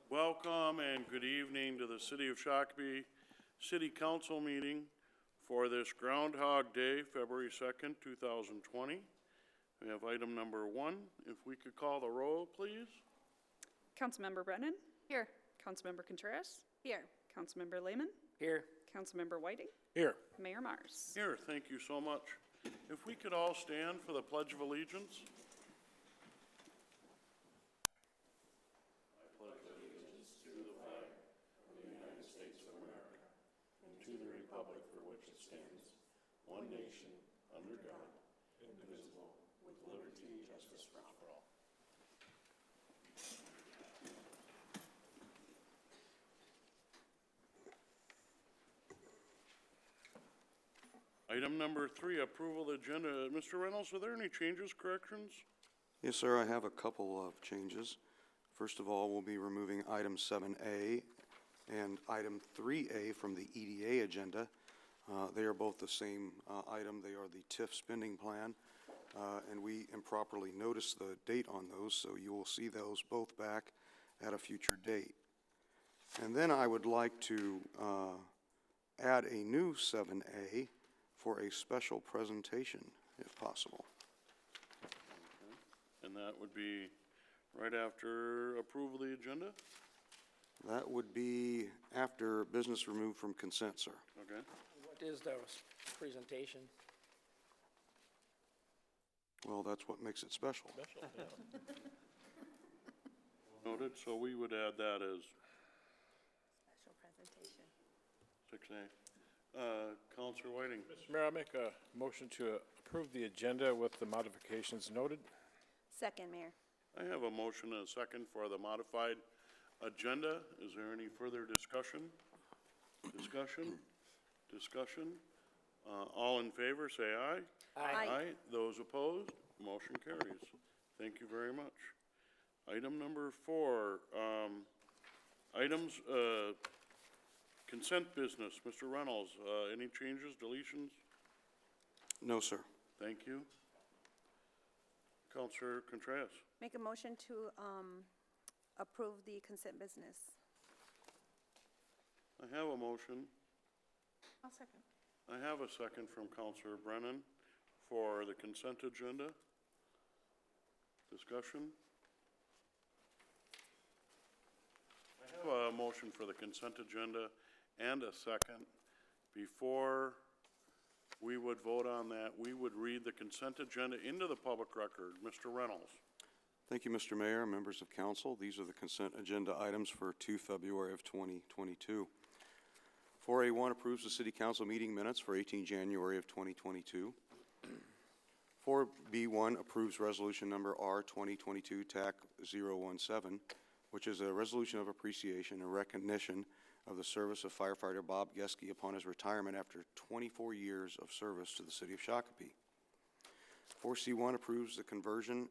Welcome and good evening to the City of Shakopee City Council meeting for this Groundhog Day, February 2nd, 2020. We have item number 1. If we could call the roll, please. Councilmember Brennan? Here. Councilmember Contreras? Here. Councilmember Lehman? Here. Councilmember Whiting? Here. Mayor Mars? Here, thank you so much. If we could all stand for the Pledge of Allegiance. Item number 3, approval of the agenda. Mr. Reynolds, are there any changes, corrections? Yes, sir, I have a couple of changes. First of all, we'll be removing item 7A and item 3A from the EDA agenda. They are both the same item. They are the TIF spending plan, and we improperly noticed the date on those, so you will see those both back at a future date. And then I would like to add a new 7A for a special presentation, if possible. Okay. And that would be right after approval of the agenda? That would be after business removed from consent, sir. Okay. What is the presentation? Well, that's what makes it special. Noted, so we would add that as Special presentation. 6A. Councilor Whiting. Mr. Mayor, I'll make a motion to approve the agenda with the modifications noted. Second, Mayor. I have a motion and a second for the modified agenda. Is there any further discussion? Discussion? All in favor, say aye. Aye. Those opposed, motion carries. Thank you very much. Item number 4, items, consent business. Mr. Reynolds, any changes, deletions? No, sir. Thank you. Councilor Contreras. Make a motion to approve the consent business. I have a motion. I'll second. I have a second from Councilor Brennan for the consent agenda. Discussion? I have a motion for the consent agenda and a second. Before we would vote on that, we would read the consent agenda into the public record. Mr. Reynolds. Thank you, Mr. Mayor, members of council. These are the consent agenda items for 2 February of 2022. 4A1 approves the City Council meeting minutes for 18 January of 2022. 4B1 approves resolution number R 2022-TAC-017, which is a resolution of appreciation and recognition of the service of firefighter Bob Geske upon his retirement after 24 years of service to the City of Shakopee. 4C1 approves the conversion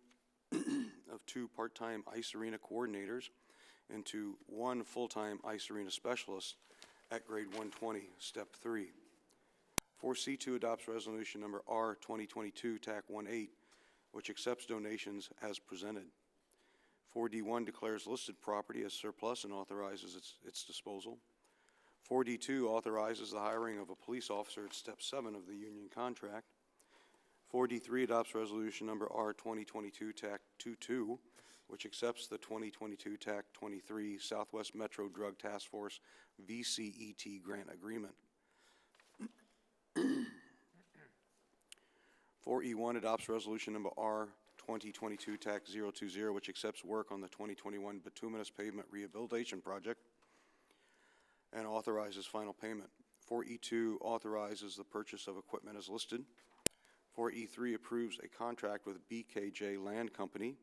of 2 part-time ice arena coordinators into 1 full-time ice arena specialist at grade 120, step 3. 4C2 adopts resolution number R 2022-TAC-18, which accepts donations as presented. 4D1 declares listed property as surplus and authorizes its disposal. 4D2 authorizes the hiring of a police officer at step 7 of the union contract. 4D3 adopts resolution number R 2022-TAC-22, which accepts the 2022-TAC-23 Southwest Metro Drug Task Force VCET grant agreement. 4E1 adopts resolution number R 2022-TAC-020, which accepts work on the 2021 bituminous pavement rehabilitation project and authorizes final payment. 4E2 authorizes the purchase of equipment as listed. 4E3 approves a contract with BKJ Land Company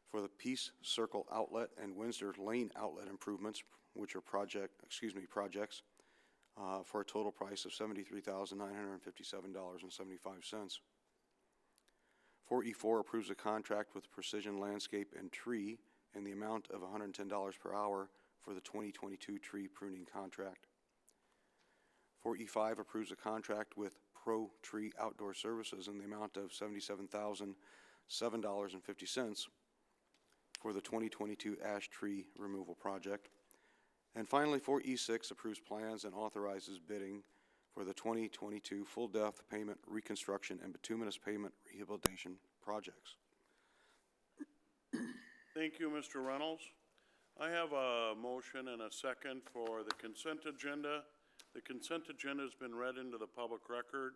for the Peace Circle Outlet and Windsor Lane Outlet improvements, which are projects, for a total price of $73,957.75. 4E4 approves a contract with Precision Landscape and Tree in the amount of $110 per hour for the 2022 tree pruning contract. 4E5 approves a contract with Pro Tree Outdoor Services in the amount of $77,007.50 for the 2022 ash tree removal project. And finally, 4E6 approves plans and authorizes bidding for the 2022 full depth pavement reconstruction and bituminous pavement rehabilitation projects. Thank you, Mr. Reynolds. I have a motion and a second for the consent agenda. The consent agenda has been read into the public record.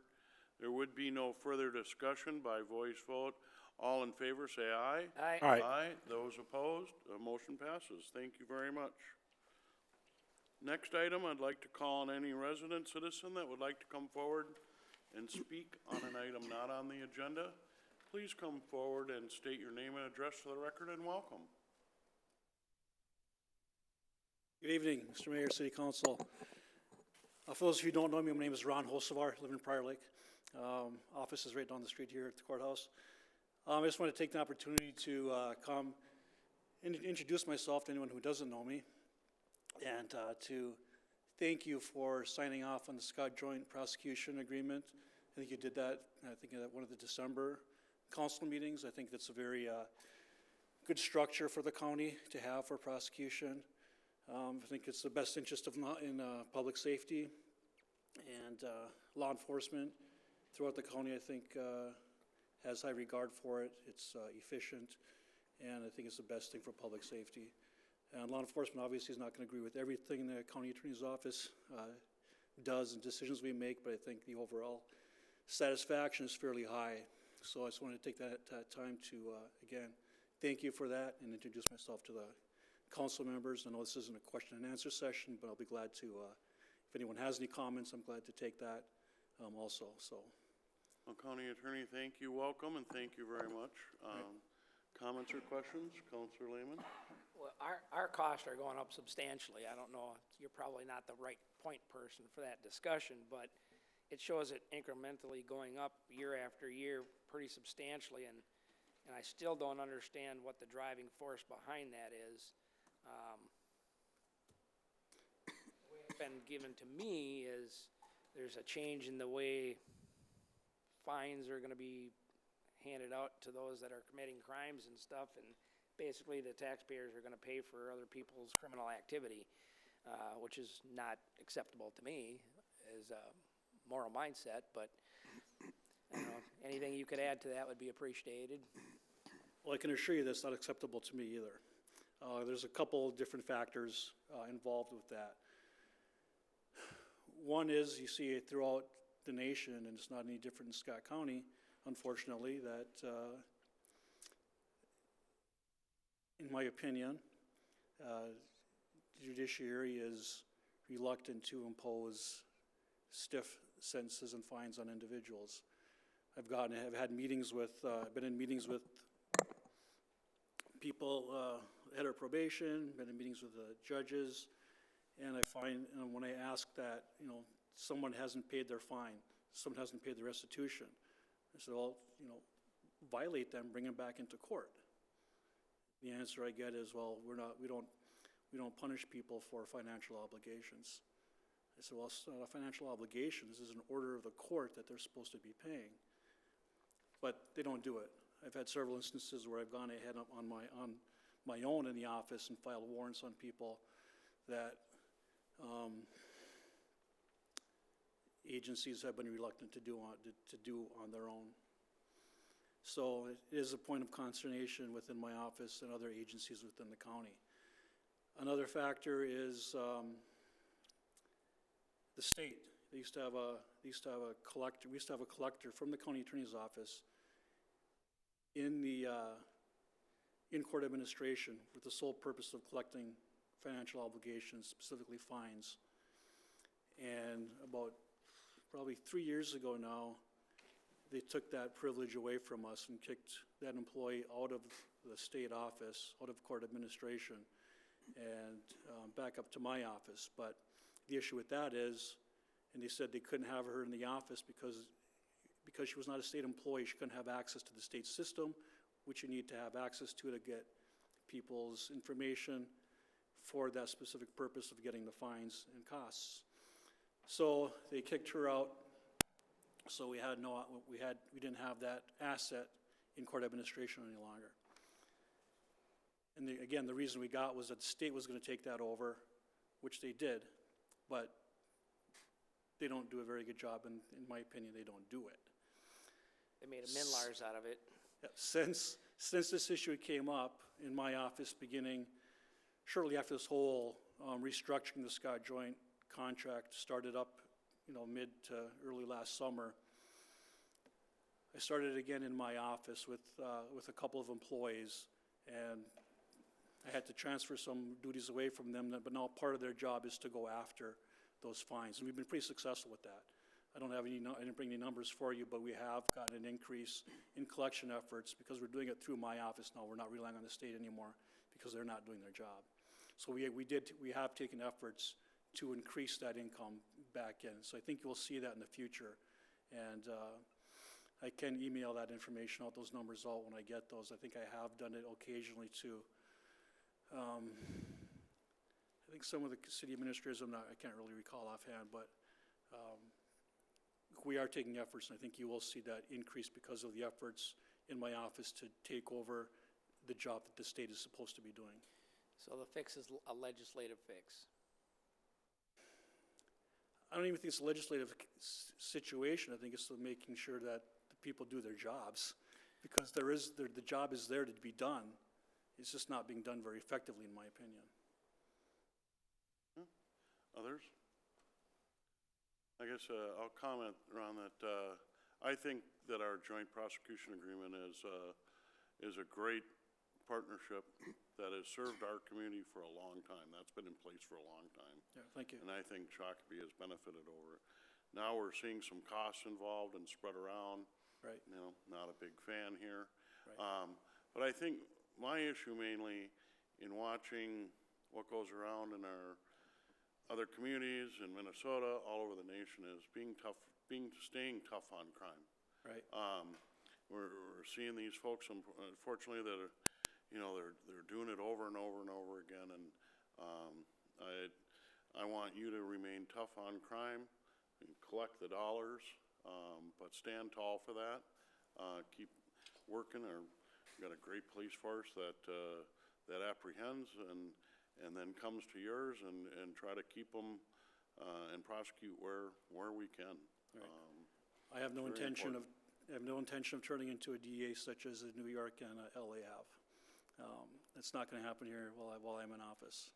There would be no further discussion by voice vote. All in favor, say aye. Aye. Aye. Aye. Those opposed, the motion passes. Thank you very much. Next item, I'd like to call on any resident citizen that would like to come forward and speak on an item not on the agenda. Please come forward and state your name and address for the record, and welcome. Good evening, Mr. Mayor, City Council. For those of you who don't know me, my name is Ron Hosevar, I live in Prior Lake. Office is right down the street here at the courthouse. I just want to take the opportunity to come and introduce myself to anyone who doesn't know me, and to thank you for signing off on the Scott Joint Prosecution Agreement. I think you did that, I think, at one of the December council meetings. I think that's a very good structure for the county to have for prosecution. I think it's the best interest of public safety and law enforcement throughout the county. I think has high regard for it. It's efficient, and I think it's the best thing for public safety. And law enforcement obviously is not going to agree with everything the county attorney's office does and decisions we make, but I think the overall satisfaction is fairly high. So I just wanted to take that time to, again, thank you for that and introduce myself to the council members. I know this isn't a question and answer session, but I'll be glad to, if anyone has any comments, I'm glad to take that also. So, Well, County Attorney, thank you, welcome, and thank you very much. Comments or questions? Councilor Lehman? Well, our costs are going up substantially. I don't know, you're probably not the right point person for that discussion, but it shows it incrementally going up year after year pretty substantially, and I still don't understand what the driving force behind that is. The way it's been given to me is there's a change in the way fines are going to be handed out to those that are committing crimes and stuff, and basically the taxpayers are going to pay for other people's criminal activity, which is not acceptable to me as a moral mindset, but you know, anything you could add to that would be appreciated. well, I can assure you that's not acceptable to me either. There's a couple different factors involved with that. One is you see it throughout the nation, and it's not any different in Scott County, unfortunately, that in my opinion, the judiciary is reluctant to impose stiff sentences and fines on individuals. I've had meetings with, been in meetings with people, head of probation, been in meetings with the judges, and I find, when I ask that, you know, someone hasn't paid their fine, someone hasn't paid the restitution, I said, well, you know, violate them, bring them back into court. The answer I get is, well, we don't punish people for financial obligations. I said, well, it's not a financial obligation. This is an order of the court that they're supposed to be paying. But they don't do it. I've had several instances where I've gone ahead on my own in the office and filed warrants on people that agencies have been reluctant to do on their own. So it is a point of consternation within my office and other agencies within the county. Another factor is the state. They used to have a collector from the county attorney's office in the in-court administration with the sole purpose of collecting financial obligations, specifically fines. And about probably 3 years ago now, they took that privilege away from us and kicked that employee out of the state office, out of court administration, and back up to my office. But the issue with that is, and they said they couldn't have her in the office because she was not a state employee, she couldn't have access to the state system, which you need to have access to get people's information for that specific purpose of getting the fines and costs. So they kicked her out. So we didn't have that asset in court administration any longer. And again, the reason we got was that the state was gonna take that over, which they did, but they don't do a very good job, and in my opinion, they don't do it. They made a Minlars out of it. Yeah, Since this issue came up in my office beginning shortly after this whole restructuring the Scott Joint contract started up, mid to early last summer, I started again in my office with a couple of employees, and I had to transfer some duties away from them, but now part of their job is to go after those fines, and we've been pretty successful with that. I didn't bring any numbers for you, but we have gotten an increase in collection efforts because we're doing it through my office now. We're not relying on the state anymore because they're not doing their job. So we have taken efforts to increase that income back in. So I think you'll see that in the future. And I can email that information out, those numbers out when I get those. I think I have done it occasionally too. I think some of the city administrators, I can't really recall offhand, but we are taking efforts, and I think you will see that increase because of the efforts in my office to take over the job that the state is supposed to be doing. So the fix is a legislative fix. I don't even think it's a legislative situation. I think it's making sure that the people do their jobs, because the job is there to be done. It's just not being done very effectively, in my opinion. Others? I guess I'll comment around that. I think that our joint prosecution agreement is a great partnership that has served our community for a long time. That's been in place for a long time. Yeah, thank you. And I think Shakopee has benefited over it. Now we're seeing some costs involved and spread around. Right. Not a big fan here. Right. But I think my issue mainly in watching what goes around in our other communities in Minnesota, all over the nation, is staying tough on crime. Right. We're seeing these folks, unfortunately, that are, they're doing it over and over and over again, and I want you to remain tough on crime and collect the dollars, but stand tall for that. Keep working. We've got a great police force that apprehends and then comes to yours and try to keep them and prosecute where we can. Right. I have no intention important. of turning into a DA such as New York and LA have. It's not going to happen here while I'm in office.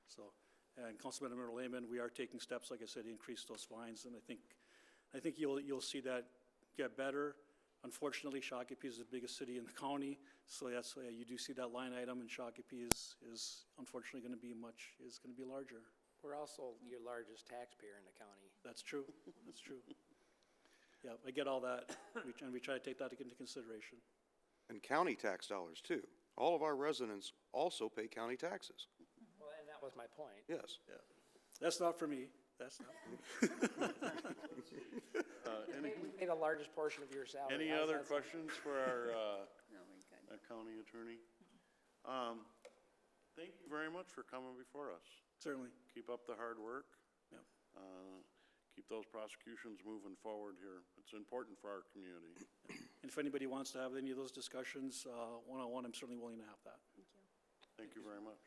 So, and Councilmember Lehman, we are taking steps, like I said, to increase those fines, and I think you'll see that get better. Unfortunately, Shakopee is the biggest city in the county, so that's why you do see that line item, and Shakopee is unfortunately going to be larger. We're also your largest taxpayer in the county. That's true. That's true. Yeah, I get all that, and we try to take that into consideration. And county tax dollars, too. All of our residents also pay county taxes. Well, and that was my point. Yes. Yeah, that's not for me. That's not. We pay the largest portion of your salary. Any How's other that sound? questions for our No, we're good. county attorney? Thank you very much for coming before us. Certainly. Keep up the hard work. Yep. Keep those prosecutions moving forward here. It's important for our community. And if anybody wants to have any of those discussions one-on-one, I'm certainly willing to have that. Thank you very much.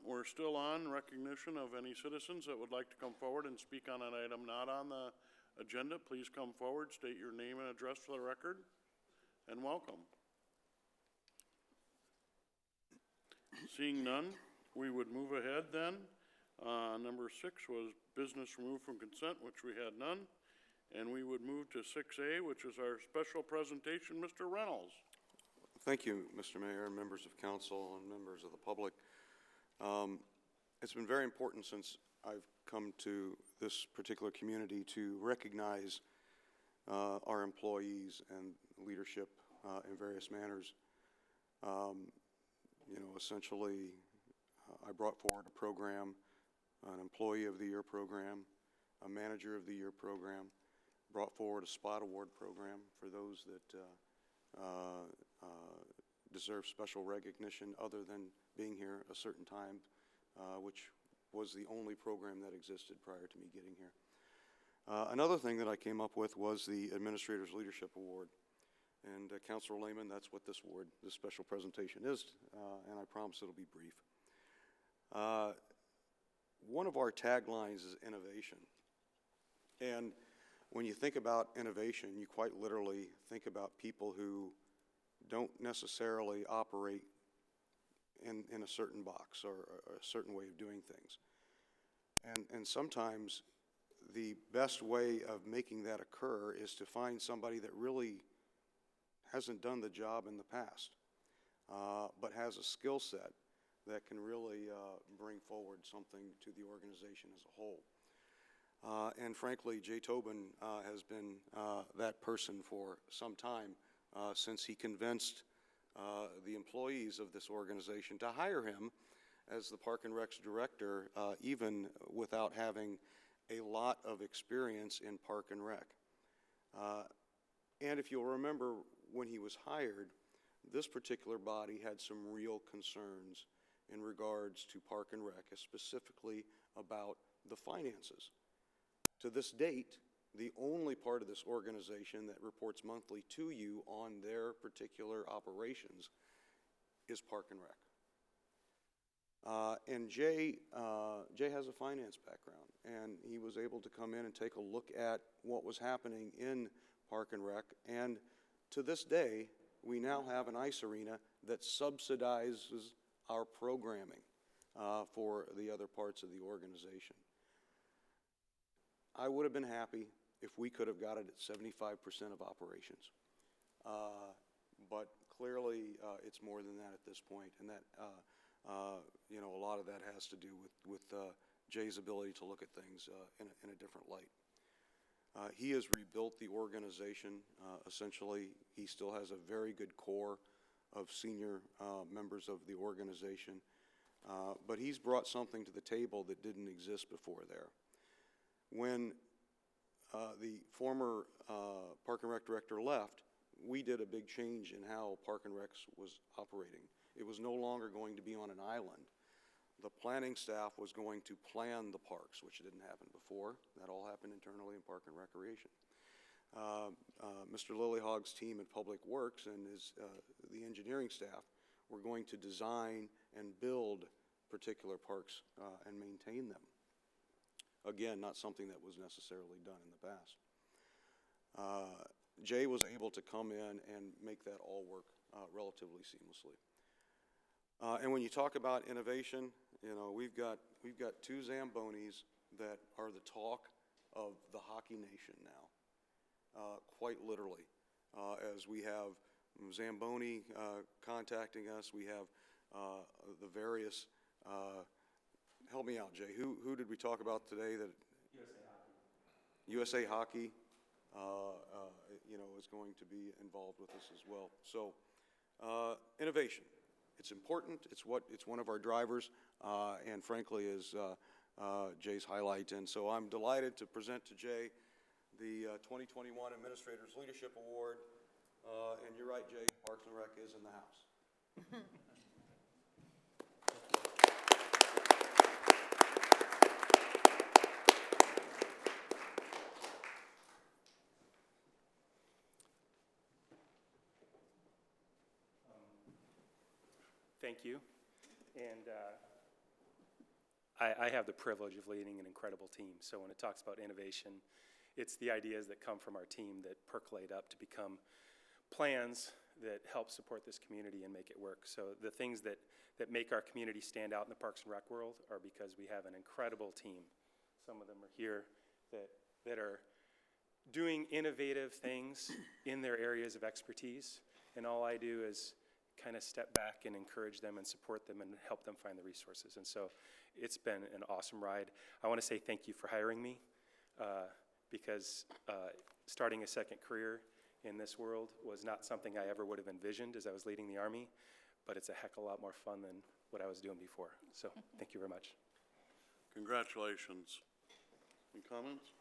We're still on recognition of any citizens that would like to come forward and speak on an item not on the agenda. Please come forward, state your name and address for the record, and welcome. Seeing none, we would move ahead then. Number 6 was business removed from consent, which we had none. And we would move to 6A, which is our special presentation. Mr. Reynolds. Thank you, Mr. Mayor, and members of council and members of the public. It's been very important since I've come to this particular community to recognize our employees and leadership in various manners. Essentially, I brought forward a program, an Employee of the Year program, a Manager of the Year program, brought forward a Spot Award program for those that deserve special recognition other than being here a certain time, which was the only program that existed prior to me getting here. Another thing that I came up with was the Administrator's Leadership Award. And Councilor Lehman, that's what this special presentation is, and I promise it'll be brief. One of our taglines is innovation. And when you think about innovation, you quite literally think about people who don't necessarily operate in a certain box or a certain way of doing things. And sometimes the best way of making that occur is to find somebody that really hasn't done the job in the past, but has a skill set that can really bring forward something to the organization as a whole. And frankly, Jay Tobin has been that person for some time, since he convinced the employees of this organization to hire him as the Park and Rec's director, even without having a lot of experience in Park and Rec. And if you'll remember, when he was hired, this particular body had some real concerns in regards to Park and Rec, specifically about the finances. To this date, the only part of this organization that reports monthly to you on their particular operations is Park and Rec. And Jay has a finance background, and he was able to come in and take a look at what was happening in Park and Rec. And to this day, we now have an ice arena that subsidizes our programming for the other parts of the organization. I would have been happy if we could have got it at 75% of operations. But clearly, it's more than that at this point, and that, you know, a lot of that has to do with Jay's ability to look at things in a different light. He has rebuilt the organization. Essentially, he still has a very good core of senior members of the organization, but he's brought something to the table that didn't exist before there. When the former Park and Rec director left, we did a big change in how Park and Rec was operating. It was no longer going to be on an island. The planning staff was going to plan the parks, which didn't happen before. That all happened internally in Park and Recreation. Mr. Lillyhog's team at Public Works and the engineering staff were going to design and build particular parks and maintain them. Again, not something that was necessarily done in the past. Jay was able to come in and make that all work relatively seamlessly. And when you talk about innovation, you know, we've got two Zambonis that are the talk of the hockey nation now, quite literally. As we have Zamboni contacting us, we have the various. Help me out, Jay. Who did we talk about today? That USA Hockey, you know, is going to be involved with us as well. So, innovation. It's important. It's one of our drivers, and frankly, is Jay's highlight. And so, I'm delighted to present to Jay the 2021 Administrators Leadership Award. And you're right, Jay. Parks and Rec is in the house. Thank you. And I have the privilege of leading an incredible team. So when it talks about innovation, it's the ideas that come from our team that percolate up to become plans that help support this community and make it work. So the things that make our community stand out in the Parks and Rec world are because we have an incredible team. Some of them are here that are doing innovative things in their areas of expertise. And all I do is kind of step back and encourage them and support them and help them find the resources. And so it's been an awesome ride. I want to say thank you for hiring me because starting a second career in this world was not something I ever would have envisioned as I was leading the Army, but it's a heck of a lot more fun than what I was doing before. So thank you very much. Congratulations. Any comments?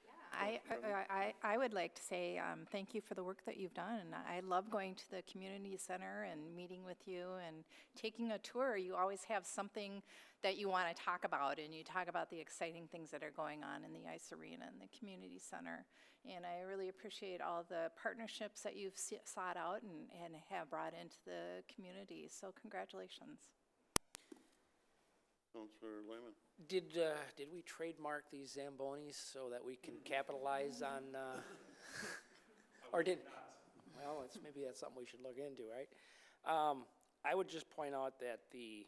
Yeah, I would like to say thank you for the work that you've done. I love going to the community center and meeting with you and taking a tour. You always have something that you want to talk about, and you talk about the exciting things that are going on in the ice arena and the community center. And I really appreciate all the partnerships that you've sought out and have brought into the community. So congratulations. Counselor Lehman? Did we trademark these Zambonis so that we can capitalize on, or did, well, maybe that's something we should look into, right? I would just point out that the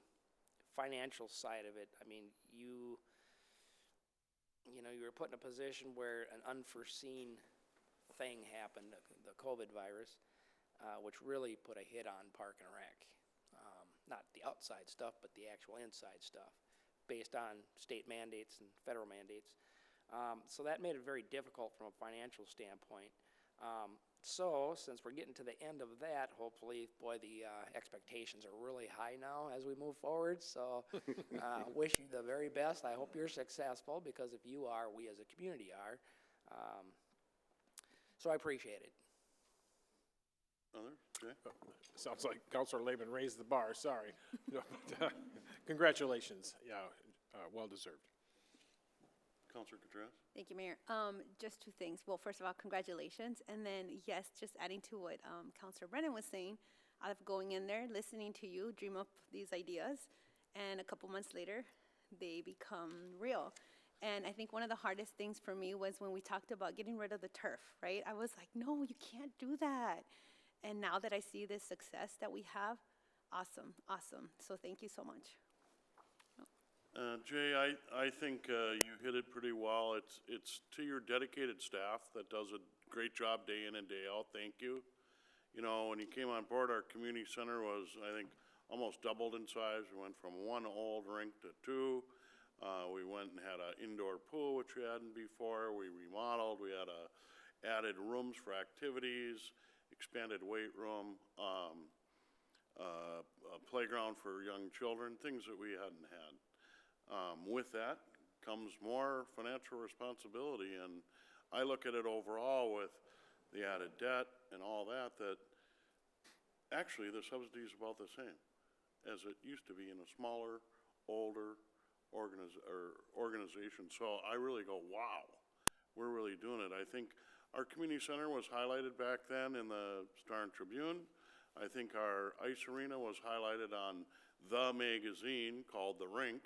financial side of it, I mean, you were put in a position where an unforeseen thing happened, the COVID virus, which really put a hit on Park and Rec. Not the outside stuff, but the actual inside stuff, based on state mandates and federal mandates. So that made it very difficult from a financial standpoint. So since we're getting to the end of that, hopefully, boy, the expectations are really high now as we move forward. So wish you the very best. I hope you're successful, because if you are, we as a community are. So I appreciate it. Others? Jay? Sounds like Councilor Laban raised the bar, sorry. No, but, congratulations, yeah, well-deserved. Counselor Contreras? Thank you, Mayor. Just two things. Well, first of all, congratulations. And then, yes, just adding to what Councilor Brennan was saying, out of going in there, listening to you, dream up these ideas, and a couple months later, they become real. And I think one of the hardest things for me was when we talked about getting rid of the turf, right? I was like, no, you can't do that. And now that I see this success that we have, awesome, awesome. So thank you so much. Jay, I think you hit it pretty well. It's to your dedicated staff that does a great job day in and day out. Thank you. You know, when you came on board, our community center was, I think, almost doubled in size. We went from one old rink to two. We went and had an indoor pool, which we hadn't before. We remodeled. We had added rooms for activities, expanded weight room, a playground for young children, things that we hadn't had. With that comes more financial responsibility, and I look at it overall with the added debt and all that, that actually the subsidy is about the same as it used to be in a smaller, older organization. So I really go, wow, we're really doing it. I think our community center was highlighted back then in the Star and Tribune. I think our ice arena was highlighted on the magazine called The Rink.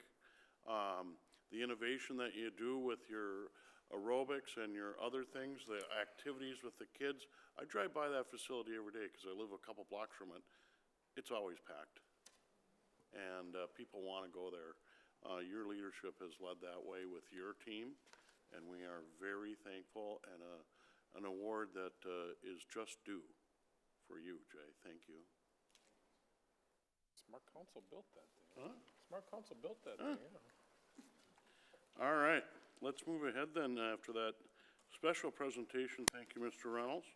The innovation that you do with your aerobics and your other things, the activities with the kids. I drive by that facility every day because I live a couple blocks from it. It's always packed. And people want to go there. Your leadership has led that way with your team, and we are very thankful, and an award that is just due for you, Jay. Thank you. Smart Council built that thing. Huh? Smart Council built that thing, yeah. All right, let's move ahead then after that special presentation. Thank you, Mr. Reynolds.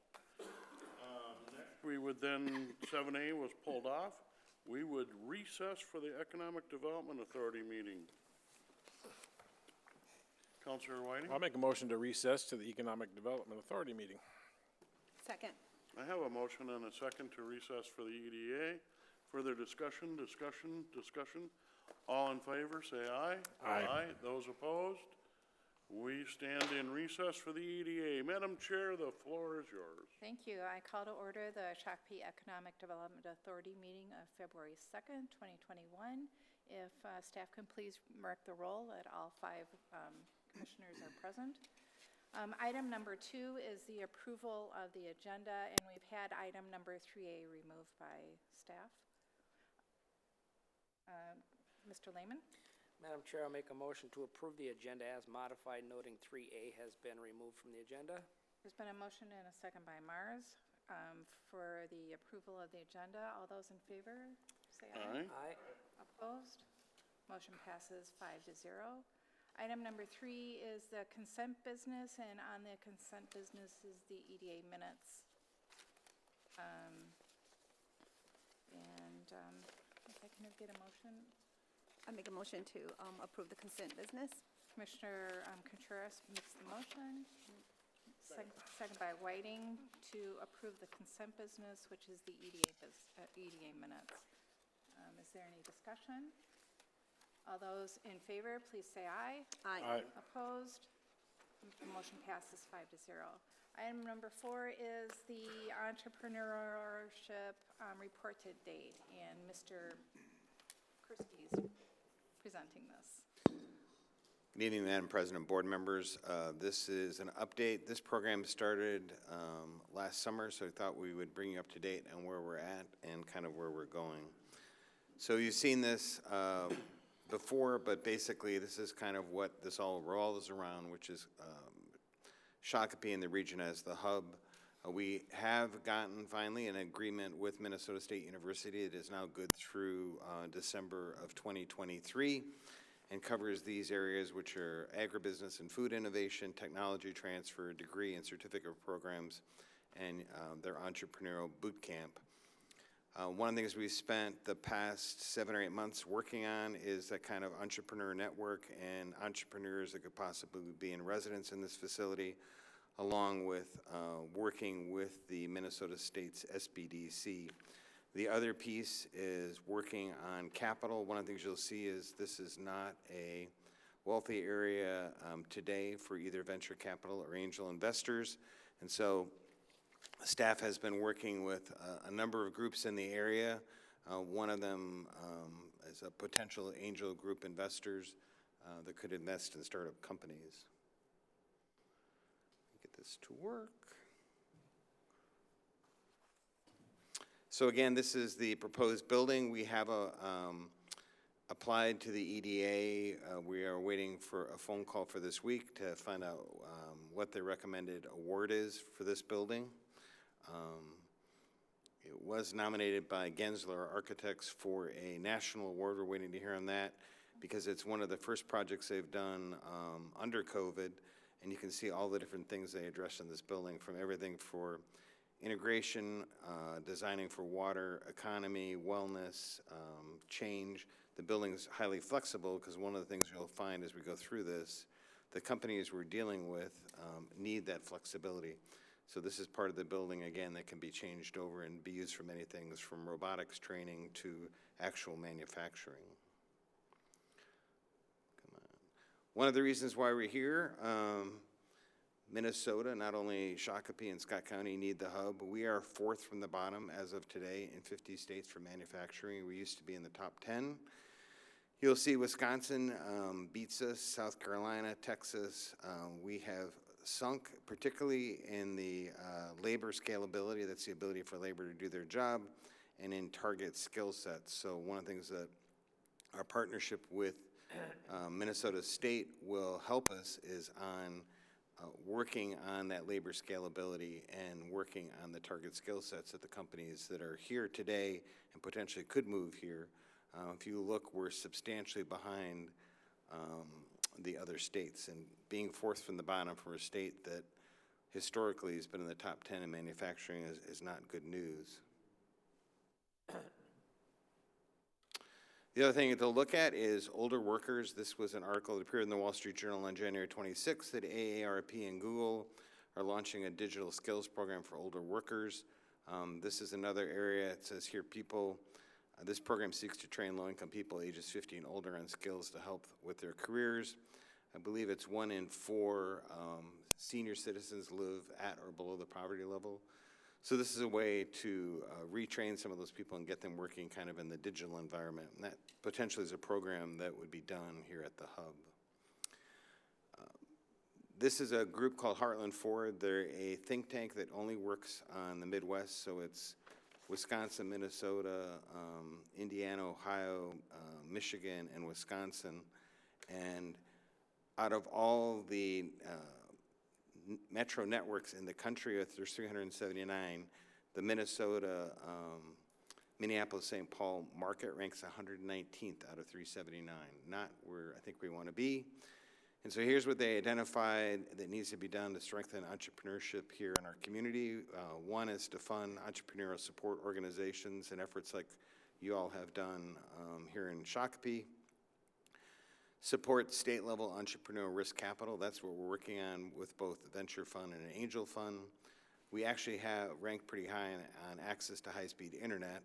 Next, we would then, 7A was pulled off. We would recess for the Economic Development Authority meeting. Councilor Whiting? I'll make a motion to recess to the Economic Development Authority meeting. Second. I have a motion and a second to recess for the EDA. Further discussion? All in favor, say aye. Aye. Those opposed? We stand in recess for the EDA. Madam Chair, the floor is yours. Thank you. I call to order the Shakopee Economic Development Authority meeting of February 2nd, 2021. If staff can please mark the roll that all 5 commissioners are present. Item number 2 is the approval of the agenda, and we've had item number 3A removed by staff. Mr. Lehman? Madam Chair, I'll make a motion to approve the agenda as modified, noting 3A has been removed from the agenda. There's been a motion and a second by Mars for the approval of the agenda. All those in favor, say aye. Aye. Opposed? Motion passes 5-0. Item number 3 is the consent business, and on the consent business is the EDA minutes. If I can get a motion. I make a motion to approve the consent business. Commissioner Contreras makes the motion. Second by Whiting to approve the consent business, which is the EDA minutes. Is there any discussion? All those in favor, please say aye. Aye. Opposed? Motion passes 5-0. Item number 4 is the entrepreneurship reported date, and Mr. Kurski is presenting this. Good evening, Madam President, board members. This is an update. This program started last summer, so I thought we would bring you up to date on where we're at and kind of where we're going. So you've seen this before, but basically this is kind of what this all revolves around, which is Shakopee and the region as the hub. We have gotten finally an agreement with Minnesota State University. It is now good through December of 2023 and covers these areas, which are agribusiness and food innovation, technology transfer, degree and certificate programs, and their entrepreneurial boot camp. One of the things we spent the past 7 or 8 months working on is that kind of entrepreneur network and entrepreneurs that could possibly be in residence in this facility, along with working with the Minnesota State's SBDC. The other piece is working on capital. One of the things you'll see is this is not a wealthy area today for either venture capital or angel investors. And so staff has been working with a number of groups in the area. One of them is a potential angel group investors that could invest in startup companies. Get this to work. So again, this is the proposed building. We have applied to the EDA. We are waiting for a phone call for this week to find out what the recommended award is for this building. It was nominated by Gensler Architects for a national award. We're waiting to hear on that because it's one of the first projects they've done under COVID, and you can see all the different things they address in this building, from everything for integration, designing for water, economy, wellness, change. The building's highly flexible because one of the things you'll find as we go through this, the companies we're dealing with need that flexibility. So this is part of the building, again, that can be changed over and be used for many things, from robotics training to actual manufacturing. Come on. One of the reasons why we're here, Minnesota, not only Shakopee and Scott County need the hub, but we are 4th from the bottom as of today in 50 states for manufacturing. We used to be in the top 10. You'll see Wisconsin beats us, South Carolina, Texas. We have sunk, particularly in the labor scalability, that's the ability for labor to do their job, and in target skill sets. So one of the things that our partnership with Minnesota State will help us is on working on that labor scalability and working on the target skill sets that the companies that are here today and potentially could move here. If you look, we're substantially behind the other states, and being 4th from the bottom for a state that historically has been in the top 10 in manufacturing is not good news. The other thing to look at is older workers. This was an article that appeared in the Wall Street Journal on January 26th that AARP and Google are launching a digital skills program for older workers. This is another area. It says here, this program seeks to train low-income people ages 50 and older on skills to help with their careers. I believe it's 1 in 4 senior citizens live at or below the poverty level. So this is a way to retrain some of those people and get them working kind of in the digital environment. And that potentially is a program that would be done here at the hub. This is a group called Heartland Forward. They're a think tank that only works on the Midwest, so it's Wisconsin, Minnesota, Indiana, Ohio, Michigan, and Wisconsin. And out of all the metro networks in the country, there's 379, the Minnesota, Minneapolis-St. Paul market ranks 119th out of 379, not where I think we want to be. And so here's what they identified that needs to be done to strengthen entrepreneurship here in our community. One is to fund entrepreneurial support organizations and efforts like you all have done here in Shakopee. support state-level entrepreneurial risk capital. That's what we're working on with both the venture fund and an angel fund. We actually have ranked pretty high on access to high-speed internet.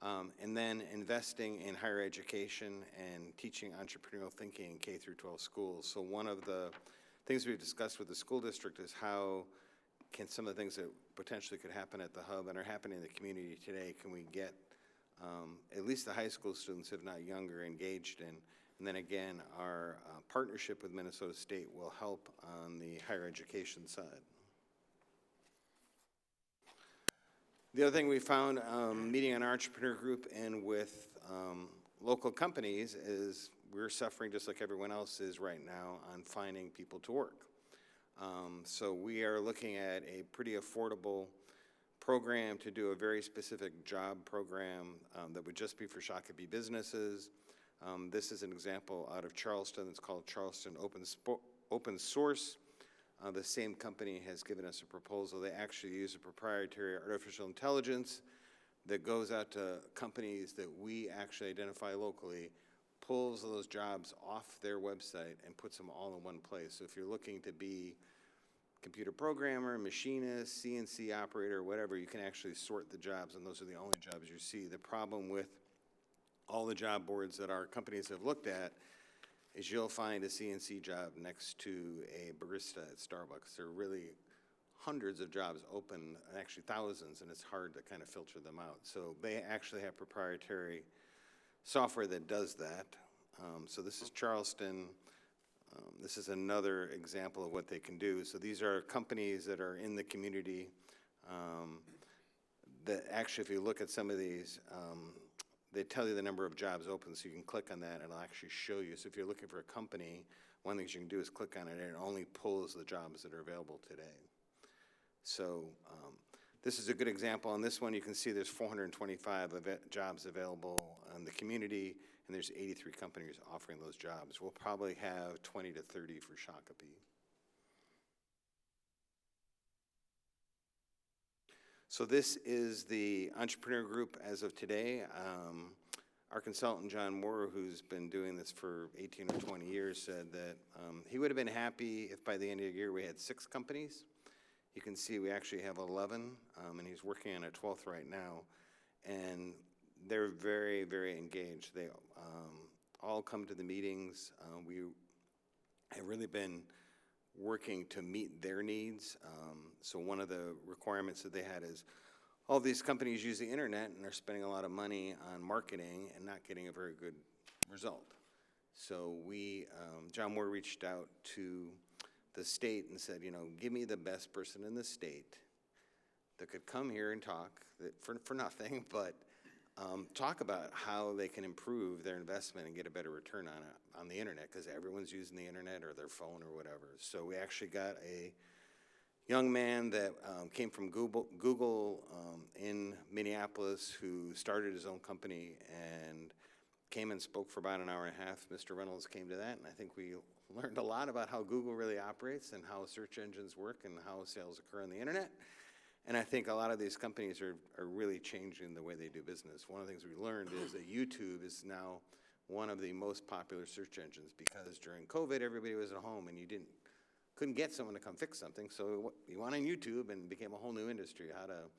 And then investing in higher education and teaching entrepreneurial thinking in K through 12 schools. So one of the things we've discussed with the school district is how can some of the things that potentially could happen at the hub and are happening in the community today, can we get at least the high school students, if not younger, engaged in. And then again, our partnership with Minnesota State will help on the higher education side. The other thing we found meeting an entrepreneur group and with local companies is we're suffering just like everyone else is right now on finding people to work. So we are looking at a pretty affordable program to do a very specific job program that would just be for Shakopee businesses. This is an example out of Charleston. It's called Charleston Open Source. The same company has given us a proposal. They actually use a proprietary artificial intelligence that goes out to companies that we actually identify locally, pulls those jobs off their website and puts them all in one place. So if you're looking to be computer programmer, machinist, CNC operator, whatever, you can actually sort the jobs, and those are the only jobs you see. The problem with all the job boards that our companies have looked at is you'll find a CNC job next to a barista at Starbucks. There are really hundreds of jobs open, and actually thousands, and it's hard to kind of filter them out. So they actually have proprietary software that does that. So this is Charleston. This is another example of what they can do. So these are companies that are in the community that actually, if you look at some of these, they tell you the number of jobs open, so you can click on that and it'll actually show you. So if you're looking for a company, one of the things you can do is click on it and it only pulls the jobs that are available today. So this is a good example. On this one, you can see there's 425 jobs available in the community, and there's 83 companies offering those jobs. We'll probably have 20 to 30 for Shakopee. So this is the entrepreneur group as of today. Our consultant, John Moore, who's been doing this for 18 or 20 years, said that he would have been happy if by the end of the year we had 6 companies. You can see we actually have 11, and he's working on a 12th right now. And they're very, very engaged. They all come to the meetings. We have really been working to meet their needs. So one of the requirements that they had is all these companies use the internet and they're spending a lot of money on marketing and not getting a very good result. So we, John Moore reached out to the state and said, you know, give me the best person in the state that could come here and talk for nothing, but talk about how they can improve their investment and get a better return on the internet, because everyone's using the internet or their phone or whatever. So we actually got a young man that came from Google in Minneapolis, who started his own company and came and spoke for about an hour and a half. Mr. Reynolds came to that, and I think we learned a lot about how Google really operates and how search engines work and how sales occur on the internet. And I think a lot of these companies are really changing the way they do business. One of the things we learned is that YouTube is now one of the most popular search engines, because during COVID, everybody was at home and you couldn't get someone to come fix something. So you went on YouTube and it became a whole new industry, how to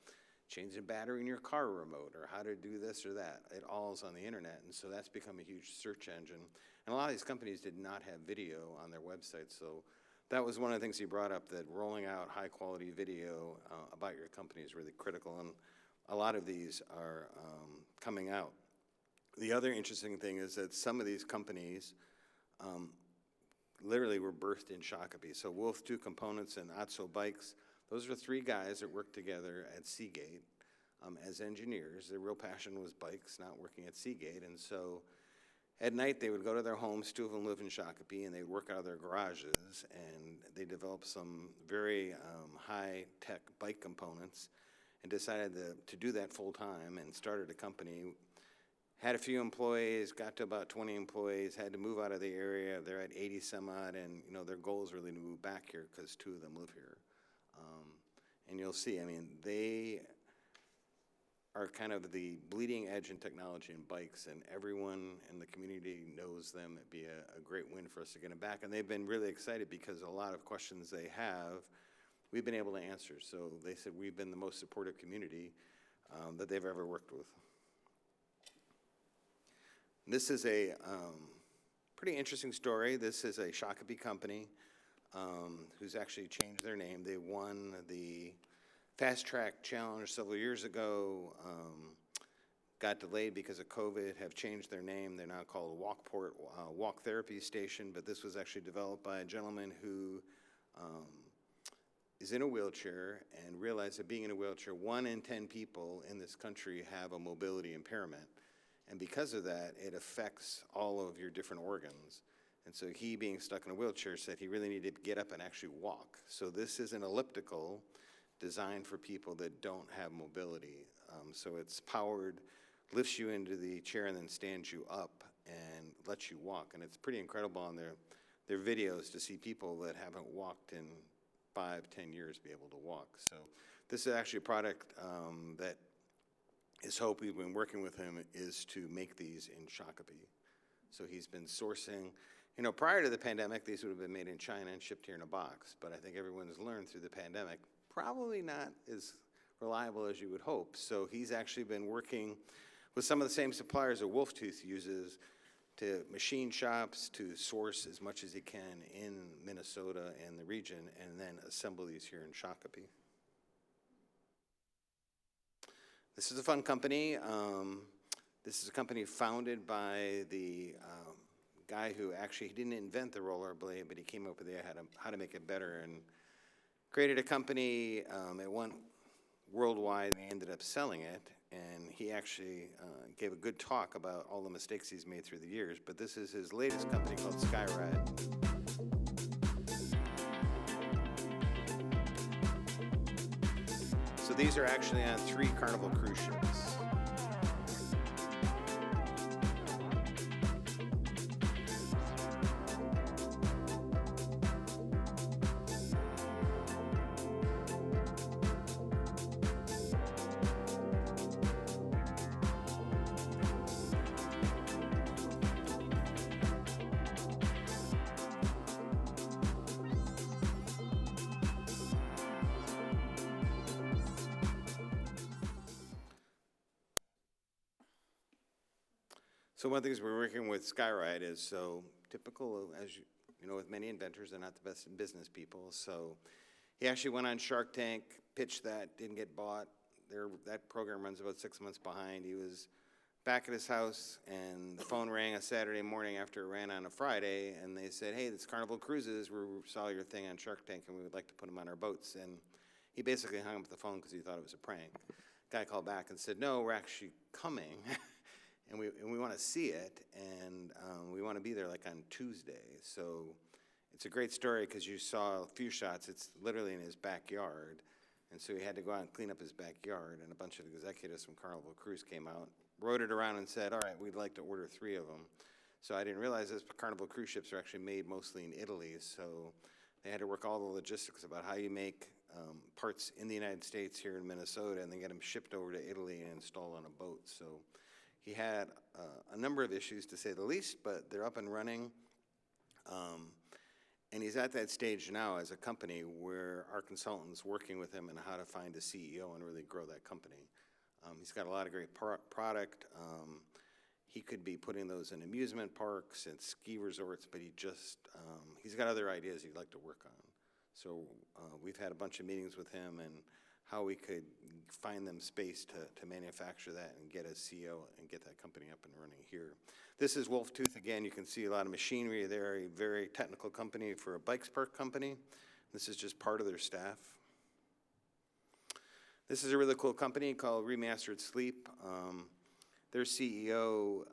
change the battery in your car remote or how to do this or that. It all is on the internet, and so that's become a huge search engine. And a lot of these companies did not have video on their websites, so that was one of the things he brought up, that rolling out high-quality video about your company is really critical, and a lot of these are coming out. The other interesting thing is that some of these companies literally were birthed in Shakopee. So Wolf 2 Components and Otso Bikes, those are 3 guys that worked together at Seagate as engineers. Their real passion was bikes, not working at Seagate, and so at night, they would go to their homes. 2 of them live in Shakopee, and they'd work out of their garages, and they developed some very high-tech bike components and decided to do that full-time and started a company. Had a few employees, got to about 20 employees, had to move out of the area. They're at 80-some-odd, and you know, their goal is really to move back here because 2 of them live here. And you'll see, I mean, they are kind of the bleeding edge in technology and bikes, and everyone in the community knows them. It'd be a great win for us to get them back. And they've been really excited because a lot of questions they have, we've been able to answer. So they said we've been the most supportive community that they've ever worked with. This is a pretty interesting story. This is a Shakopee company who's actually changed their name. They won the Fast Track Challenge several years ago, got delayed because of COVID, have changed their name. They're now called Walkport Walk Therapy Station, but this was actually developed by a gentleman who is in a wheelchair and realized that being in a wheelchair, 1 in 10 people in this country have a mobility impairment. And because of that, it affects all of your different organs. And so he, being stuck in a wheelchair, said he really needed to get up and actually walk. So this is an elliptical designed for people that don't have mobility. So it's powered, lifts you into the chair and then stands you up and lets you walk. And it's pretty incredible on their videos to see people that haven't walked in 5-10 years be able to walk. So this is actually a product that his hope, we've been working with him, is to make these in Shakopee. So he's been sourcing, you know, prior to the pandemic, these would have been made in China and shipped here in a box. But I think everyone's learned through the pandemic, probably not as reliable as you would hope. So he's actually been working with some of the same suppliers that Wolf Tooth uses to machine shops to source as much as he can in Minnesota and the region, and then assemble these here in Shakopee. This is a fun company. This is a company founded by the guy who actually, he didn't invent the rollerblade, but he came up with the idea how to make it better, and created a company. It went worldwide, and they ended up selling it, and he actually gave a good talk about all the mistakes he's made through the years. But this is his latest company called Skyride. So these are actually on 3 Carnival cruise ships. So one of the things we're working with Skyride is so typical of, as you know, with many inventors, they're not the best in business people. So he actually went on Shark Tank, pitched that, didn't get bought. That program runs about 6 months behind. He was back at his house, and the phone rang a Saturday morning after it ran on a Friday, and they said, hey, this Carnival Cruises, we saw your thing on Shark Tank, and we would like to put them on our boats. And he basically hung up the phone because he thought it was a prank. Guy called back and said, no, we're actually coming. And we want to see it, and we want to be there like on Tuesday. So it's a great story because you saw a few shots. It's literally in his backyard. And so he had to go out and clean up his backyard, and a bunch of executives from Carnival Cruise came out, rode it around and said, all right, we'd like to order 3 of them. So I didn't realize this, but Carnival Cruise ships are actually made mostly in Italy. So they had to work all the logistics about how you make parts in the United States here in Minnesota and then get them shipped over to Italy and installed on a boat. So he had a number of issues, to say the least, but they're up and running. And he's at that stage now as a company where our consultant's working with him on how to find a CEO and really grow that company. He's got a lot of great product. He could be putting those in amusement parks and ski resorts, but he's got other ideas he'd like to work on. So we've had a bunch of meetings with him and how we could find them space to manufacture that and get a CEO and get that company up and running here. This is Wolf Tooth. Again, you can see a lot of machinery there, a very technical company for a bike park company. This is just part of their staff. This is a really cool company called Remastered Sleep. Their CEO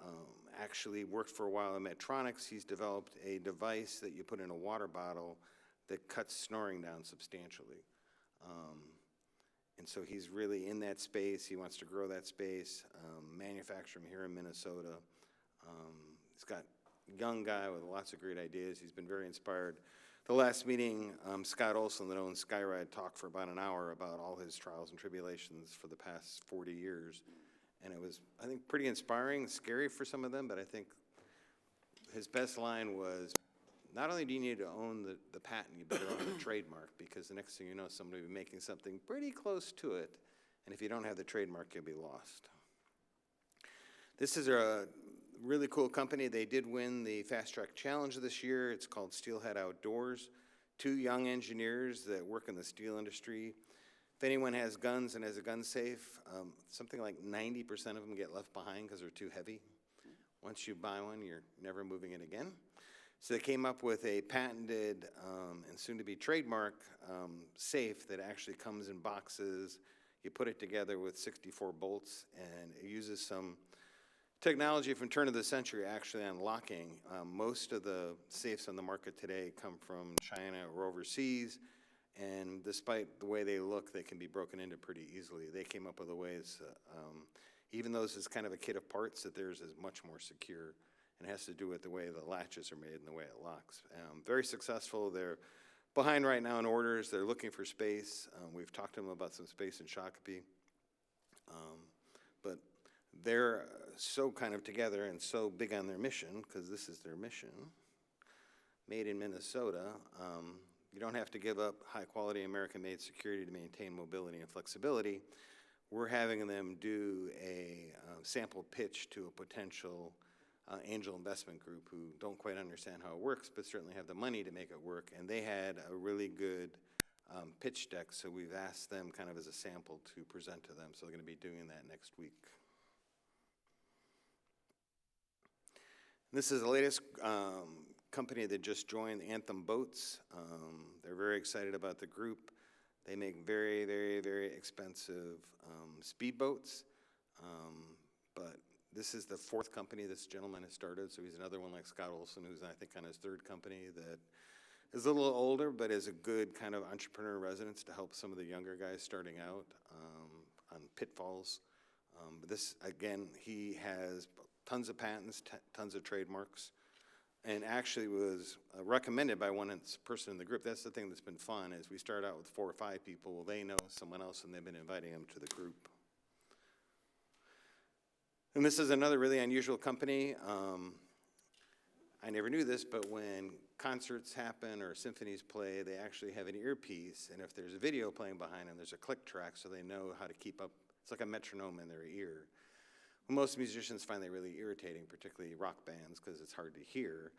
actually worked for a while in Medtronic. He's developed a device that you put in a water bottle that cuts snoring down substantially. And so he's really in that space. He wants to grow that space, manufacture them here in Minnesota. He's got a young guy with lots of great ideas. He's been very inspired. the last meeting, Scott Olson, that owns Skyride, talked for about an hour about all his trials and tribulations for the past 40 years. And it was, I think, pretty inspiring, scary for some of them, but I think his best line was, not only do you need to own the patent, you better own the trademark, because the next thing you know, somebody will be making something pretty close to it, and if you don't have the trademark, you'll be lost. This is a really cool company. They did win the Fast Track Challenge this year. It's called Steelhead Outdoors. 2 young engineers that work in the steel industry. If anyone has guns and has a gun safe, something like 90% of them get left behind because they're too heavy. Once you buy one, you're never moving it again. So they came up with a patented and soon-to-be trademark safe that actually comes in boxes. You put it together with 64 bolts, and it uses some technology from turn of the century actually on locking. Most of the safes on the market today come from China or overseas, and despite the way they look, they can be broken into pretty easily. They came up with a ways, even though this is kind of a kit of parts, that theirs is much more secure, and it has to do with the way the latches are made and the way it locks. Very successful. They're behind right now in orders. They're looking for space. We've talked to them about some space in Shakopee. But they're so kind of together and so big on their mission, because this is their mission, made in Minnesota. You don't have to give up high-quality American-made security to maintain mobility and flexibility. We're having them do a sample pitch to a potential angel investment group who don't quite understand how it works, but certainly have the money to make it work. And they had a really good pitch deck, so we've asked them kind of as a sample to present to them. So they're going to be doing that next week. This is the latest company that just joined, Anthem Boats. They're very excited about the group. They make very, very, very expensive speedboats, but this is the 4th company this gentleman has started, so he's another one like Scott Olson, who's I think on his 3rd company that is a little older, but is a good kind of entrepreneur residence to help some of the younger guys starting out on pitfalls. But this, again, he has tons of patents, tons of trademarks, and actually was recommended by one person in the group. That's the thing that's been fun, is we start out with 4 or 5 people. Well, they know someone else, and they've been inviting them to the group. And this is another really unusual company. I never knew this, but when concerts happen or symphonies play, they actually have an earpiece, and if there's a video playing behind them, there's a click track so they know how to keep up. It's like a metronome in their ear. Most musicians find that really irritating, particularly rock bands, because it's hard to hear.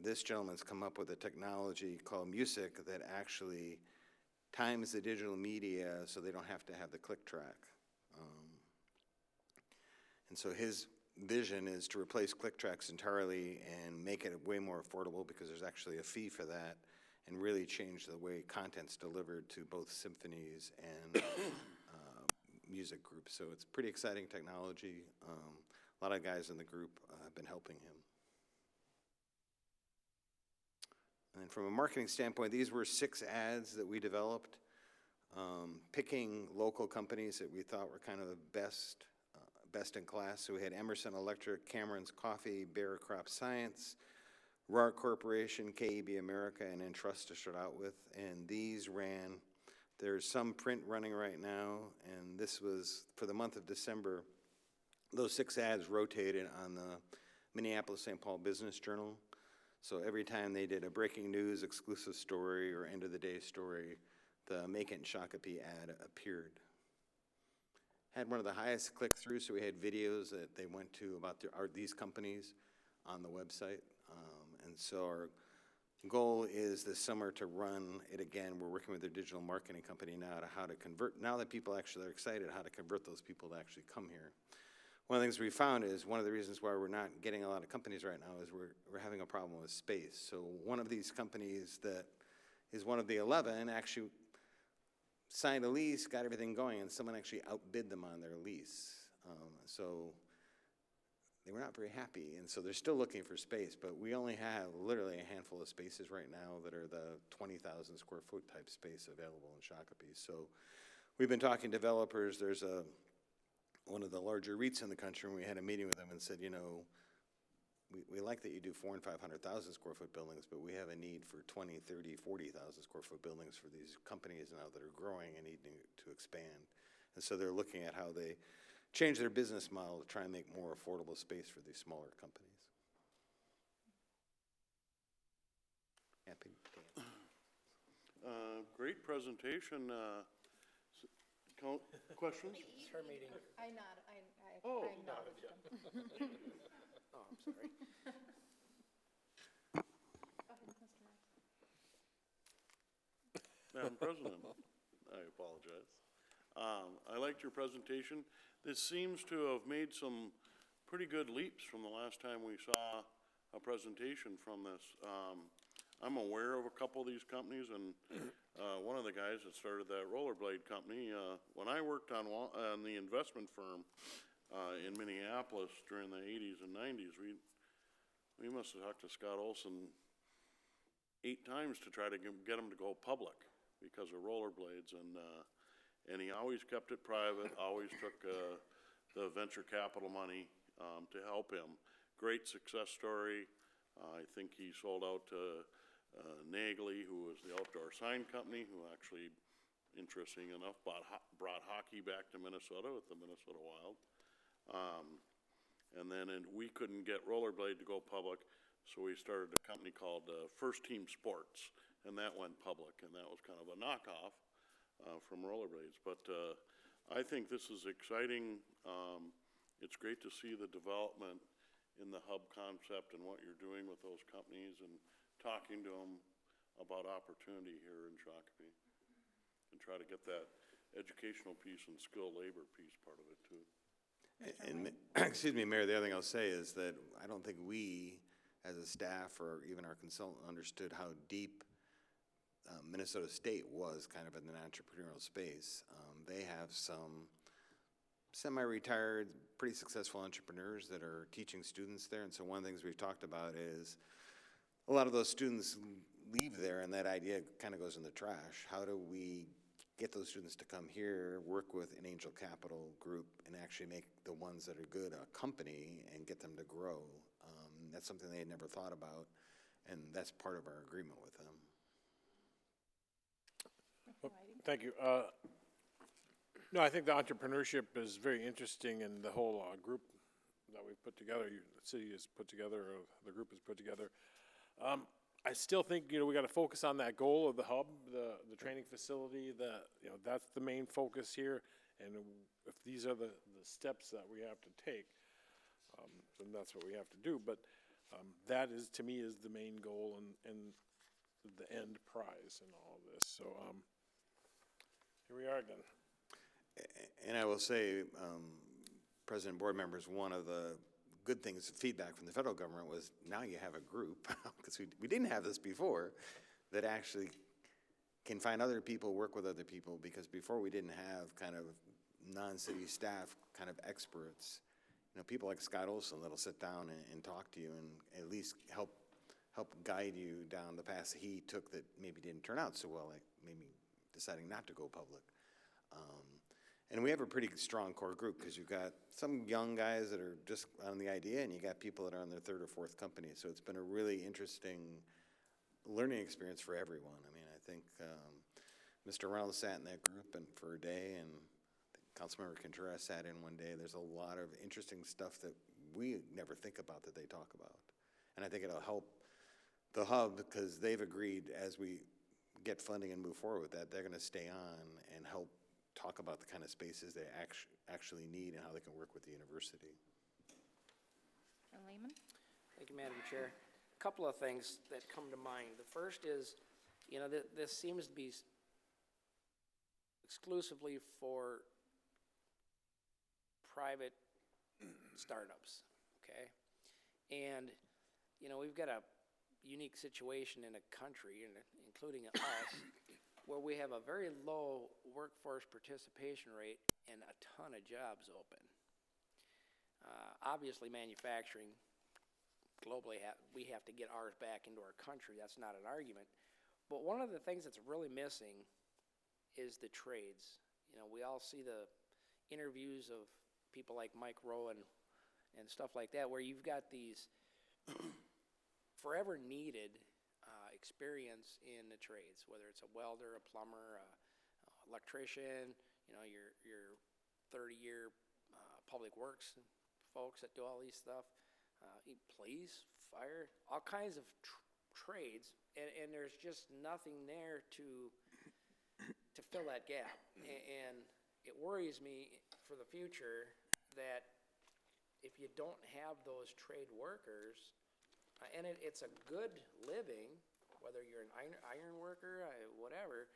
This gentleman's come up with a technology called Music that actually times the digital media so they don't have to have the click track. And so his vision is to replace click tracks entirely and make it way more affordable, because there's actually a fee for that, and really change the way content's delivered to both symphonies and music groups. So it's pretty exciting technology. A lot of guys in the group have been helping him. And from a marketing standpoint, these were 6 ads that we developed, picking local companies that we thought were kind of the best in class. So we had Emerson Electric, Cameron's Coffee, Bayer Crop Science, RAR Corporation, KEB America, and Entrust to start out with. And these ran. There's some print running right now, and this was for the month of December. Those 6 ads rotated on the Minneapolis-St. Paul Business Journal. So every time they did a breaking news, exclusive story, or end of the day story, the Make It in Shakopee ad appeared. Had one of the highest click-throughs, so we had videos that they went to about these companies on the website. And so our goal is this summer to run it again. We're working with their digital marketing company now to how to convert, now that people actually are excited, how to convert those people to actually come here. One of the things we found is one of the reasons why we're not getting a lot of companies right now is we're having a problem with space. So one of these companies that is one of the 11 actually signed a lease, got everything going, and someone actually outbid them on their lease. So they were not very happy, and so they're still looking for space, but we only have literally a handful of spaces right now that are the 20,000 square foot type space available in Shakopee. So we've been talking to developers. There's one of the larger REITs in the country, and we had a meeting with them and said, you know, we like that you do 400,000 and 500,000 square foot buildings, but we have a need for 20, 30, 40,000 square foot buildings for these companies now that are growing and needing to expand. And so they're looking at how they change their business model to try and make more affordable space for these smaller companies. Happy to answer. Great presentation. Questions? It's her meeting. I nodded, I Oh. acknowledged him. Oh, I'm sorry. Go ahead, Mr. Marks. Madam President, I apologize. I liked your presentation. This seems to have made some pretty good leaps from the last time we saw a presentation from this. I'm aware of a couple of these companies, and one of the guys that started that rollerblade company, when I worked on the investment firm in Minneapolis during the 80s and 90s, we must have talked to Scott Olson 8 times to try to get him to go public because of rollerblades, and he always kept it private, always took the venture capital money to help him. Great success story. I think he sold out to Nagley, who was the outdoor sign company, who actually, interesting enough, brought hockey back to Minnesota with the Minnesota Wild. And then we couldn't get rollerblade to go public, so we started a company called First Team Sports, and that went public, and that was kind of a knockoff from rollerblades. But I think this is exciting. It's great to see the development in the hub concept and what you're doing with those companies and talking to them about opportunity here in Shakopee, and try to get that educational piece and skilled labor piece part of it too. And, excuse me, Mayor, the other thing I'll say is that I don't think we, as a staff or even our consultant, understood how deep Minnesota State was kind of in the entrepreneurial space. They have some semi-retired, pretty successful entrepreneurs that are teaching students there, and so one of the things we've talked about is a lot of those students leave there and that idea kind of goes in the trash. How do we get those students to come here, work with an angel capital group, and actually make the ones that are good a company and get them to grow? That's something they had never thought about, and that's part of our agreement with them. Thank you. No, I think the entrepreneurship is very interesting, and the whole group that we've put together, the city has put together, or the group has put together. I still think, we got to focus on that goal of the hub, the training facility, that's the main focus here. And if these are the steps that we have to take, then that's what we have to do. But that is, to me, is the main goal and the end prize in all of this. So here we are again. And I will say, President, board members, one of the good things, feedback from the federal government was now you have a group, because we didn't have this before, that actually can find other people, work with other people, because before we didn't have kind of non-city staff kind of experts, people like Scott Olson that'll sit down and talk to you and at least help guide you down the path he took that maybe didn't turn out so well, like maybe deciding not to go public. And we have a pretty strong core group because you've got some young guys that are just on the idea, and you got people that are on their 3rd or 4th company. So it's been a really interesting learning experience for everyone. I mean, I think Mr. Reynolds sat in that group for a day, and Councilmember Contreras sat in one day. There's a lot of interesting stuff that we never think about that they talk about. And I think it'll help the hub because they've agreed as we get funding and move forward with that, they're going to stay on and help talk about the kind of spaces they actually need and how they can work with the university. Lehman? Thank you, Madam Chair. A couple of things that come to mind. The first is, this seems to be exclusively for private startups, okay? And, we've got a unique situation in a country, including us, where we have a very low workforce participation rate and a ton of jobs open. Obviously, manufacturing globally, we have to get ours back into our country. That's not an argument. But one of the things that's really missing is the trades. We all see the interviews of people like Mike Rowe and stuff like that, where you've got these forever needed experience in the trades, whether it's a welder, a plumber, a electrician, you know, your 30-year public works folks that do all these stuff, police, fire, all kinds of trades, and there's just nothing there to fill that gap. And it worries me for the future that if you don't have those trade workers, and it's a good living, whether you're an iron worker, whatever,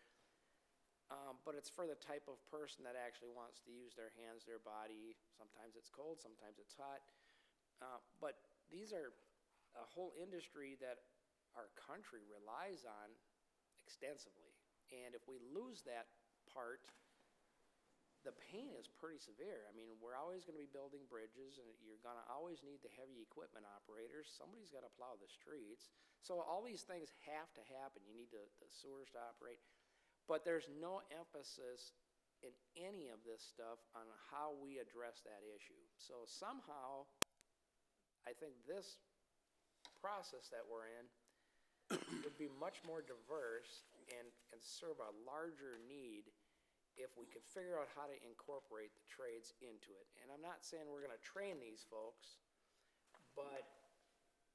but it's for the type of person that actually wants to use their hands, their body. Sometimes it's cold, sometimes it's hot. But these are a whole industry that our country relies on extensively. And if we lose that part, the pain is pretty severe. I mean, we're always going to be building bridges, and you're going to always need the heavy equipment operators. Somebody's got to plow the streets. So all these things have to happen. You need the sewers to operate. But there's no emphasis in any of this stuff on how we address that issue. So somehow, I think this process that we're in would be much more diverse and serve a larger need if we could figure out how to incorporate the trades into it. And I'm not saying we're going to train these folks, but,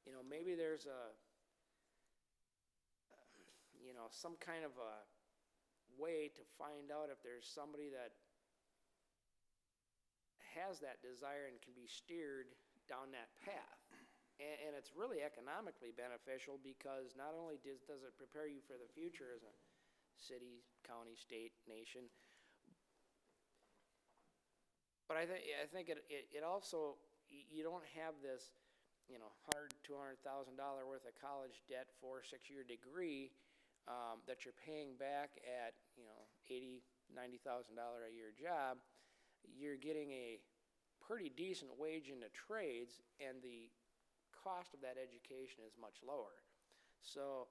you know, maybe there's some kind of a way to find out if there's somebody that has that desire and can be steered down that path. And it's really economically beneficial because not only does it prepare you for the future as a city, county, state, nation, but I think it also, you don't have this, you know, $100,000, $200,000 worth of college debt for a 6-year degree that you're paying back at, you know, $80,000, $90,000 a year job. You're getting a pretty decent wage in the trades, and the cost of that education is much lower. So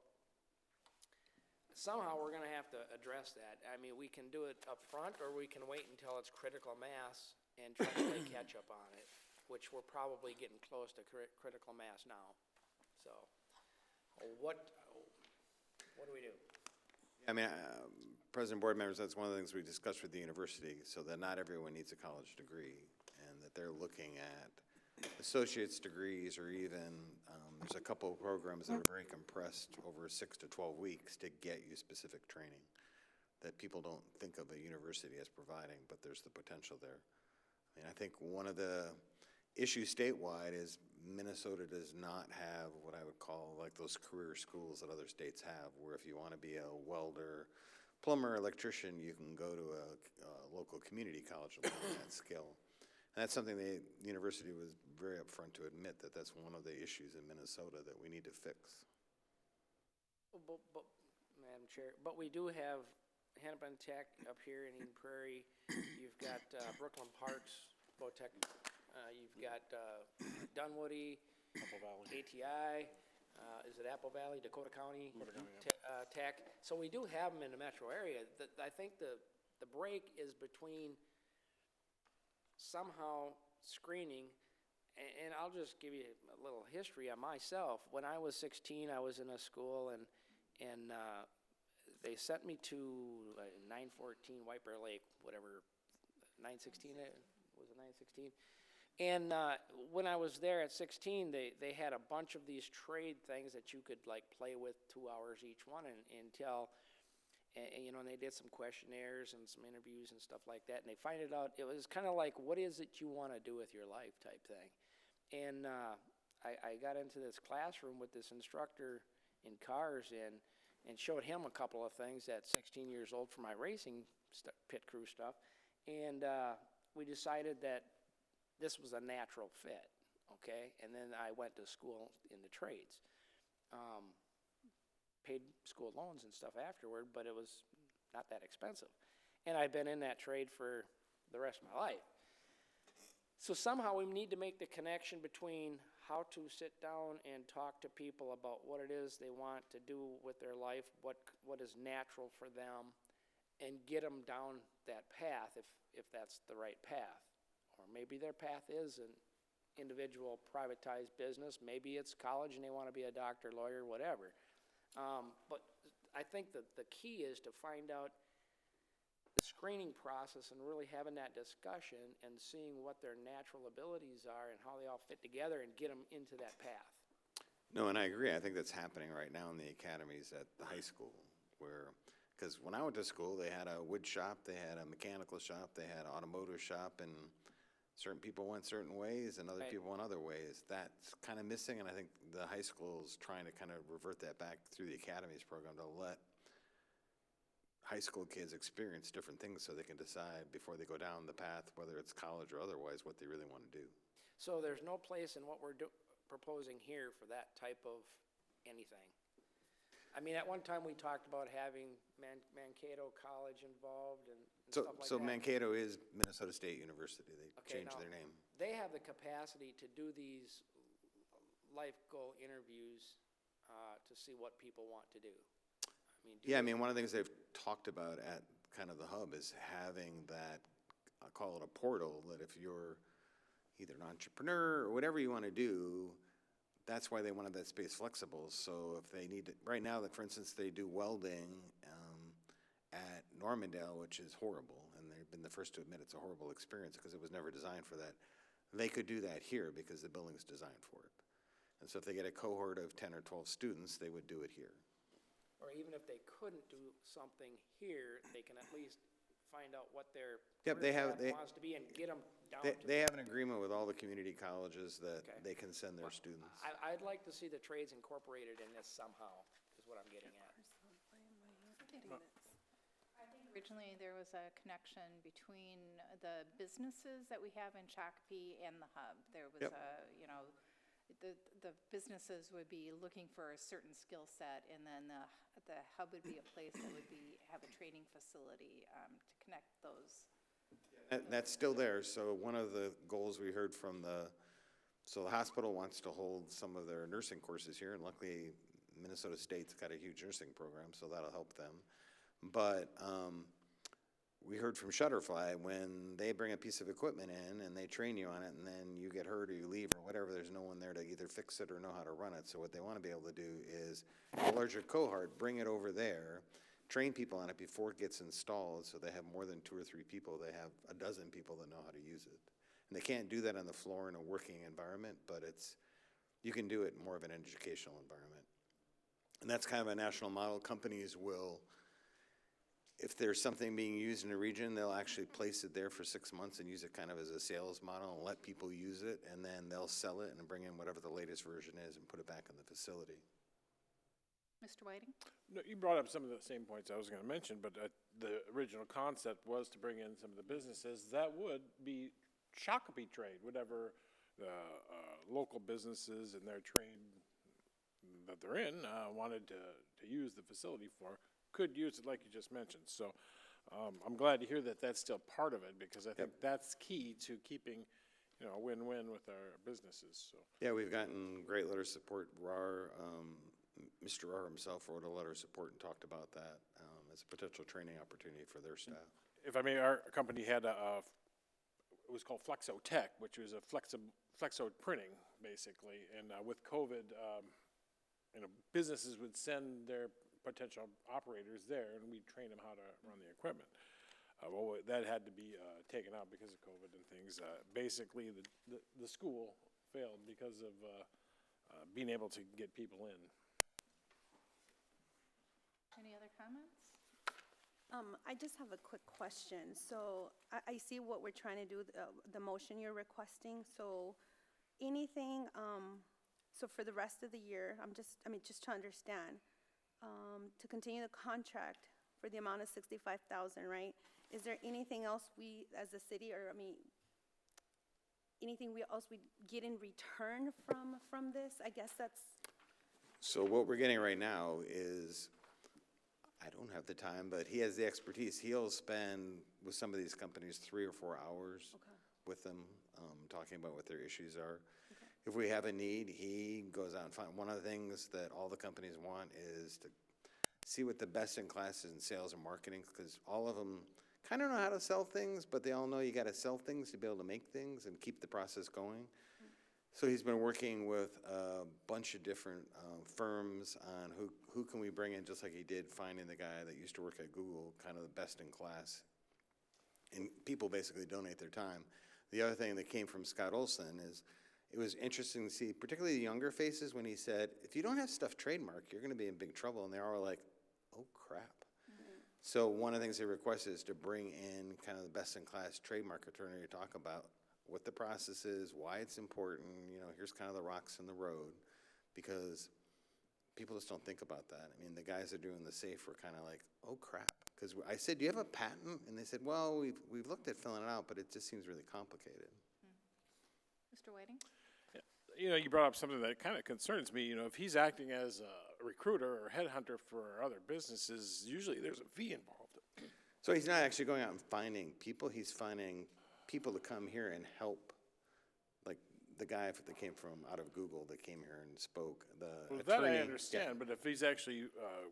somehow we're going to have to address that. I mean, we can do it up front, or we can wait until it's critical mass and try to play catch up on it, which we're probably getting close to critical mass now. So what do we do? I mean, President, board members, that's one of the things we discussed with the university, so that not everyone needs a college degree, and that they're looking at associate's degrees, or even, there's a couple of programs that are very compressed over 6 to 12 weeks to get you specific training that people don't think of a university as providing, but there's the potential there. I mean, I think one of the issues statewide is Minnesota does not have what I would call like those career schools that other states have, where if you want to be a welder, plumber, electrician, you can go to a local community college and learn that skill. And that's something the university was very upfront to admit, that that's one of the issues in Minnesota that we need to fix. But Madam Chair, but we do have Hennepin Tech up here in Eden Prairie. You've got Brooklyn Parks, Botech. You've got Dunwoody, Apple Valley. ATI. Is it Apple Valley, Dakota County? Tech. So we do have them in the metro area. I think the break is between somehow screening, and I'll just give you a little history on myself. When I was 16, I was in a school, and they sent me to 914 White Bear Lake, whatever, 916, was it 916? And when I was there at 16, they had a bunch of these trade things that you could like play with 2 hours each one until, you know, and they did some questionnaires and some interviews and stuff like that. And they find it out, it was kind of like, what is it you want to do with your life type thing. And I got into this classroom with this instructor in cars and showed him a couple of things at 16 years old for my racing pit crew stuff. And we decided that this was a natural fit, okay? And then I went to school in the trades. Paid school loans and stuff afterward, but it was not that expensive. And I've been in that trade for the rest of my life. So somehow we need to make the connection between how to sit down and talk to people about what it is they want to do with their life, what is natural for them, and get them down that path if that's the right path. Or maybe their path isn't individual privatized business. Maybe it's college and they want to be a doctor, lawyer, whatever. But I think that the key is to find out the screening process and really having that discussion and seeing what their natural abilities are and how they all fit together and get them into that path. No, and I agree. I think that's happening right now in the academies at the high school where, because when I went to school, they had a wood shop, they had a mechanical shop, they had an automotive shop, and certain people went certain ways and other Right. people went other ways. That's kind of missing, and I think the high school is trying to kind of revert that back through the academies program to let high school kids experience different things so they can decide before they go down the path, whether it's college or otherwise, what they really want to do. So there's no place in what we're proposing here for that type of anything. I mean, at one time we talked about having Mankato College involved and stuff like So that. Mankato is Minnesota State University. They Okay, changed now, their name. They have the capacity to do these life goal interviews to see what people want to do. I mean, Yeah, I mean, one of the things they've talked about at kind of the hub is having that, I call it a portal, that if you're either an entrepreneur or whatever you want to do, that's why they wanted that space flexible. So if they need to, right now, like for instance, they do welding at Normandale, which is horrible, and they've been the first to admit it's a horrible experience because it was never designed for that. They could do that here because the building's designed for it. And so if they get a cohort of 10 or 12 students, they would do it here. Or even if they couldn't do something here, they can at least find out what their Yep, they career have- path wants to be and get them down They, to they have an agreement with all the community colleges that Okay. they can send their students. I'd like to see the trades incorporated in this somehow, is what I'm getting at. I think originally there was a connection between the businesses that we have in Shakopee and the hub. There was Yep. the businesses would be looking for a certain skill set, and then the hub would be a place that would have a training facility to connect those. That's still there. So one of the goals we heard from the hospital wants to hold some of their nursing courses here, and luckily Minnesota State's got a huge nursing program, so that'll help them. But we heard from Shutterfly, when they bring a piece of equipment in and they train you on it and then you get hurt or you leave or whatever, there's no one there to either fix it or know how to run it. So what they want to be able to do is a larger cohort, bring it over there, train people on it before it gets installed, so they have more than 2 or 3 people. They have a dozen people that know how to use it. And they can't do that on the floor in a working environment, but you can do it in more of an educational environment. And that's kind of a national model. Companies will, if there's something being used in a region, they'll actually place it there for 6 months and use it kind of as a sales model and let people use it, and then they'll sell it and bring in whatever the latest version is and put it back in the facility. Mr. Whiting? No, you brought up some of the same points I was going to mention, but the original concept was to bring in some of the businesses that would be Shakopee trade, whatever the local businesses and their trade that they're in wanted to use the facility for, could use it like you just mentioned. So I'm glad to hear that that's still part of it, because I think that's key to keeping, a win-win with our businesses. So Yeah, we've gotten great letter of support. Mr. Rar himself wrote a letter of support and talked about that as a potential training opportunity for their staff. if I may, our company had it was called Flexo Tech, which was a flexo printing, basically. And with COVID, businesses would send their potential operators there, and we'd train them how to run the equipment. Well, that had to be taken out because of COVID and things. Basically, the school failed because of being able to get people in. Any other comments? I just have a quick question. So I see what we're trying to do, the motion you're requesting. So anything, so for the rest of the year, just to understand, to continue the contract for the amount of $65,000, right? Is there anything else we, as a city, or anything else we get in return from this? I guess that's. So what we're getting right now is, I don't have the time, but he has the expertise. He'll spend with some of these companies 3 or 4 hours with them, talking about what their issues are. If we have a need, he goes out and finds. One of the things that all the companies want is to see what the best in class is in sales and marketing, because all of them kind of know how to sell things, but they all know you got to sell things to be able to make things and keep the process going. So he's been working with a bunch of different firms on who can we bring in, just like he did finding the guy that used to work at Google, kind of the best in class. And people basically donate their time. The other thing that came from Scott Olson is it was interesting to see, particularly the younger faces, when he said, if you don't have stuff trademarked, you're going to be in big trouble. And they're all like, oh, crap. So one of the things they requested is to bring in kind of the best in class trademark attorney to talk about what the process is, why it's important, you know, here's kind of the rocks in the road, because people just don't think about that. I mean, the guys that are doing the safe were kind of like, oh crap. Because I said, do you have a patent? And they said, well, we've looked at filling it out, but it just seems really complicated. Mr. Whiting? You know, you brought up something that kind of concerns me. You know, if he's acting as a recruiter or headhunter for other businesses, usually there's a fee involved. So he's not actually going out and finding people, he's finding people to come here and help. Like the guy that came from out of Google that came here and spoke, Well, attorney. that I understand, but if he's actually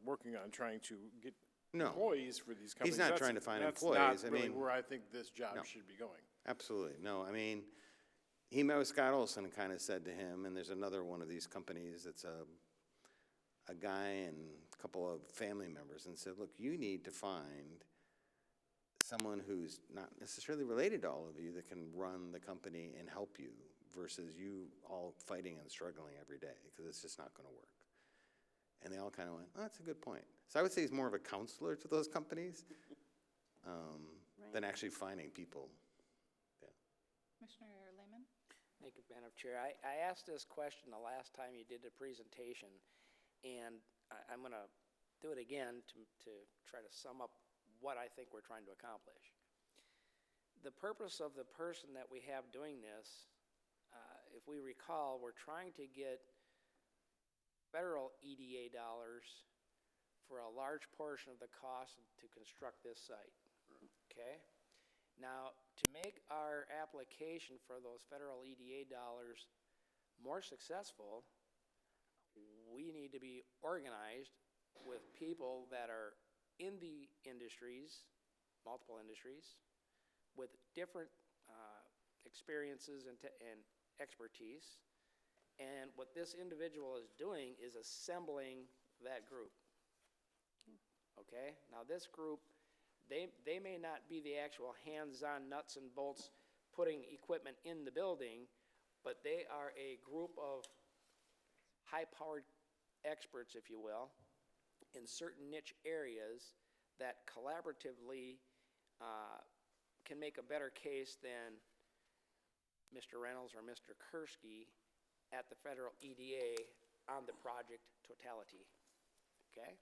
working on trying to get No. employees for these companies, He's not that's- trying to find that's employees. not I really mean, where I think this job no. should be going. Absolutely. No, I mean, he met with Scott Olson and kind of said to him, and there's another one of these companies that's a guy and a couple of family members, and said, look, you need to find someone who's not necessarily related to all of you that can run the company and help you versus you all fighting and struggling every day, because it's just not going to work. And they all kind of went, oh, that's a good point. So I would say he's more of a counselor to those companies than actually finding people. Commissioner Lehman? Thank you, Madam Chair. I asked this question the last time you did the presentation, and I'm going to do it again to try to sum up what I think we're trying to accomplish. The purpose of the person that we have doing this, if we recall, we're trying to get federal EDA dollars for a large portion of the cost to construct this site, okay? Now, to make our application for those federal EDA dollars more successful, we need to be organized with people that are in the industries, multiple industries, with different experiences and expertise. And what this individual is doing is assembling that group. Okay? Now this group, they may not be the actual hands-on nuts and bolts putting equipment in the building, but they are a group of high-powered experts, if you will, in certain niche areas that collaboratively can make a better case than Mr. Reynolds or Mr. Kursky at the federal EDA on the project totality. Okay?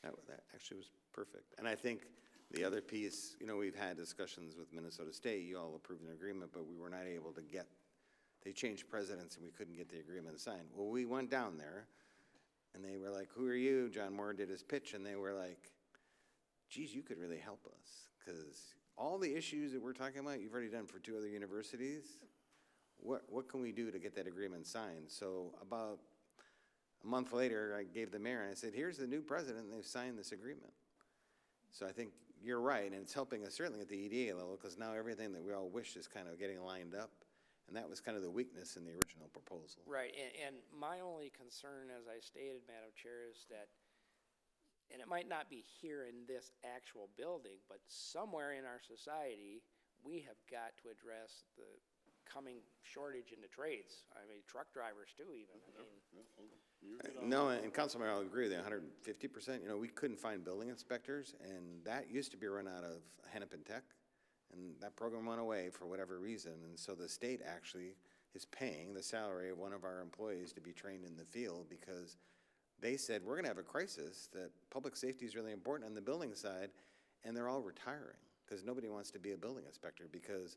That actually was perfect. And I think the other piece, you know, we've had discussions with Minnesota State. You all approved an agreement, but we were not able to get, they changed presidents and we couldn't get the agreement signed. Well, we went down there and they were like, who are you? John Moore did his pitch and they were like, geez, you could really help us, because all the issues that we're talking about, you've already done for 2 other universities. What can we do to get that agreement signed? So about a month later, I gave the mayor and I said, here's the new president, and they've signed this agreement. So I think you're right, and it's helping us certainly at the EDA level, because now everything that we all wish is kind of getting lined up, and that was kind of the weakness in the original proposal. Right, and my only concern, as I stated, Madam Chair, is that, and it might not be here in this actual building, but somewhere in our society, we have got to address the coming shortage in the trades. I mean, truck drivers too, even. I mean, No, and Councilman, I'll agree with you 150%. You know, we couldn't find building inspectors, and that used to be run out of Hennepin Tech, and that program went away for whatever reason. And so the state actually is paying the salary of one of our employees to be trained in the field, because they said, we're going to have a crisis, that public safety is really important on the building side, and they're all retiring because nobody wants to be a building inspector, because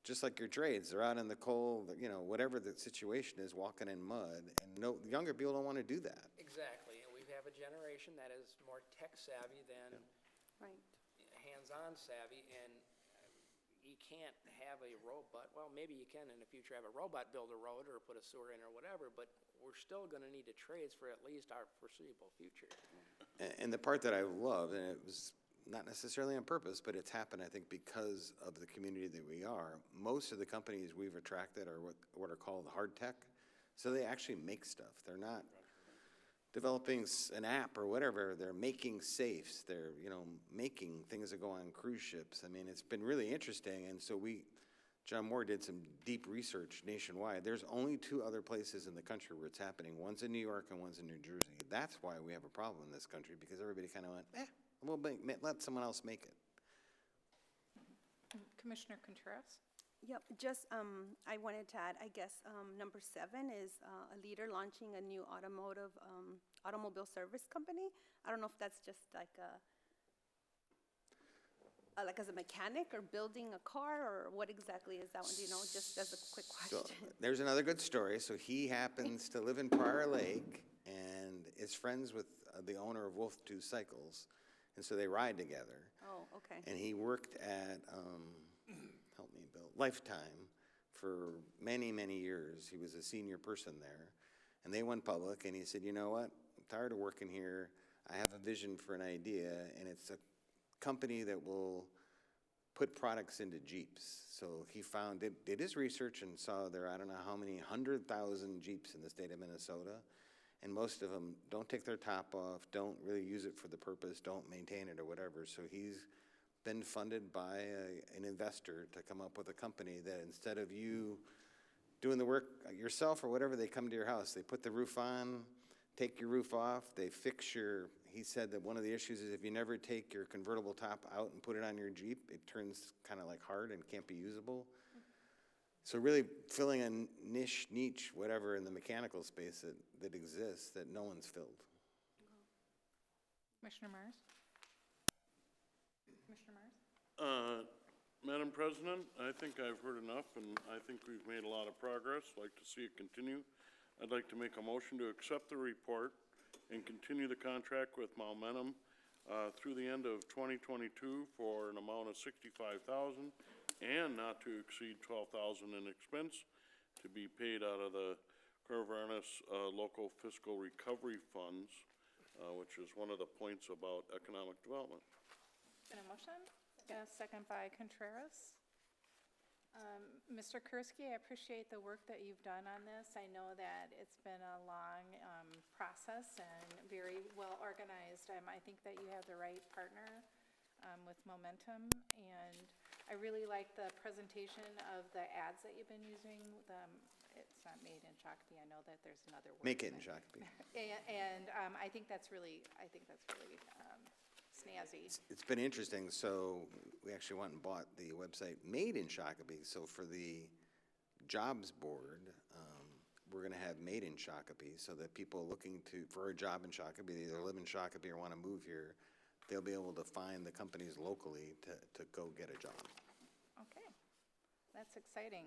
just like your trades, they're out in the cold, you know, whatever the situation is, walking in mud, and no, younger people don't want to do that. exactly, and we have a generation that is more tech savvy than hands-on savvy, and you can't have a robot, well, maybe you can in the future have a robot build a road or put a sewer in or whatever, but we're still going to need the trades for at least our foreseeable future. And the part that I love, and it was not necessarily on purpose, but it's happened, I think, because of the community that we are. Most of the companies we've attracted are what are called hard tech. So they actually make stuff. They're not developing an app or whatever. They're making safes. They're, making things that go on cruise ships. I mean, it's been really interesting. And so John Moore did some deep research nationwide. There's only 2 other places in the country where it's happening. One's in New York and one's in New Jersey. That's why we have a problem in this country, because everybody kind of went, we'll let someone else make it. Commissioner Contreras? Yep, just, I wanted to add, I guess, number 7 is a leader launching a new automobile service company. I don't know if that's just like as a mechanic or building a car, or what exactly is that one? Do you know, just as a quick So question? there's another good story. So he happens to live in Prior Lake and is friends with the owner of Wolf 2 Cycles. And so they ride together. Oh, okay. And he worked at, help me, Bill, Lifetime for many, many years. He was a senior person there. And they went public, and he said, you know what? I'm tired of working here. I have a vision for an idea, and it's a company that will put products into Jeeps. So he did his research and saw there, I don't know how many, 100,000 Jeeps in the state of Minnesota. And most of them don't take their top off, don't really use it for the purpose, don't maintain it or whatever. So he's been funded by an investor to come up with a company that instead of you doing the work yourself or whatever, they come to your house. They put the roof on, take your roof off, they fix he said that one of the issues is if you never take your convertible top out and put it on your Jeep, it turns kind of like hard and can't be usable. So really filling a niche, whatever, in the mechanical space that exists that no one's filled. Commissioner Mars? Commissioner Mars? Madam President, I think I've heard enough, and I think we've made a lot of progress. I'd like to see it continue. I'd like to make a motion to accept the report and continue the contract with Momentum through the end of 2022 for an amount of $65,000 and not to exceed $12,000 in expense to be paid out of the Corvallis Local Fiscal Recovery Funds, which is one of the points about economic development. Been a motion? Second by Contreras. Mr. Kursky, I appreciate the work that you've done on this. I know that it's been a long process and very well organized. I think that you have the right partner with Momentum, and I really like the presentation of the ads that you've been using. It's not made in Shakopee. I know that there's another word. Make it in Shakopee. And I think that's really snazzy. It's been interesting. So we actually went and bought the website Made in Shakopee. So for the jobs board, we're going to have Made in Shakopee so that people looking for a job in Shakopee, they either live in Shakopee or want to move here, they'll be able to find the companies locally to go get a job. Okay, that's exciting.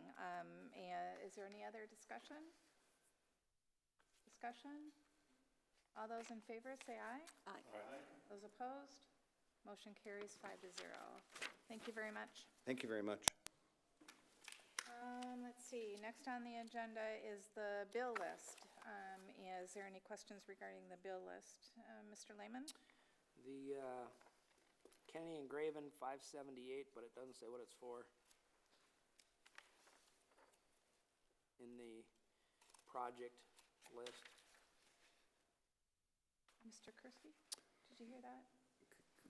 And is there any other discussion? All those in favor say aye. Aye. Those opposed? Motion carries 5-0. Thank you very much. Thank you very much. Let's see, next on the agenda is the bill list. Is there any questions regarding the bill list? Mr. Lehman? The Kenny and Graven 578, but it doesn't say what it's for in the project list. Mr. Kursky, did you hear that?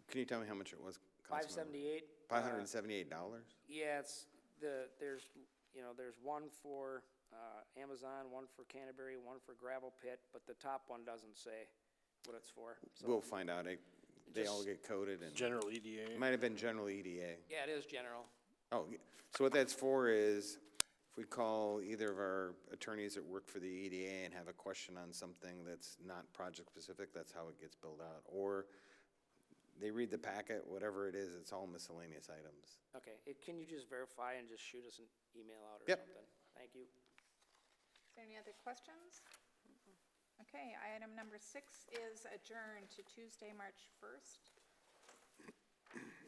Can you tell me how much it was? $578. $578? Yeah, there's one for Amazon, one for Canterbury, one for Gravel Pit, but the top one doesn't say what it's for. So We'll find out. They all get coded. And General EDA. it might have been general EDA. yeah, it is general. Oh, so what that's for is if we call either of our attorneys that work for the EDA and have a question on something that's not project specific, that's how it gets billed out. Or they read the packet, whatever it is, it's all miscellaneous items. Okay, can you just verify and just shoot us an email out or Yep. something? Thank you. Is there any other questions? Okay, item number 6 is adjourned to Tuesday, March 1st.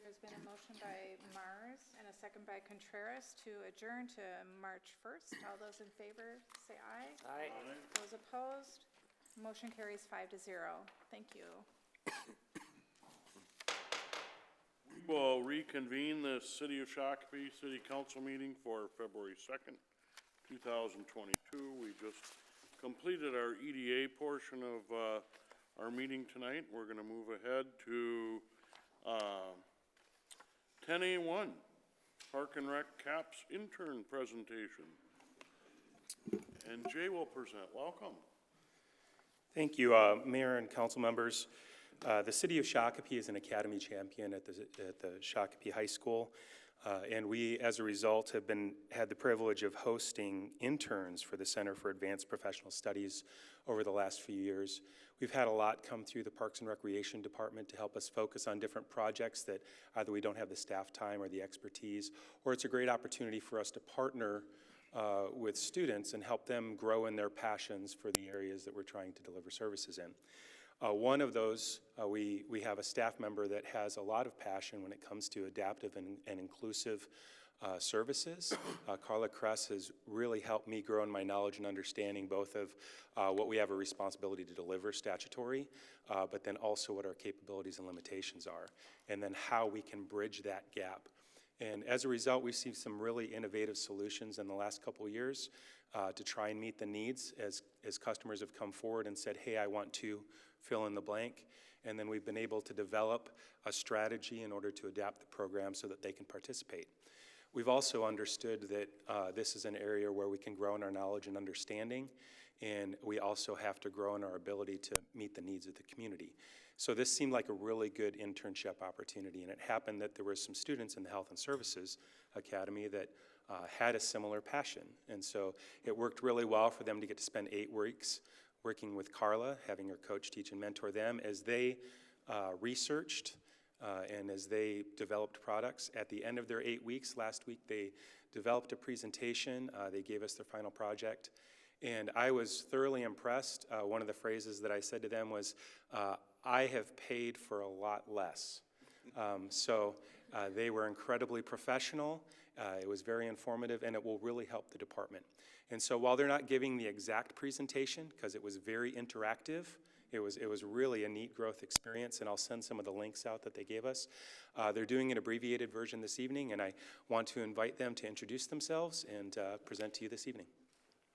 There's been a motion by Mars and a second by Contreras to adjourn to March 1st. All those in favor, say aye. Aye. Those opposed, motion carries 5-0. Thank you. will reconvene the City of Shakopee City Council meeting for February 2nd, 2022. We just completed our EDA portion of our meeting tonight. We're going to move ahead to 10A1, Park and Rec CAPS intern presentation. And Jay will present. Welcome. Thank you, Mayor and council members. The City of Shakopee is an academy champion at the Shakopee High School, and we, as a result, have had the privilege of hosting interns for the Center for Advanced Professional Studies over the last few years. We've had a lot come through the Parks and Recreation Department to help us focus on different projects that either we don't have the staff time or the expertise, or it's a great opportunity for us to partner with students and help them grow in their passions for the areas that we're trying to deliver services in. One of those, we have a staff member that has a lot of passion when it comes to adaptive and inclusive services. Carla Kress has really helped me grow in my knowledge and understanding both of what we have a responsibility to deliver statutory, but then also what our capabilities and limitations are, and then how we can bridge that gap. And as a result, we've seen some really innovative solutions in the last couple of years to try and meet the needs as customers have come forward and said, hey, I want to fill in the blank. And then we've been able to develop a strategy in order to adapt the program so that they can participate. We've also understood that this is an area where we can grow in our knowledge and understanding, and we also have to grow in our ability to meet the needs of the community. So this seemed like a really good internship opportunity, and it happened that there were some students in the Health and Services Academy that had a similar passion. And so it worked really well for them to get to spend 8 weeks working with Carla, having her coach, teach, and mentor them as they researched and as they developed products. At the end of their 8 weeks, last week, they developed a presentation. They gave us their final project. And I was thoroughly impressed. One of the phrases that I said to them was, I have paid for a lot less. So they were incredibly professional. It was very informative, and it will really help the department. And so while they're not giving the exact presentation, because it was very interactive, it was really a neat growth experience, and I'll send some of the links out that they gave us. They're doing an abbreviated version this evening, and I want to invite them to introduce themselves and present to you this evening.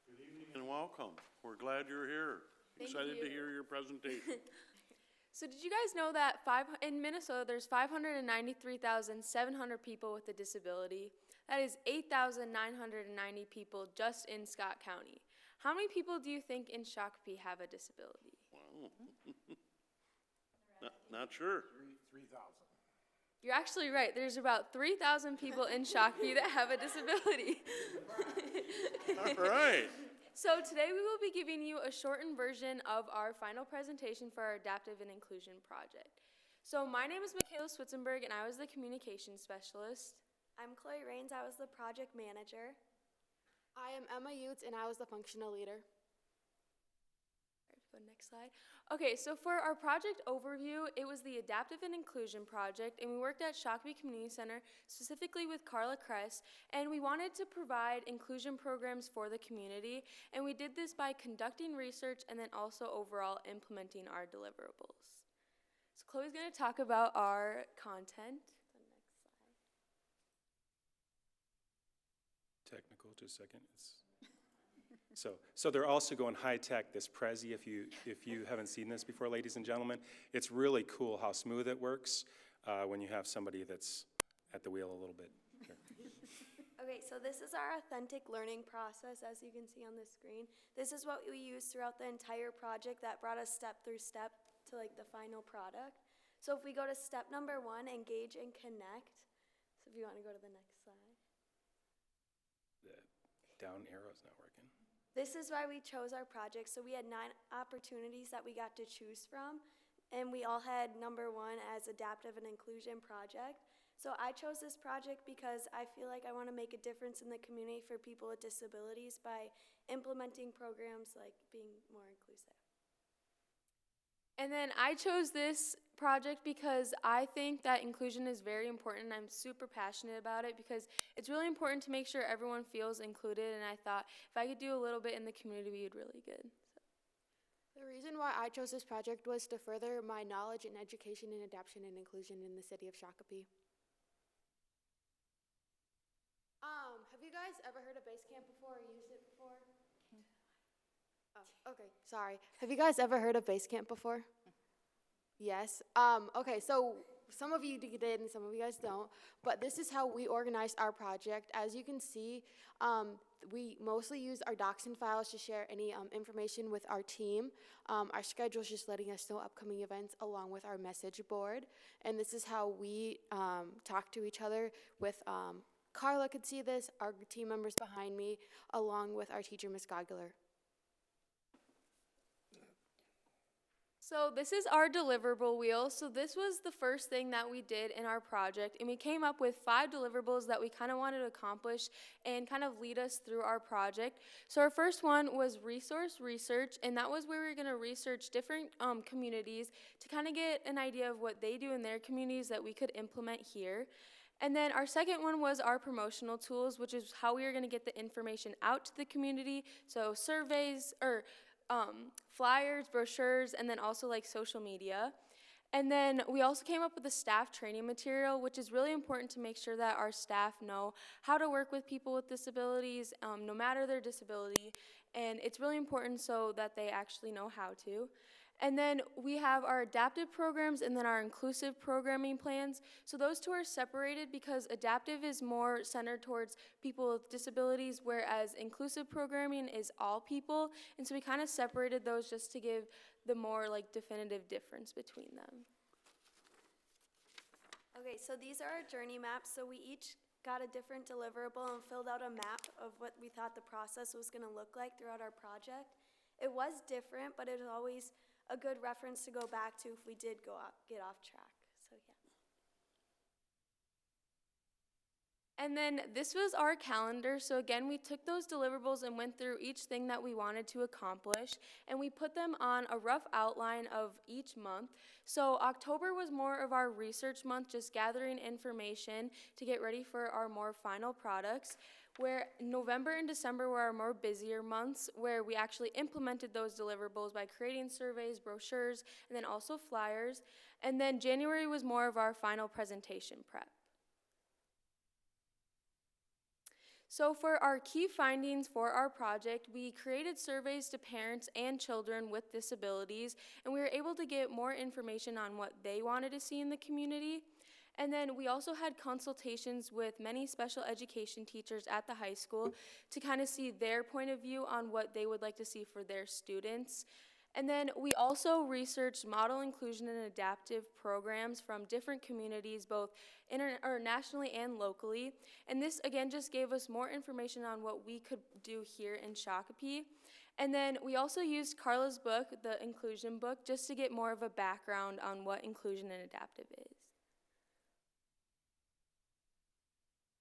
Good evening and welcome. We're glad you're here. Excited to hear your presentation. So did you guys know that in Minnesota there's 593,700 people with a disability? That is 8,990 people just in Scott County. How many people do you think in Shakopee have a disability? Wow. Not sure. 3,000. You're actually right. There's about 3,000 people in Shakopee that have a disability. All right. So today we will be giving you a shortened version of our final presentation for our Adaptive and Inclusion project. So my name is Michaela Switzenberg, and I was the communications specialist. I'm Chloe Rains. I was the project manager. I am Emma Utes, and I was the functional leader. Go next slide. Okay, so for our project overview, it was the Adaptive and Inclusion project, and we worked at Shakopee Community Center, specifically with Carla Kress, and we wanted to provide inclusion programs for the community, and we did this by conducting research and then also overall implementing our deliverables. So Chloe's going to talk about our content. The next slide. Technical, just a second. So they're also going high-tech, this Prezi, if you haven't seen this before, ladies and gentlemen. It's really cool how smooth it works when you have somebody that's at the wheel a little bit. Sure. Okay, so this is our authentic learning process, as you can see on the screen. This is what we used throughout the entire project that brought us step through step to like the final product. So if we go to step number 1, engage and connect. So if you want to go to the next slide. The down arrow's not working. This is why we chose our project. So we had 9 opportunities that we got to choose from, and we all had number 1 as Adaptive and Inclusion project. So I chose this project because I feel like I want to make a difference in the community for people with disabilities by implementing programs like being more inclusive. And then I chose this project because I think that inclusion is very important, and I'm super passionate about it because it's really important to make sure everyone feels included, and I thought if I could do a little bit in the community, it would be really good. So. The reason why I chose this project was to further my knowledge in education and adaptation and inclusion in the city of Shakopee. guys ever heard of Basecamp before or used it before? Oh, okay, sorry. Have you guys ever heard of Basecamp before? Yes. Okay, so some of you did and some of you guys don't, but this is how we organized our project. As you can see, we mostly use our docs and files to share any information with our team. Our schedule is just letting us know upcoming events along with our message board. And this is how we talk to each other with Carla could see this, our team members behind me, along with our teacher, Ms. Gogler. So this is our deliverable wheel. So this was the first thing that we did in our project, and we came up with 5 deliverables that we kind of wanted to accomplish and kind of lead us through our project. So our first one was resource research, and that was where we were going to research different communities to kind of get an idea of what they do in their communities that we could implement here. And then our second one was our promotional tools, which is how we were going to get the information out to the community. So surveys or flyers, brochures, and then also like social media. And then we also came up with a staff training material, which is really important to make sure that our staff know how to work with people with disabilities, no matter their disability. And it's really important so that they actually know how to. And then we have our adaptive programs and then our inclusive programming plans. So those two are separated because adaptive is more centered towards people with disabilities, whereas inclusive programming is all people. And so we kind of separated those just to give the more like definitive difference between them. Okay, so these are our journey maps. So we each got a different deliverable and filled out a map of what we thought the process was going to look like throughout our project. It was different, but it was always a good reference to go back to if we did get off track. So yeah. And then this was our calendar. So again, we took those deliverables and went through each thing that we wanted to accomplish, and we put them on a rough outline of each month. So October was more of our research month, just gathering information to get ready for our more final products, where November and December were our more busier months, where we actually implemented those deliverables by creating surveys, brochures, and then also flyers. And then January was more of our final presentation prep. So for our key findings for our project, we created surveys to parents and children with disabilities, and we were able to get more information on what they wanted to see in the community. And then we also had consultations with many special education teachers at the high school to kind of see their point of view on what they would like to see for their students. And then we also researched model inclusion and adaptive programs from different communities, both nationally and locally. And this, again, just gave us more information on what we could do here in Shakopee. And then we also used Carla's book, the inclusion book, just to get more of a background on what inclusion and adaptive is.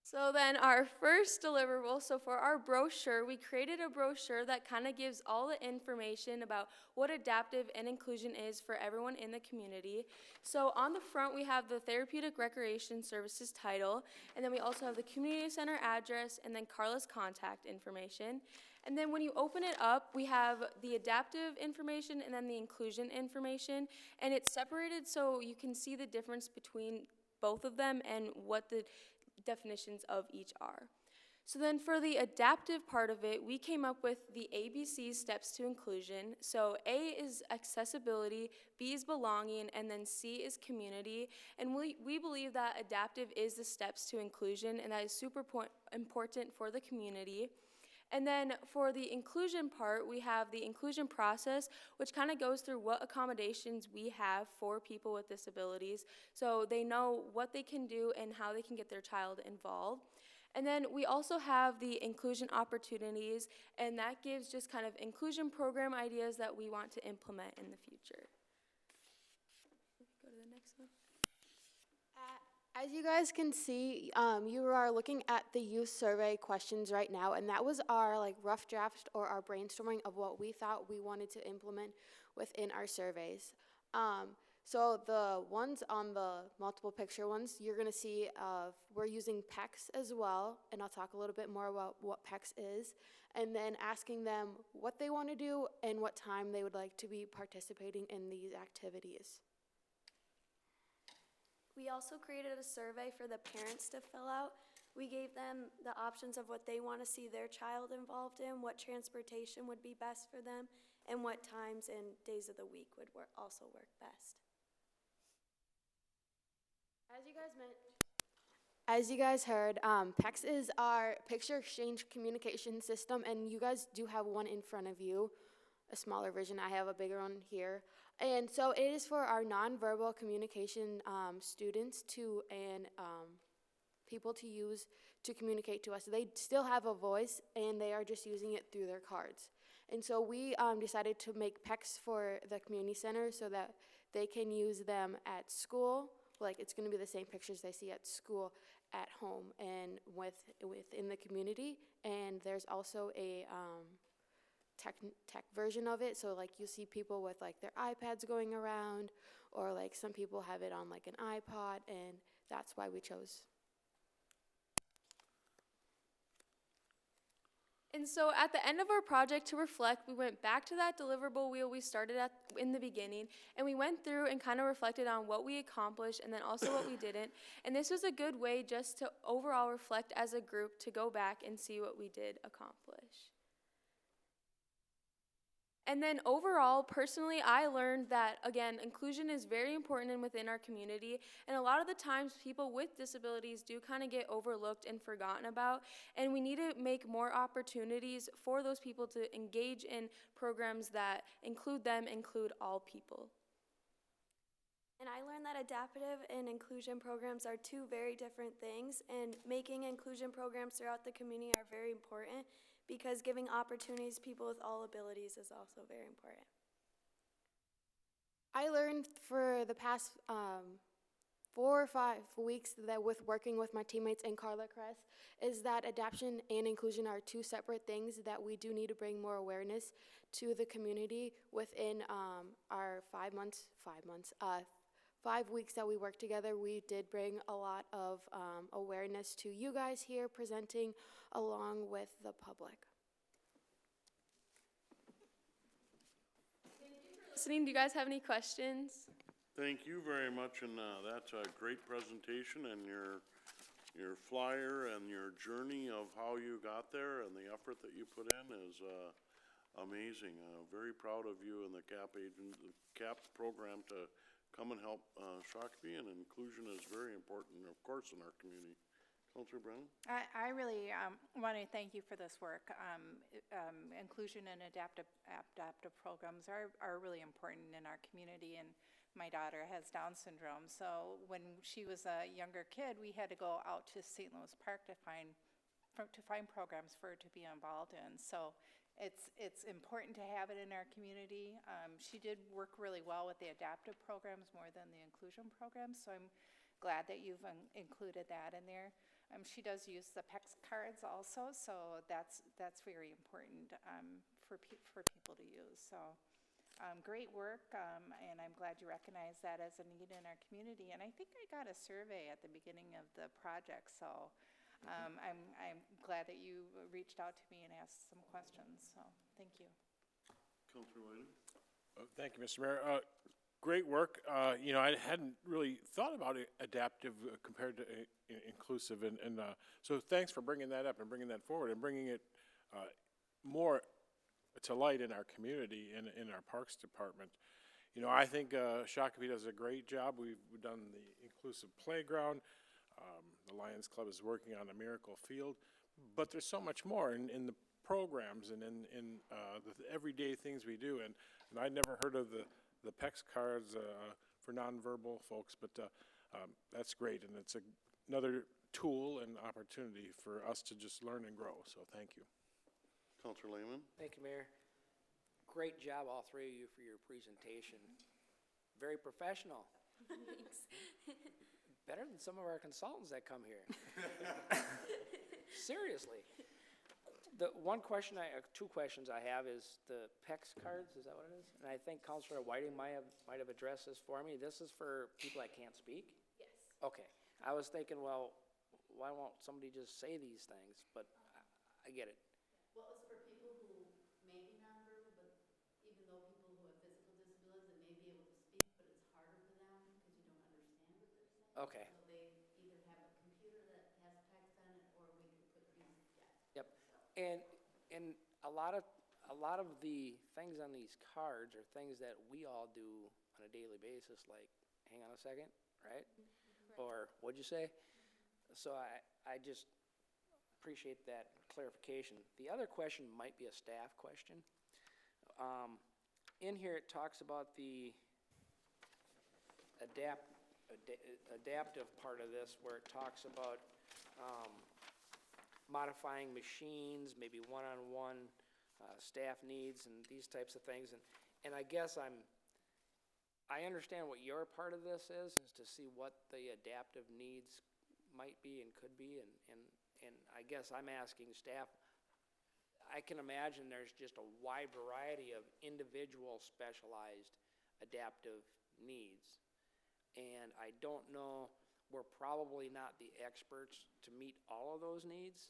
So then our first deliverable, so for our brochure, we created a brochure that kind of gives all the information about what adaptive and inclusion is for everyone in the community. So on the front, we have the Therapeutic Recreation Services title, and then we also have the community center address, and then Carla's contact information. And then when you open it up, we have the adaptive information and then the inclusion information, and it's separated so you can see the difference between both of them and what the definitions of each are. So then for the adaptive part of it, we came up with the ABC steps to inclusion. So A is accessibility, B is belonging, and then C is community. And we believe that adaptive is the steps to inclusion, and that is super important for the community. And then for the inclusion part, we have the inclusion process, which kind of goes through what accommodations we have for people with disabilities, so they know what they can do and how they can get their child involved. And then we also have the inclusion opportunities, and that gives just kind of inclusion program ideas that we want to implement in the future. Go to the next one. As you guys can see, you are looking at the youth survey questions right now, and that was our rough draft or our brainstorming of what we thought we wanted to implement within our surveys. So the ones on the multiple picture ones, you're going to see we're using PECs as well, and I'll talk a little bit more about what PECs is, and then asking them what they want to do and what time they would like to be participating in these activities. We also created a survey for the parents to fill out. We gave them the options of what they want to see their child involved in, what transportation would be best for them, and what times and days of the week would also work best. As you guys heard, PEX is our picture exchange communication system, and you guys do have one in front of you, a smaller version. I have a bigger one here. And so it is for our nonverbal communication students and people to use to communicate to us. They still have a voice, and they are just using it through their cards. And so we decided to make PEX for the community center so that they can use them at school. Like, it's going to be the same pictures they see at school, at home, and within the community. And there's also a tech version of it. So, like, you see people with, like, their iPads going around, or, like, some people have it on, like, an iPod, and that's why we chose. And so at the end of our project, to reflect, we went back to that deliverable wheel we started at in the beginning, and we went through and kind of reflected on what we accomplished and then also what we didn't. And this was a good way just to overall reflect as a group, to go back and see what we did accomplish. And then overall, personally, I learned that, again, inclusion is very important and within our community. And a lot of the times, people with disabilities do kind of get overlooked and forgotten about. And we need to make more opportunities for those people to engage in programs that include them, include all people. And I learned that adaptive and inclusion programs are two very different things. And making inclusion programs throughout the community are very important, because giving opportunities to people with all abilities is also very important. I learned for the past 4 or 5 weeks that with working with my teammates and Carla Kress is that adaptation and inclusion are two separate things that we do need to bring more awareness to the community within our 5 weeks that we worked together. We did bring a lot of awareness to you guys here presenting along with the public. Thank you for listening. Do you guys have any questions? Thank you very much, and that's a great presentation, and your flyer and your journey of how you got there and the effort that you put in is amazing. Very proud of you and the CAP program to come and help Shakopee, and inclusion is very important, of course, in our community. Councilor Brennan? I really want to thank you for this work. Inclusion and adaptive programs are really important in our community, and my daughter has Down syndrome. So when she was a younger kid, we had to go out to St. Louis Park to find programs for her to be involved in. So it's important to have it in our community. She did work really well with the adaptive programs more than the inclusion programs, so I'm glad that you've included that in there. She does use the PEX cards also, so that's very important for people to use. So great work, and I'm glad you recognize that as a need in our community. And I think I got a survey at the beginning of the project, so I'm glad that you reached out to me and asked some questions, so thank you. Councilor Whiting? Thank you, Mr. Mayor. Great work. You know, I hadn't really thought about it adaptive compared to inclusive, and so thanks for bringing that up and bringing that forward and bringing it more to light in our community and in our Parks Department. You know, I think Shakopee does a great job. We've done the inclusive playground. The Lions Club is working on a miracle field, but there's so much more in the programs and in the everyday things we do. And I'd never heard of the PEX cards for nonverbal folks, but that's great, and it's another tool and opportunity for us to just learn and grow. So thank you. Councilor Lehman? Thank you, Mayor. Great job, all three of you, for your presentation. Very professional. Thanks. Better than some of our consultants that come here. Seriously. The one question, two questions I have is the PEX cards, is that what it is? And I think Councilor Whiting might have addressed this for me. This is for people that can't speak? Yes. Okay. I was thinking, well, why won't somebody just say these things? But I get it. Well, it's for people who may be nonverbal, but even though people who have physical disabilities, they may be able to speak, but it's harder for them because you don't understand what they're saying. Okay. So they either have a computer that has text on it, And a lot of the things on these cards are things that we all do on a daily basis, like, hang on a second, right? Or, what'd you say? So I just appreciate that clarification. The other question might be a staff question. In here, it talks about the adaptive part of this, where it talks about modifying machines, maybe one-on-one staff needs and these types of things. And I guess I understand what your part of this is to see what the adaptive needs might be and could be. And I guess I'm asking staff, I can imagine there's just a wide variety of individual specialized adaptive needs. And I don't know, we're probably not the experts to meet all of those needs.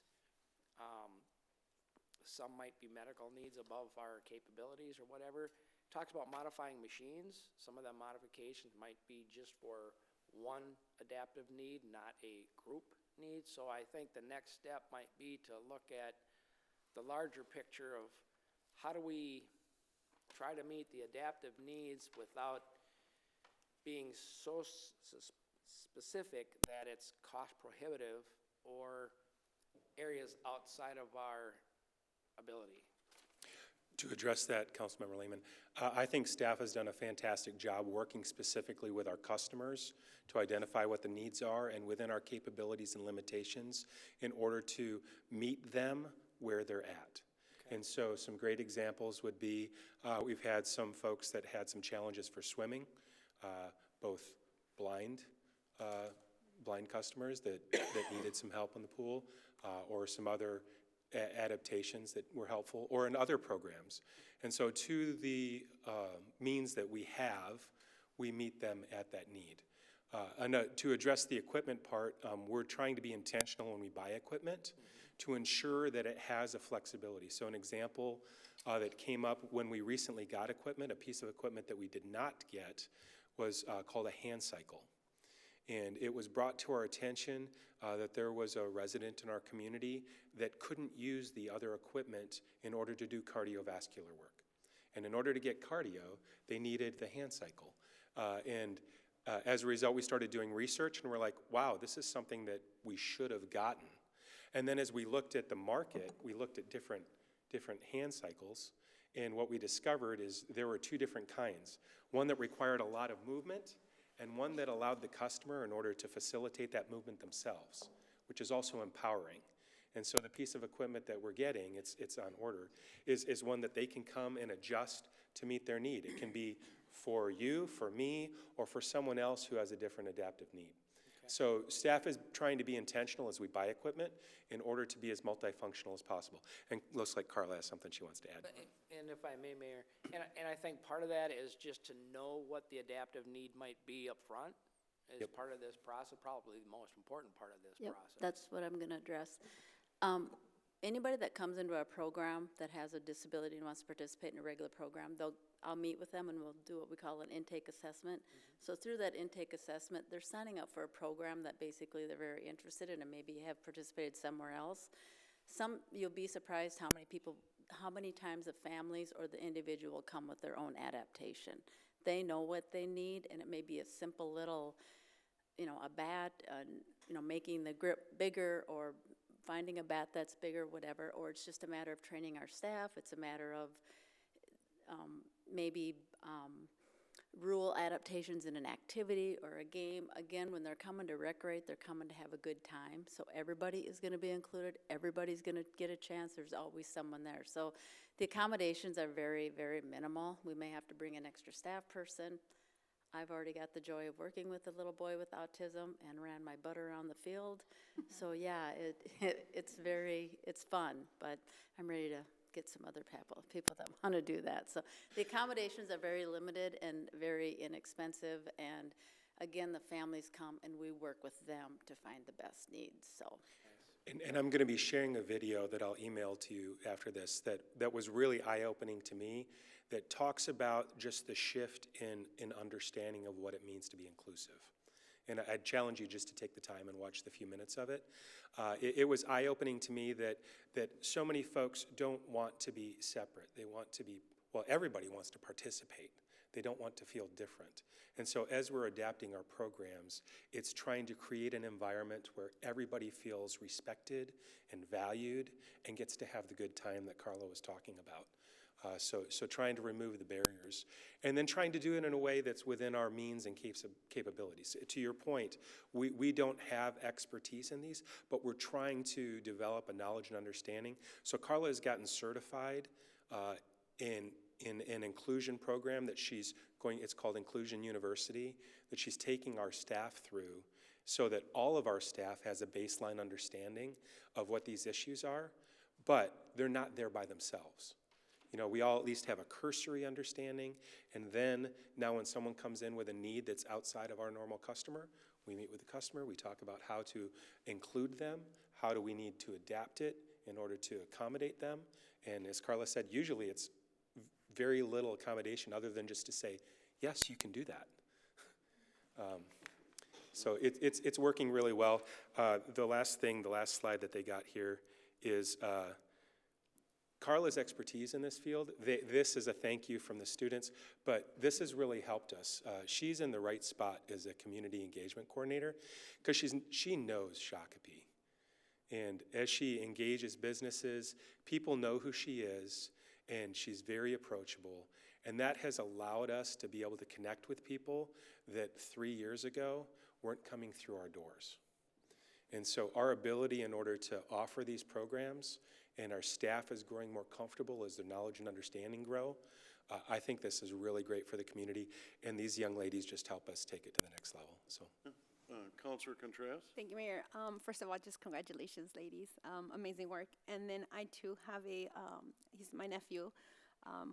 Some might be medical needs above our capabilities or whatever. Talks about modifying machines. Some of the modifications might be just for one adaptive need, not a group need. So I think the next step might be to look at the larger picture of how do we try to meet the adaptive needs without being so specific that it's cost prohibitive or areas outside of our ability. To address that, Councilmember Lehman, I think staff has done a fantastic job working specifically with our customers to identify what the needs are and within our capabilities and limitations in order to meet them where they're at. Okay. And so some great examples would be, we've had some folks that had some challenges for swimming, both blind customers that needed some help in the pool, or some other adaptations that were helpful, or in other programs. And so to the means that we have, we meet them at that need. And to address the equipment part, we're trying to be intentional when we buy equipment to ensure that it has a flexibility. So an example that came up when we recently got equipment, a piece of equipment that we did not get, was called a hand cycle. And it was brought to our attention that there was a resident in our community that couldn't use the other equipment in order to do cardiovascular work. And in order to get cardio, they needed the hand cycle. As a result, we started doing research, and we're like, wow, this is something that we should have gotten. And then as we looked at the market, we looked at different hand cycles, and what we discovered is there were two different kinds. One that required a lot of movement, and one that allowed the customer in order to facilitate that movement themselves, which is also empowering. And so the piece of equipment that we're getting, it's on order, is one that they can come and adjust to meet their need. It can be for you, for me, or for someone else who has a different adaptive need. Okay. So staff is trying to be intentional as we buy equipment in order to be as multifunctional as possible. And looks like Carla has something she wants to add. And if I may, Mayor, and I think part of that is just to know what the adaptive need might be up front as part of this process, probably the most important part of this process. That's what I'm going to address. Anybody that comes into our program that has a disability and wants to participate in a regular program, I'll meet with them and we'll do what we call an intake assessment. So through that intake assessment, they're signing up for a program that basically they're very interested in and maybe have participated somewhere else. You'll be surprised how many times the families or the individual come with their own adaptation. They know what they need, and it may be a simple little, a bat, making the grip bigger, or finding a bat that's bigger, whatever, or it's just a matter of training our staff. It's a matter of maybe rule adaptations in an activity or a game. Again, when they're coming to recreate, they're coming to have a good time. So everybody is going to be included. Everybody's going to get a chance. There's always someone there. So the accommodations are very, very minimal. We may have to bring an extra staff person. I've already got the joy of working with a little boy with autism and ran my butt around the field. So yeah, it's fun, but I'm ready to get some other people that want to do that. So the accommodations are very limited and very inexpensive, and again, the families come and we work with them to find the best needs. So. And I'm going to be sharing a video that I'll email to you after this that was really eye-opening to me, that talks about just the shift in understanding of what it means to be inclusive. And I'd challenge you just to take the time and watch the few minutes of it. It was eye-opening to me that so many folks don't want to be separate. They want to be, well, everybody wants to participate. They don't want to feel different. And so as we're adapting our programs, it's trying to create an environment where everybody feels respected and valued and gets to have the good time that Carla was talking about. So trying to remove the barriers, and then trying to do it in a way that's within our means and capabilities. To your point, we don't have expertise in these, but we're trying to develop a knowledge and understanding. So Carla has gotten certified in an inclusion program that she's going, it's called Inclusion University, that she's taking our staff through so that all of our staff has a baseline understanding of what these issues are, but they're not there by themselves. You know, we all at least have a cursory understanding, and then now when someone comes in with a need that's outside of our normal customer, we meet with the customer, we talk about how to include them, how do we need to adapt it in order to accommodate them, and as Carla said, usually it's very little accommodation other than just to say, yes, you can do that. So it's working really well. The last slide that they got here is Carla's expertise in this field. This is a thank you from the students, but this has really helped us. She's in the right spot as a community engagement coordinator because she knows Shakopee. And as she engages businesses, people know who she is, and she's very approachable. And that has allowed us to be able to connect with people that 3 years ago weren't coming through our doors. And so our ability in order to offer these programs, and our staff is growing more comfortable as their knowledge and understanding grow, I think this is really great for the community, and these young ladies just help us take it to the next level. So, Councilor Contreras? Thank you, Mayor. First of all, just congratulations, ladies. Amazing work. And then I too have he's my nephew,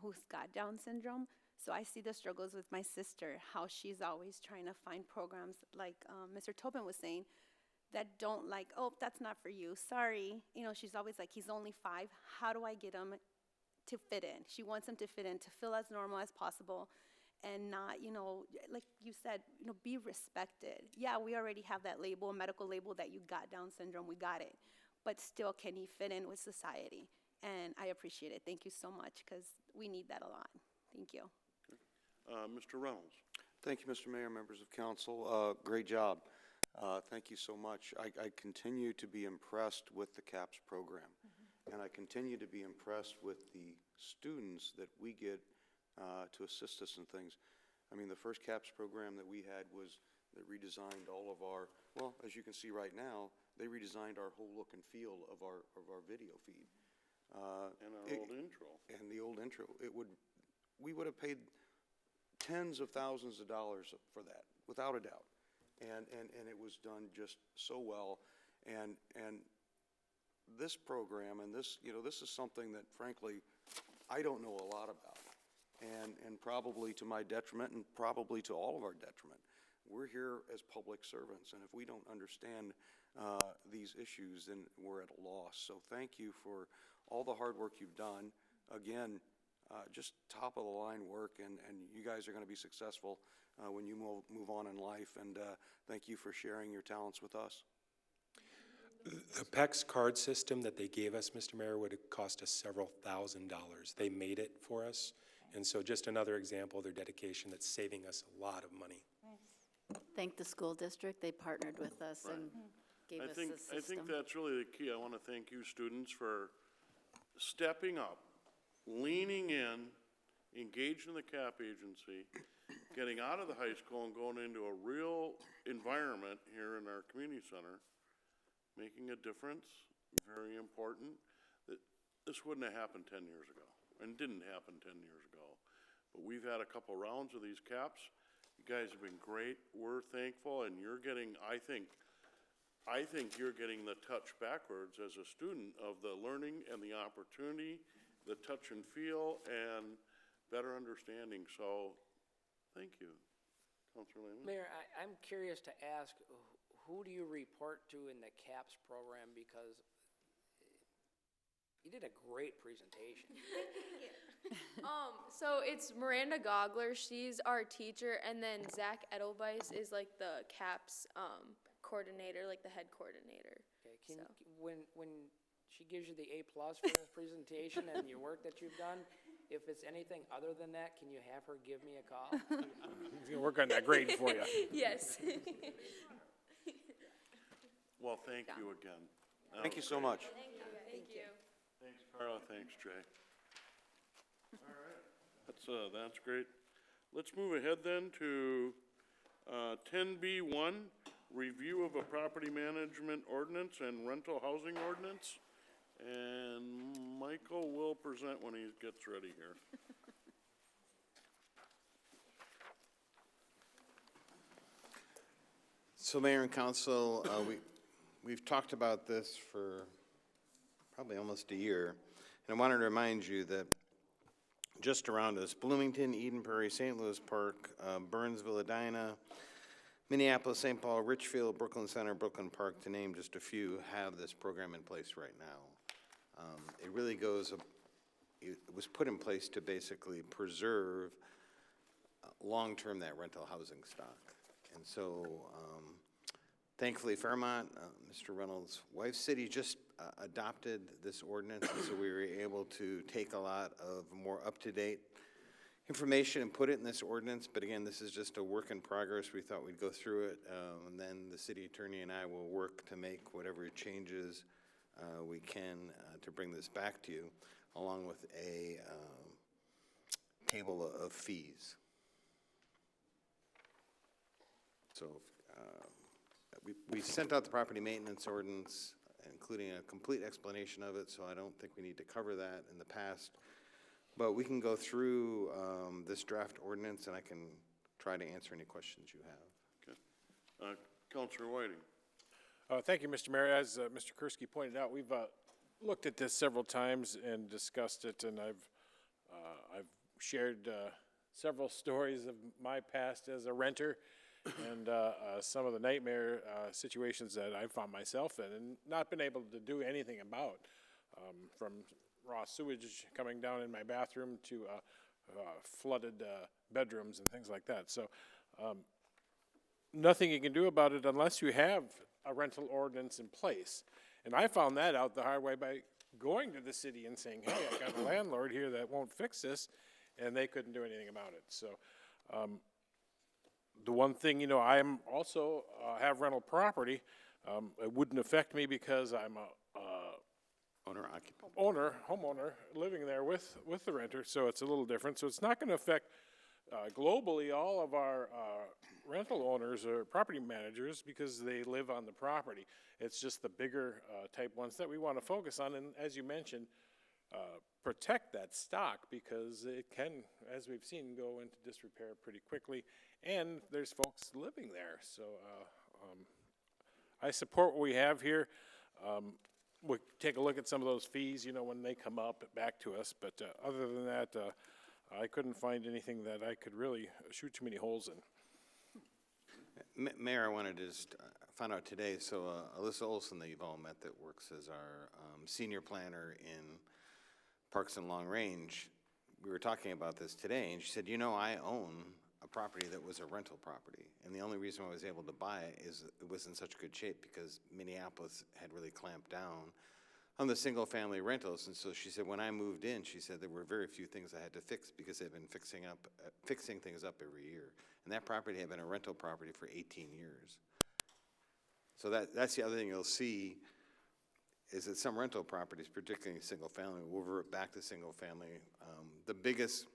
who's got Down syndrome. So I see the struggles with my sister, how she's always trying to find programs, like Mr. Tobin was saying, that don't like, oh, that's not for you, sorry. You know, she's always like, he's only 5. How do I get him to fit in? She wants him to fit in, to feel as normal as possible, and not, you know, like you said, you know, be respected. Yeah, we already have that label, a medical label that you got Down syndrome, we got it. But still, can he fit in with society? And I appreciate it. Thank you so much, because we need that a lot. Thank you. Mr. Reynolds? Thank you, Mr. Mayor, members of council. Great job. Thank you so much. I continue to be impressed with the CAPS program, and I continue to be impressed with the students that we get to assist us in things. I mean, the first CAPS program that we had was that redesigned all of our, well, as you can see right now, they redesigned our whole look and feel of our video feed. And our old intro. And the old intro. We would have paid tens of thousands of dollars for that, without a doubt. And it was done just so well. And this program, and this, you know, this is something that, frankly, I don't know a lot about. And probably to my detriment, and probably to all of our detriment. We're here as public servants, and if we don't understand these issues, then we're at a loss. So thank you for all the hard work you've done. Again, just top of the line work, and you guys are going to be successful when you move on in life, and thank you for sharing your talents with us. The PEX card system that they gave us, Mr. Mayor, would have cost us several $1,000s. They made it for us, and so just another example of their dedication that's saving us a lot of money. Thank the school district. They partnered with us and gave us the system. I think that's really the key. I want to thank you students for stepping up, leaning in, engaged in the CAP agency, getting out of the high school and going into a real environment here in our community center, making a difference, very important. This wouldn't have happened 10 years ago, and didn't happen 10 years ago. But we've had a couple rounds of these CAPs. You guys have been great. We're thankful, and you're getting, I think you're getting the touch backwards as a student of the learning and the opportunity, the touch and feel, and better understanding. So, thank you. Councilor Lehman? Mayor, I'm curious to ask, who do you report to in the CAPS program? Because you did a great presentation. So it's Miranda Gogler, she's our teacher, and then Zach Edelweiss is like the CAPS coordinator, like the head coordinator. Okay, So. when she gives you the A+ for the presentation and your work that you've done, if it's anything other than that, can you have her give me a call? He's gonna work on that grade for you. Yes. Well, thank you again. That Thank you was so great. much. Thank you. Thanks, Carla, thanks, Jay. All right. That's great. Let's move ahead then to 10B1, review of a property management ordinance and rental housing ordinance. And Michael will present when he gets ready here. So Mayor and Council, we've talked about this for probably almost a year. And I wanted to remind you that just around us, Bloomington, Eden Prairie, St. Louis Park, Burnsville, Edina, Minneapolis, St. Paul, Richfield, Brooklyn Center, Brooklyn Park, to name just a few, have this program in place right now. It really goes, it was put in place to basically preserve long-term that rental housing stock. And so, thankfully, Fairmont, Mr. Reynolds' wife's city, just adopted this ordinance, and so we were able to take a lot of more up-to-date information and put it in this ordinance. But again, this is just a work in progress. We thought we'd go through it, and then the city attorney and I will work to make whatever changes we can to bring this back to you, along with a table of fees. So we sent out the property maintenance ordinance, including a complete explanation of it, so I don't think we need to cover that in the past. But we can go through this draft ordinance, and I can try to answer any questions you have. Okay. Councilor Whiting. Thank you, Mr. Mayor. As Mr. Kursky pointed out, we've looked at this several times and discussed it, and I've shared several stories of my past as a renter and some of the nightmare situations that I've found myself in and not been able to do anything about, from raw sewage coming down in my bathroom to flooded bedrooms and things like that. So nothing you can do about it unless you have a rental ordinance in place. And I found that out the hard way by going to the city and saying, hey, I got a landlord here that won't fix this, and they couldn't do anything about it. So the one thing, you know, I'm also have rental property. It wouldn't affect me because I'm a homeowner living there with the renter, so it's a little different. So it's not going to affect globally all of our rental owners or property managers because they live on the property. It's just the bigger type ones that we want to focus on, and as you mentioned, protect that stock because it can, as we've seen, go into disrepair pretty quickly, and there's folks living there. So I support what we have here. We'll take a look at some of those fees, you know, when they come up back to us, but other than that, I couldn't find anything that I could really shoot too many holes in. Mayor, I wanted to just find out today, so Alyssa Olson that you've all met that works as our senior planner in Parks and Long Range, we were talking about this today, and she said, you know, I own a property that was a rental property, and the only reason I was able to buy it is it was in such good shape because Minneapolis had really clamped down on the single-family rentals. And so she said, when I moved in, she said there were very few things I had to fix because they've been fixing things up every year. And that property had been a rental property for 18 years. So that's the other thing you'll see is that some rental properties, particularly single-family, will revert back to single-family. The biggest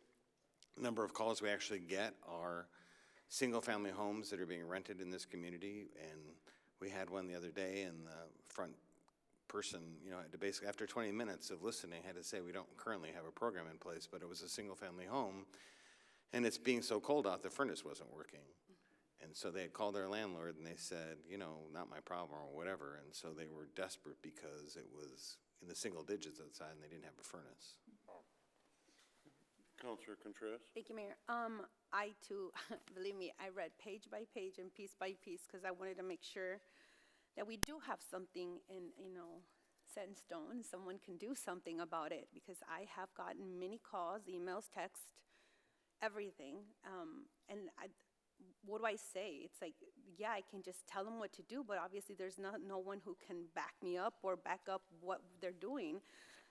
number of calls we actually get are single-family homes that are being rented in this community. And we had one the other day, and the front person, you know, had to basically, after 20 minutes of listening, had to say we don't currently have a program in place, but it was a single-family home, and it's being so cold out, the furnace wasn't working. And so they had called their landlord, and they said, you know, not my problem or whatever, and so they were desperate because it was in the single digits outside, and they didn't have a furnace. Councilor Contreras. Thank you, Mayor. I too, believe me, I read page by page and piece by piece because I wanted to make sure that we do have something in, you know, set in stone. Someone can do something about it, because I have gotten many calls, emails, text, everything. What do I say? It's like, yeah, I can just tell them what to do, but obviously there's no one who can back me up or back up what they're doing.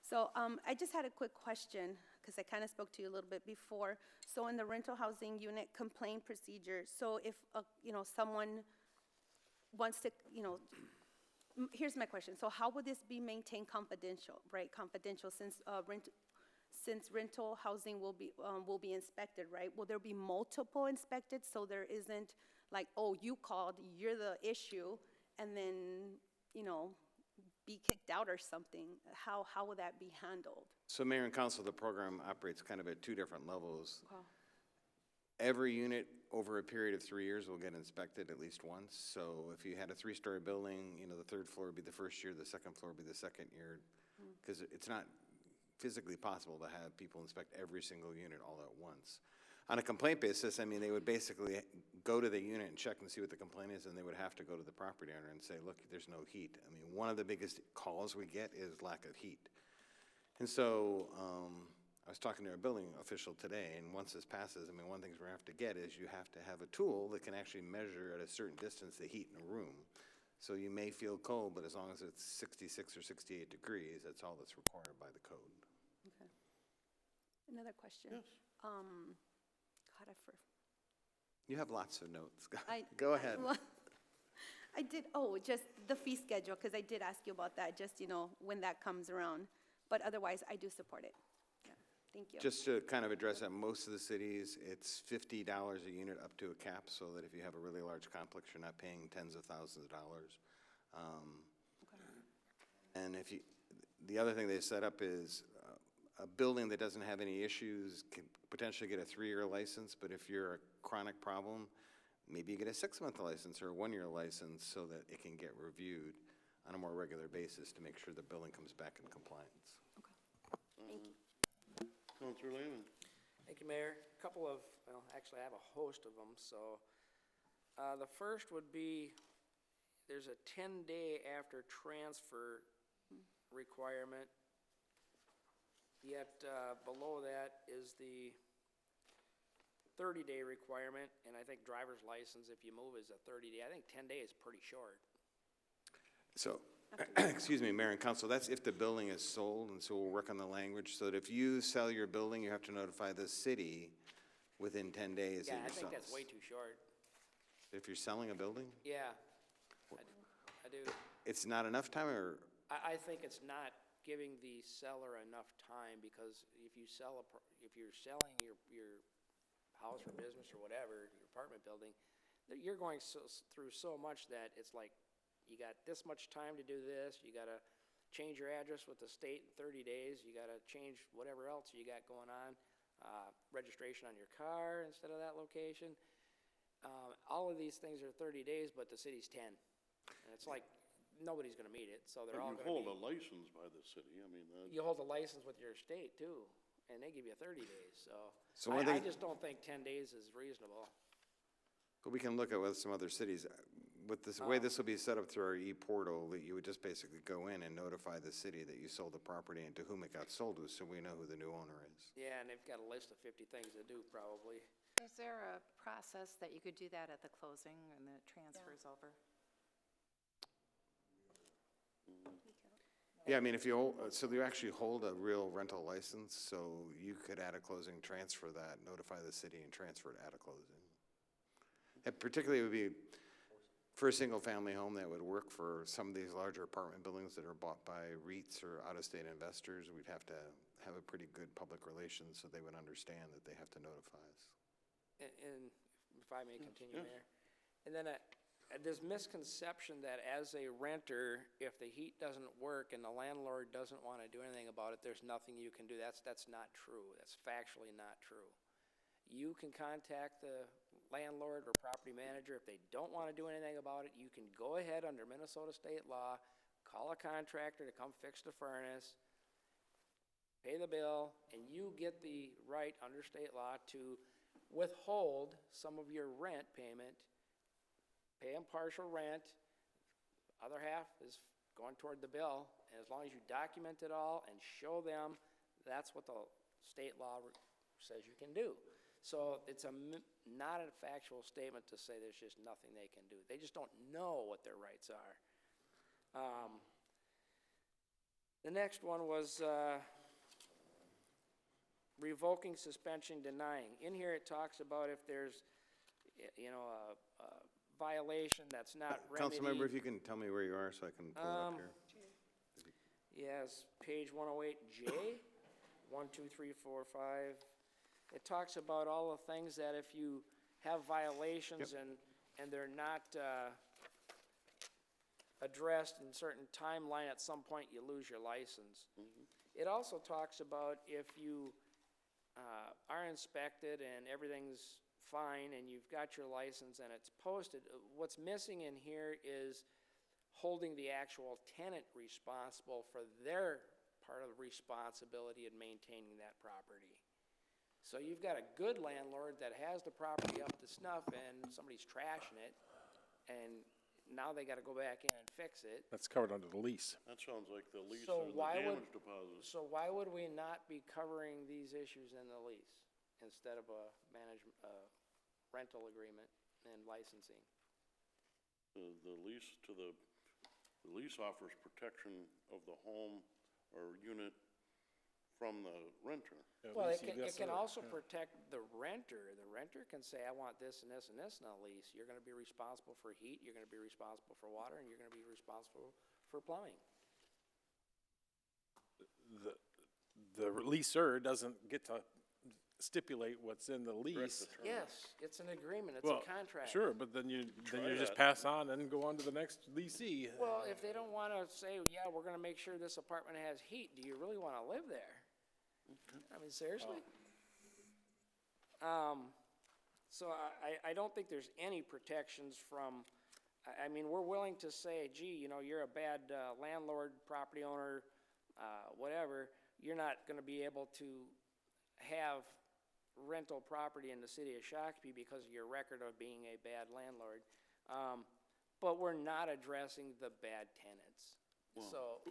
So I just had a quick question, because I kind of spoke to you a little bit before. So in the rental housing unit complaint procedure, so if someone wants to, here's my question. So how would this be maintained confidential, right? Confidential, since rental housing will be inspected, right? Will there be multiple inspected, so there isn't like, oh, you called, you're the issue, and then be kicked out or something? How will that be handled? So Mayor and Council, the program operates kind of at two different levels. Okay. Every unit over a period of 3 years will get inspected at least once. So if you had a 3-story building, the third floor would be the first year, the second floor would be the second year, because it's not physically possible to have people inspect every single unit all at once. On a complaint basis, I mean, they would basically go to the unit and check and see what the complaint is, and they would have to go to the property owner and say, look, there's no heat. I mean, one of the biggest calls we get is lack of heat. And so I was talking to a building official today, and once this passes, I mean, one of the things we're going to have to get is you have to have a tool that can actually measure at a certain distance the heat in a room. So you may feel cold, but as long as it's 66 or 68 degrees, that's all that's required by the code. Okay. Another question. Yes. God, You have lots of notes. I Go ahead. I did, just the fee schedule, because I did ask you about that, just, when that comes around. But otherwise, I do support it. Yeah, thank you. Just to kind of address that, most of the cities, it's $50 a unit up to a cap, so that if you have a really large complex, you're not paying tens of thousands of dollars. And the other thing they set up is a building that doesn't have any issues can potentially get a 3-year license, but if you're a chronic problem, maybe you get a 6-month license or a 1-year license, so that it can get reviewed on a more regular basis to make sure the building comes back in compliance. Thank you. Councilor Lehman. Thank you, Mayor. A couple of, well, actually, I have a host of them. So the first would be, there's a 10-day after transfer requirement, yet below that is the 30-day requirement, and I think driver's license, if you move, is a 30-day. I think 10 days is pretty short. So, excuse me, Mayor and Council, that's if the building is sold, and so we'll work on the language, so that if you sell your building, you have to notify the city within 10 days. Yeah, I think that's way too short. If you're selling a building? Yeah, I do. It's not enough time, or? I think it's not giving the seller enough time, because if you're selling your house or business or whatever, your apartment building, you're going through so much that it's like, you got this much time to do this, you gotta change your address with the state in 30 days, you gotta change whatever else you got going on, registration on your car instead of that location. All of these things are 30 days, but the city's 10. And it's like, nobody's gonna meet it, so they're all You gonna hold a license by the city, I mean, You hold a license with your state too, and they give you 30 days, So one I thing- just don't think 10 days is reasonable. But we can look at with some other cities. With this way this will be set up through our e-portal, that you would just basically go in and notify the city that you sold the property and to whom it got sold to, so we know who the new owner is. Yeah, and they've got a list of 50 things to do probably. Is there a process that you could do that at the closing and the transfer's over? Yeah, I mean, if you, so you actually hold a real rental license, so you could at a closing transfer that, notify the city and transfer it at a closing. And particularly it would be for a single-family home that would work for some of these larger apartment buildings that are bought by REITs or out-of-state investors. We'd have to have a pretty good public relations so they would understand that they have to notify us. And if I may continue, Mayor. And then there's misconception that as a renter, if the heat doesn't work and the landlord doesn't want to do anything about it, there's nothing you can do. That's not true. That's factually not true. You can contact the landlord or property manager. If they don't want to do anything about it, you can go ahead under Minnesota state law, call a contractor to come fix the furnace, pay the bill, and you get the right under state law to withhold some of your rent payment, pay them partial rent, other half is going toward the bill, and as long as you document it all and show them, that's what the state law says you can do. So it's not a factual statement to say there's just nothing they can do. They just don't know what their rights are. The next one was revoking, suspension, denying. In here it talks about if there's, you know, a violation that's not remedied. Councilmember, if you can tell me where you are so I can pull it up here. Yes, page 108J, 1, 2, 3, 4, 5. It talks about all the things that if you have violations and they're not addressed in certain timeline, at some point you lose your license. It also talks about if you are inspected and everything's fine and you've got your license and it's posted, what's missing in here is holding the actual tenant responsible for their part of the responsibility in maintaining that property. So you've got a good landlord that has the property up to snuff and somebody's trashing it, and now they gotta go back in and fix it. That's covered under the lease. That sounds like the lease So or the why would- damage deposit. So why would we not be covering these issues in the lease instead of a rental agreement and licensing? The lease offers protection of the home or unit from the renter. Well, it can also protect the renter. The renter can say, I want this and this and this in a lease. You're gonna be responsible for heat, you're gonna be responsible for water, and you're gonna be responsible for plumbing. The leaser doesn't get to stipulate what's in the lease. Yes, it's an agreement, it's Well, a contract. sure, but then you just that. pass on and go on to the next leasee. Well, if they don't wanna say, yeah, we're gonna make sure this apartment has heat, do you really wanna live there? I mean, seriously? So I don't think there's any protections from, I mean, we're willing to say, gee, you know, you're a bad landlord, property owner, whatever, you're not gonna be able to have rental property in the city of Shakopee because of your record of being a bad landlord. But we're not addressing the bad tenants. So,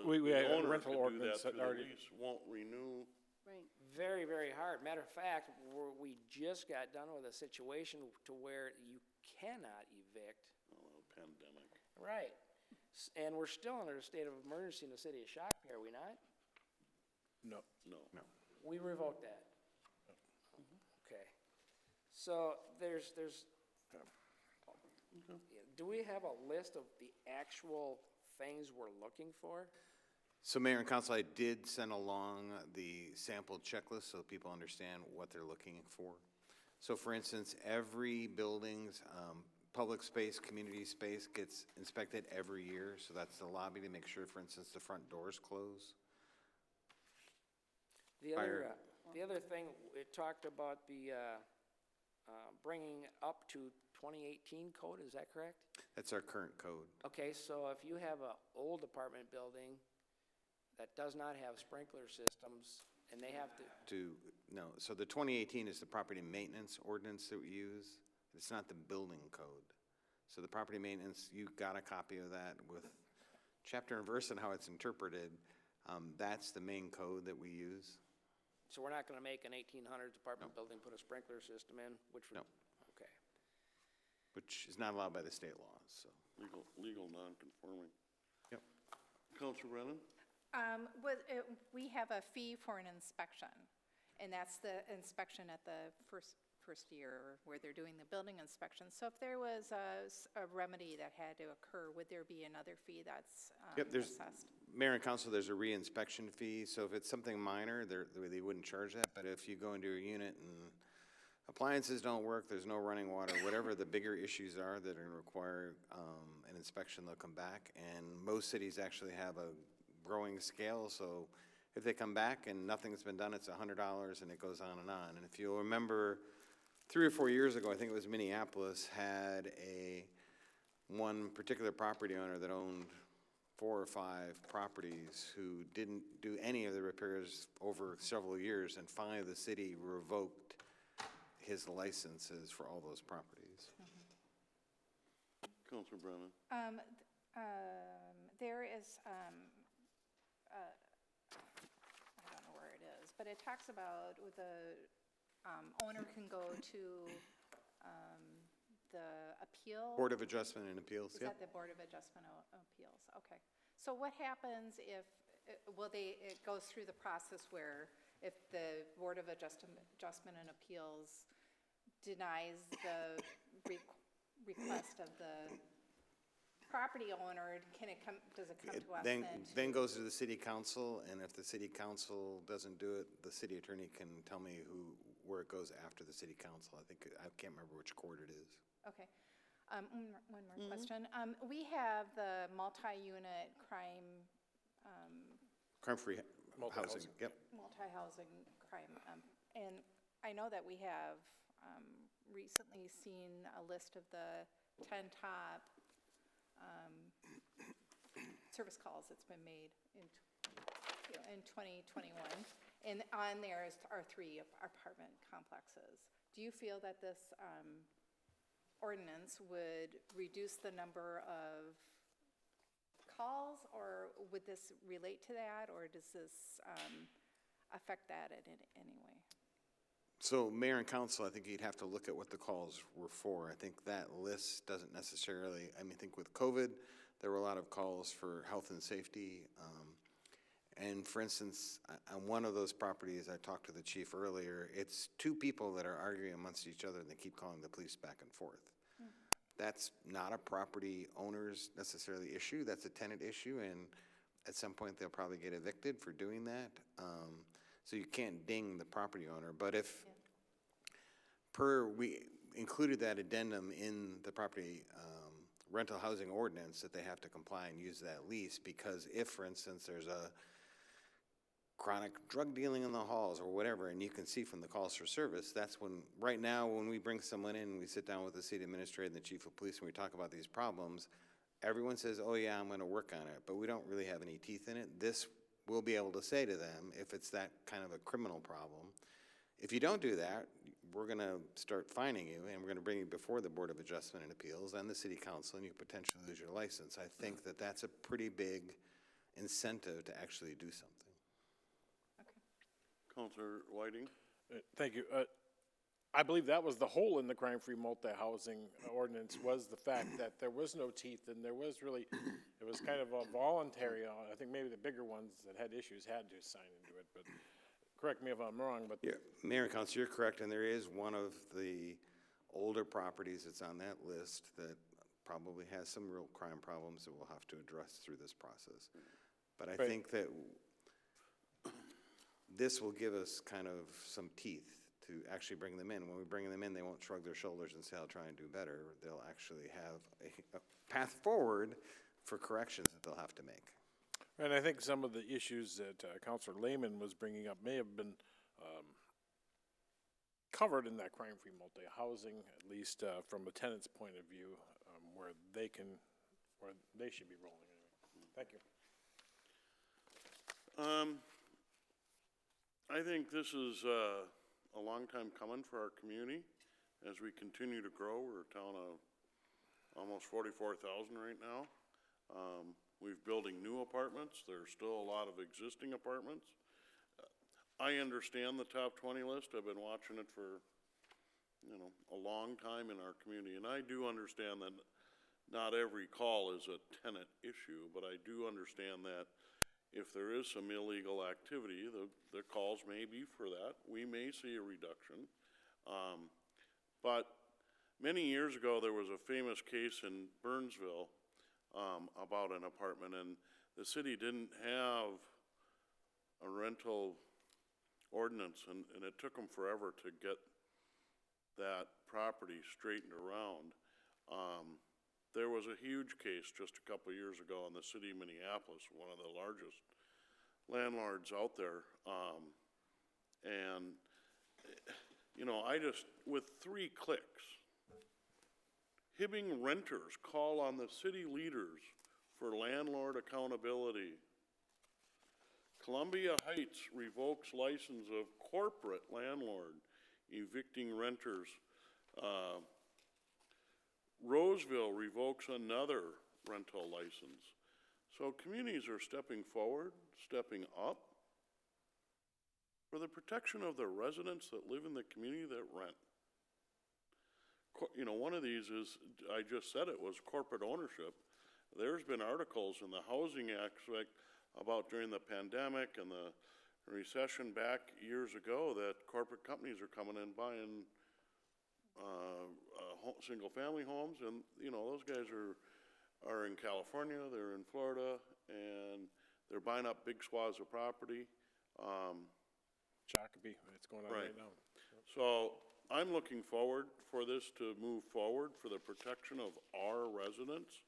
We the had a owner rental could do ordinance that that through the already- lease, won't renew. Right. very, very hard. Matter of fact, we just got done with a situation to where you cannot evict. Pandemic. Right. And we're still under a state of emergency in the city of Shakopee, are we not? No. No. We revoked that. Okay. So there's, do we have a list of the actual things we're looking for? So Mayor and Council, I did send along the sample checklist so people understand what they're looking for. So for instance, every building's public space, community space gets inspected every year. So that's the lobby to make sure, for instance, the front doors close. The other thing, it talked about the bringing up to 2018 code, is that correct? That's our current code. Okay, so if you have an old apartment building that does not have sprinkler systems, and they have to, No, so the 2018 is the property maintenance ordinance that we use. It's not the building code. So the property maintenance, you got a copy of that with chapter and verse and how it's interpreted. That's the main code that we use. so we're not gonna make an 1800s apartment building put a sprinkler system in, which would, No. okay. Which is not allowed by the state laws, so. Legal non-conforming. Yep. Council Brennan? We have a fee for an inspection, and that's the inspection at the first year where they're doing the building inspection. So if there was a remedy that had to occur, would there be another fee that's Yep, there's, assessed? Mayor and Council, there's a re-inspection fee, so if it's something minor, they wouldn't charge that, but if you go into a unit and appliances don't work, there's no running water, whatever the bigger issues are that are gonna require, an inspection, they'll come back, and most cities actually have a growing scale, so if they come back and nothing's been done, it's $100, and it goes on, and if you'll remember, 3 or 4 years ago, I think it was Minneapolis, had one particular property owner that owned 4 or 5 properties who didn't do any of the repairs over several years, and finally the city revoked his licenses for all those properties. Council Brennan? there is, I don't know where it is, but it talks about with the owner can go to the appeal. Board of Adjustment and Appeals, Is yep. that the Board of Adjustment Appeals? Okay. So what happens if, it goes through the process where if the Board of Adjustment and Appeals denies the request of the property owner, can it come, does it come to us then? Then goes to the city council, and if the city council doesn't do it, the city attorney can tell me where it goes after the city council. I can't remember which court it is. Okay. One more question. We have the multi-unit crime, Crime-free housing, yep. multi-housing crime, and I know that we have recently seen a list of the 10 top service calls that's been made in 2021, and on there are 3 apartment complexes. Do you feel that this ordinance would reduce the number of calls, or would this relate to that, or does this affect that in any way? So mayor and council, I think you'd have to look at what the calls were for. I think that list doesn't necessarily, I think with COVID, there were a lot of calls for health and safety. And for instance, on one of those properties, I talked to the chief earlier, it's 2 people that are arguing amongst each other and they keep calling the police back and forth. That's not a property owner's necessarily issue, that's a tenant issue, and at some point they'll probably get evicted for doing that. So you can't ding the property owner, but if we included that addendum in the property rental housing ordinance that they have to comply and use that lease, because if, for instance, there's a chronic drug dealing in the halls or whatever, and you can see from the calls for service, that's when, right now, when we bring someone in, we sit down with the city administrator and the chief of police and we talk about these problems, everyone says, oh yeah, I'm gonna work on it, but we don't really have any teeth in it. This we'll be able to say to them if it's that kind of a criminal problem. If you don't do that, we're going to start fining you, and we're going to bring you before the Board of Adjustment and Appeals and the City Council, and you potentially lose your license. I think that that's a pretty big incentive to actually do something. Okay. Councilor Whiting? Thank you. I believe that was the hole in the crime-free multi-housing ordinance, was the fact that there was no teeth, and there was really, it was kind of a voluntary, I think maybe the bigger ones that had issues had to sign into it, but correct me if I'm wrong, but. Yeah, Mayor and Council, you're correct, and there is one of the older properties that's on that list that probably has some real crime problems that we'll have to address through this process. But I think that this will give us kind of some teeth to actually bring them in. When we bring them in, they won't shrug their shoulders and say, I'll try and do better. They'll actually have a path forward for corrections that they'll have to make. And I think some of the issues that Councilor Lehman was bringing up may have been covered in that crime-free multi-housing, at least from a tenant's point of view, where they should be rolling anyway. Thank you. I think this is a long time coming for our community as we continue to grow. We're a town of almost 44,000 right now. We're building new apartments. There's still a lot of existing apartments. I understand the top 20 list. I've been watching it for, a long time in our community. And I do understand that not every call is a tenant issue, but I do understand that if there is some illegal activity, the calls may be for that. We may see a reduction. But many years ago, there was a famous case in Burnsville about an apartment, and the city didn't have a rental ordinance, and it took them forever to get that property straightened around. There was a huge case just a couple years ago in the city of Minneapolis, one of the largest landlords out there. And, with 3 clicks, Hibbing renters call on the city leaders for landlord accountability. Columbia Heights revokes license of corporate landlord evicting renters. Roseville revokes another rental license. So communities are stepping forward, stepping up for the protection of the residents that live in the community that rent. You know, one of these is, I just said it, was corporate ownership. There's been articles in the housing aspect about during the pandemic and the recession back years ago that corporate companies are coming in buying single-family homes, and, you know, those guys are in California, they're in Florida, and they're buying up big swaths of property. Shakopee, it's going on right now. So I'm looking forward for this to move forward for the protection of our residents.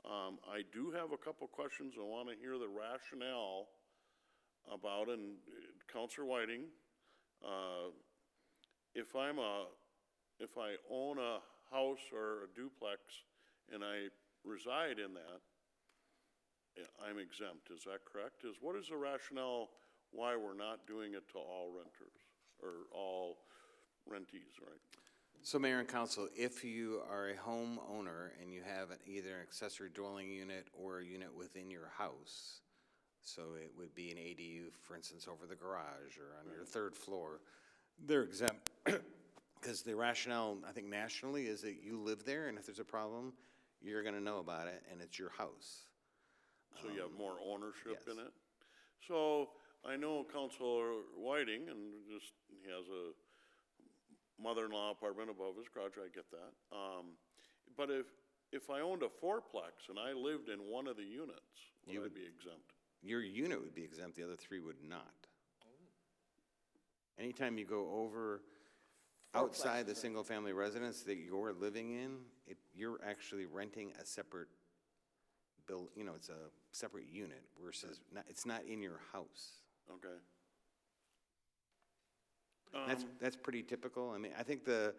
I do have a couple questions. I want to hear the rationale about, and Councilor Whiting, if I own a house or a duplex and I reside in that, I'm exempt. Is that correct? What is the rationale why we're not doing it to all renters or all rentees, right? So Mayor and Council, if you are a homeowner and you have either an accessory dwelling unit or a unit within your house, so it would be an ADU, for instance, over the garage or on your third floor, they're exempt. Because the rationale, I think nationally, is that you live there, and if there's a problem, you're gonna know about it, and it's your house. So you have more ownership yes. in it? So I know Councilor Whiting, and just, he has a mother-in-law apartment above his garage, I get that. But if I owned a fourplex and I lived in one of the units, would I be exempt? Your unit would be exempt, the other three would not. Anytime you go over outside the single-family residence that you're living in, you're actually renting a separate you know, it's a separate unit versus, it's not in your house. Okay. That's pretty typical. I mean, I think to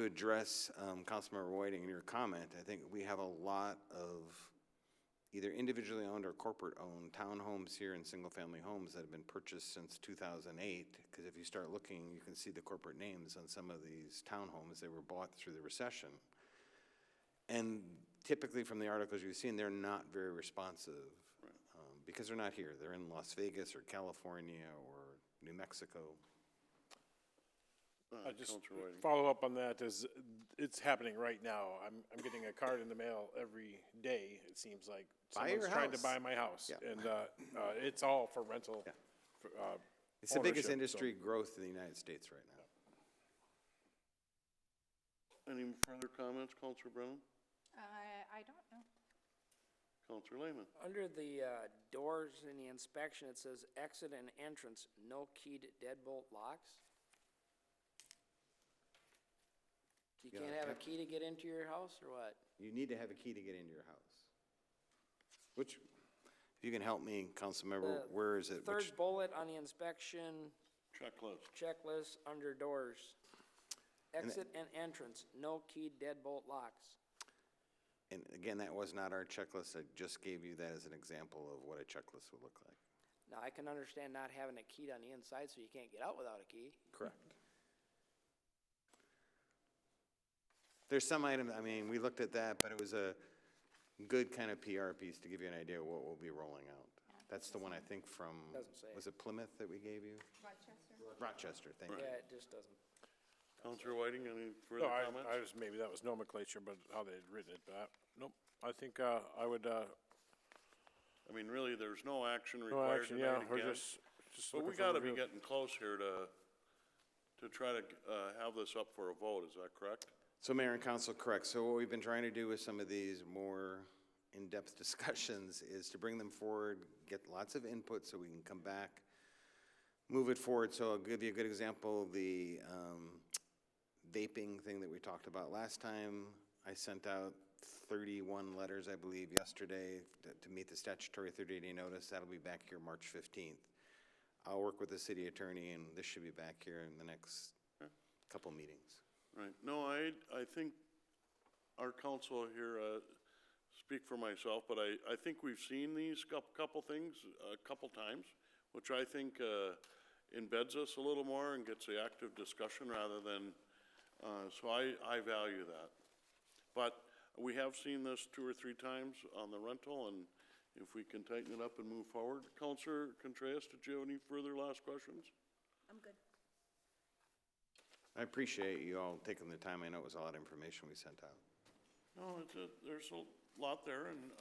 address Councilmember Whiting in your comment, I think we have a lot of either individually owned or corporate owned townhomes here and single-family homes that have been purchased since 2008. Because if you start looking, you can see the corporate names on some of these townhomes. They were bought through the recession. And typically from the articles you've seen, they're not very responsive because they're not here. They're in Las Vegas or California or New Mexico. Just follow up on that is it's happening right now. I'm getting a card in the mail every day. It seems like someone's trying to buy my house, and it's all for rental. Yeah. It's the biggest industry growth in the United States right now. Any further comments, Councilor Brennan? I don't know. Councilor Lehman? Under the doors in the inspection, it says exit and entrance, no keyed deadbolt locks. You can't have a key to get into your house, or what? You need to have a key to get into your house. Which, if you can help me, Councilmember, where is it? Third bullet on the inspection checklist under doors. Exit and entrance, no keyed deadbolt locks. And again, that was not our checklist. I just gave you that as an example of what a checklist would look like. Now, I can understand not having it keyed on the inside so you can't get out without a key. Correct. There's some items, I mean, we looked at that, but it was a good kind of PR piece to give you an idea of what we'll be rolling out. That's the one I think from, was it Plymouth that we gave you? Rochester, thank you. Yeah, it just doesn't. Councilor Whiting, any further comments? I was, maybe that was nomenclature, but how they had written it, but nope. I think I would. I mean, really, there's no action required tonight we're again. just But we looking for gotta be review. getting close here to try to have this up for a vote, is that correct? So Mayor and Council, correct. So what we've been trying to do with some of these more in-depth discussions is to bring them forward, get lots of input so we can come back, move it forward. So I'll give you a good example, the vaping thing that we talked about last time. I sent out 31 letters, I believe, yesterday to meet the statutory 30-day notice. That'll be back here March 15th. I'll work with the city attorney, and this should be back here in the next couple meetings. Right. No, I think our council here, speak for myself, but I think we've seen these couple things a couple times, which I think embeds us a little more and gets the active discussion rather than, so I value that. But we have seen this 2 or 3 times on the rental, and if we can tighten it up and move forward. Counselor Contreras, did you have any further last questions? I'm good. I appreciate you all taking the time. I know it was a lot of information we sent out. No, there's a lot there, and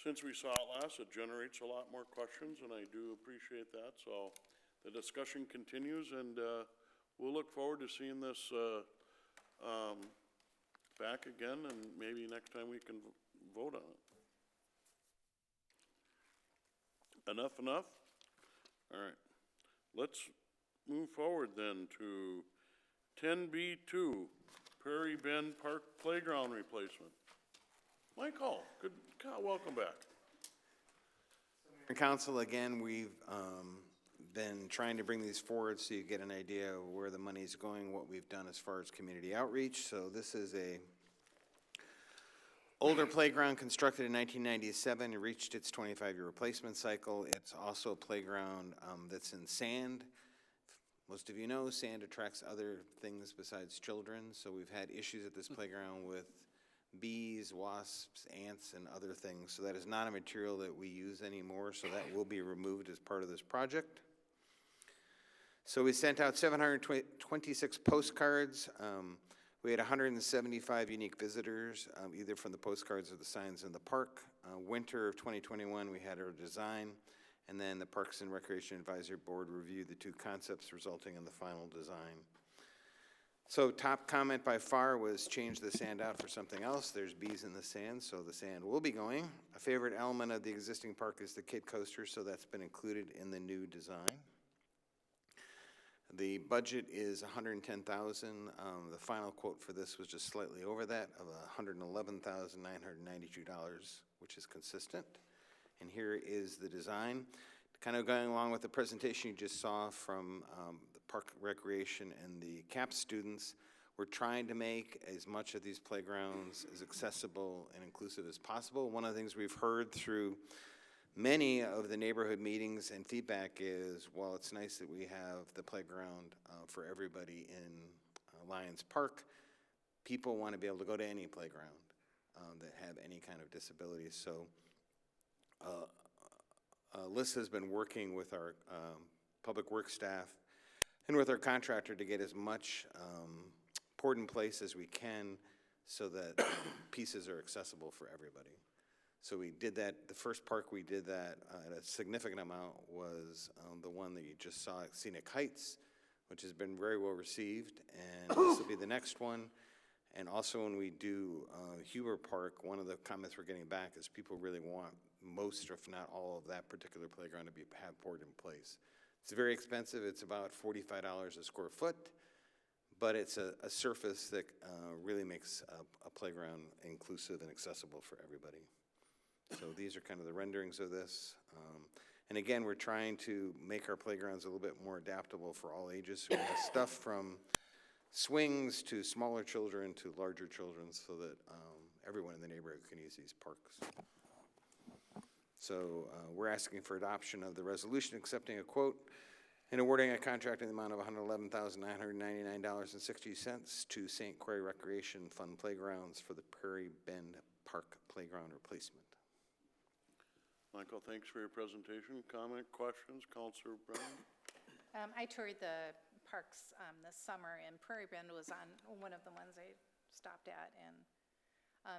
since we saw it last, it generates a lot more questions, and I do appreciate that. So the discussion continues, and we'll look forward to seeing this back again, and maybe next time we can vote on it. Enough? All right. Let's move forward then to 10B2, Prairie Bend Park Playground Replacement. Michael, welcome back. Council, again, we've been trying to bring these forward so you get an idea of where the money's going, what we've done as far as community outreach. So this is a older playground constructed in 1997. It reached its 25-year replacement cycle. It's also a playground that's in sand. Most of you know sand attracts other things besides children, so we've had issues at this playground with bees, wasps, ants, and other things. So that is not a material that we use anymore, so that will be removed as part of this project. So we sent out 726 postcards. We had 175 unique visitors, either from the postcards or the signs in the park. Winter of 2021, we had our design, and then the Parks and Recreation Advisory Board reviewed the two concepts, resulting in the final design. So top comment by far was change the sand out for something else. There's bees in the sand, so the sand will be going. A favorite element of the existing park is the kid coaster, so that's been included in the new design. The budget is $110,000. The final quote for this was just slightly over that, of $111,992, which is consistent. And here is the design. Kind of going along with the presentation you just saw from the Park Recreation and the CAP students, we're trying to make as much of these playgrounds as accessible and inclusive as possible. One of the things we've heard through many of the neighborhood meetings and feedback is, while it's nice that we have the playground for everybody in Lions Park, people want to be able to go to any playground that have any kind of disability. So Liz has been working with our public works staff and with our contractor to get as much poured in place as we can so that pieces are accessible for everybody. So we did that. The first park we did that at a significant amount was the one that you just saw at Scenic Heights, which has been very well received, and this will be the next one. And also when we do Huber Park, one of the comments we're getting back is people really want most, if not all, of that particular playground to be poured in place. It's very expensive. It's about $45 a square foot, but it's a surface that really makes a playground inclusive and accessible for everybody. So these are kind of the renderings of this. And again, we're trying to make our playgrounds a little bit more adaptable for all ages. So we have stuff from swings to smaller children to larger children so that everyone in the neighborhood can use these parks. So we're asking for adoption of the resolution accepting a quote and awarding a contract in the amount of $111,999.60 to St. Croix Recreation Fund Playgrounds for the Prairie Bend Park Playground replacement. Michael, thanks for your presentation. Comment, questions? Councilor Brown? I toured the parks this summer, and Prairie Bend was on one of the ones I stopped at, and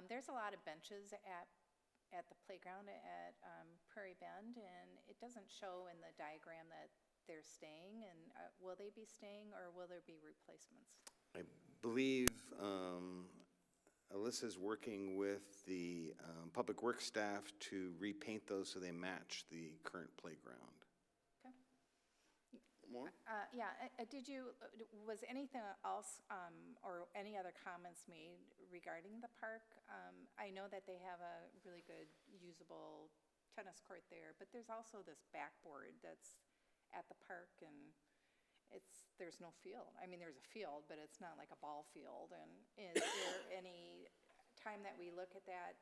there's a lot of benches at the playground at Prairie Bend, and it doesn't show in the diagram that they're staying, and will they be staying, or will there be replacements? I believe Alyssa's working with the public works staff to repaint those so they match the current playground. Okay. More? Was anything else or any other comments made regarding the park? I know that they have a really good usable tennis court there, but there's also this backboard that's at the park, and there's no field. I mean, there's a field, but it's not like a ball field. And is there any time that we look at that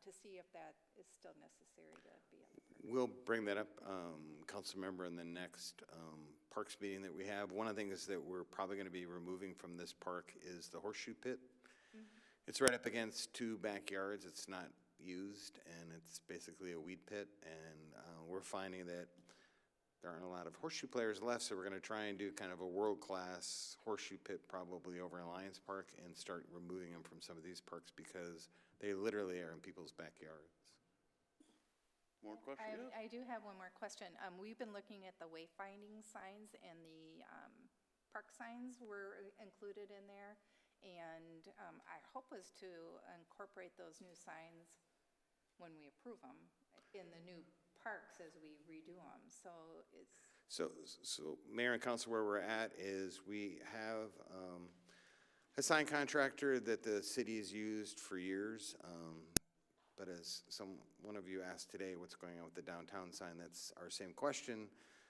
to see if that is still necessary to be at the park? We'll bring that up, council member, in the next parks meeting that we have. One of the things that we're probably going to be removing from this park is the horseshoe pit. Mm-hmm. It's right up against two backyards. It's not used, and it's basically a weed pit, and we're finding that there aren't a lot of horseshoe players left, so we're gonna try and do kind of a world-class horseshoe pit probably over in Lions Park and start removing them from some of these parks because they literally are in people's backyards. More questions? I do have one more question. We've been looking at the wayfinding signs, and the park signs were included in there. And our hope was to incorporate those new signs when we approve them in the new parks as we redo them. So it's. So Mayor and Council, where we're at is we have a sign contractor that the city has used for years. But as one of you asked today, what's going on with the downtown sign, that's our same question.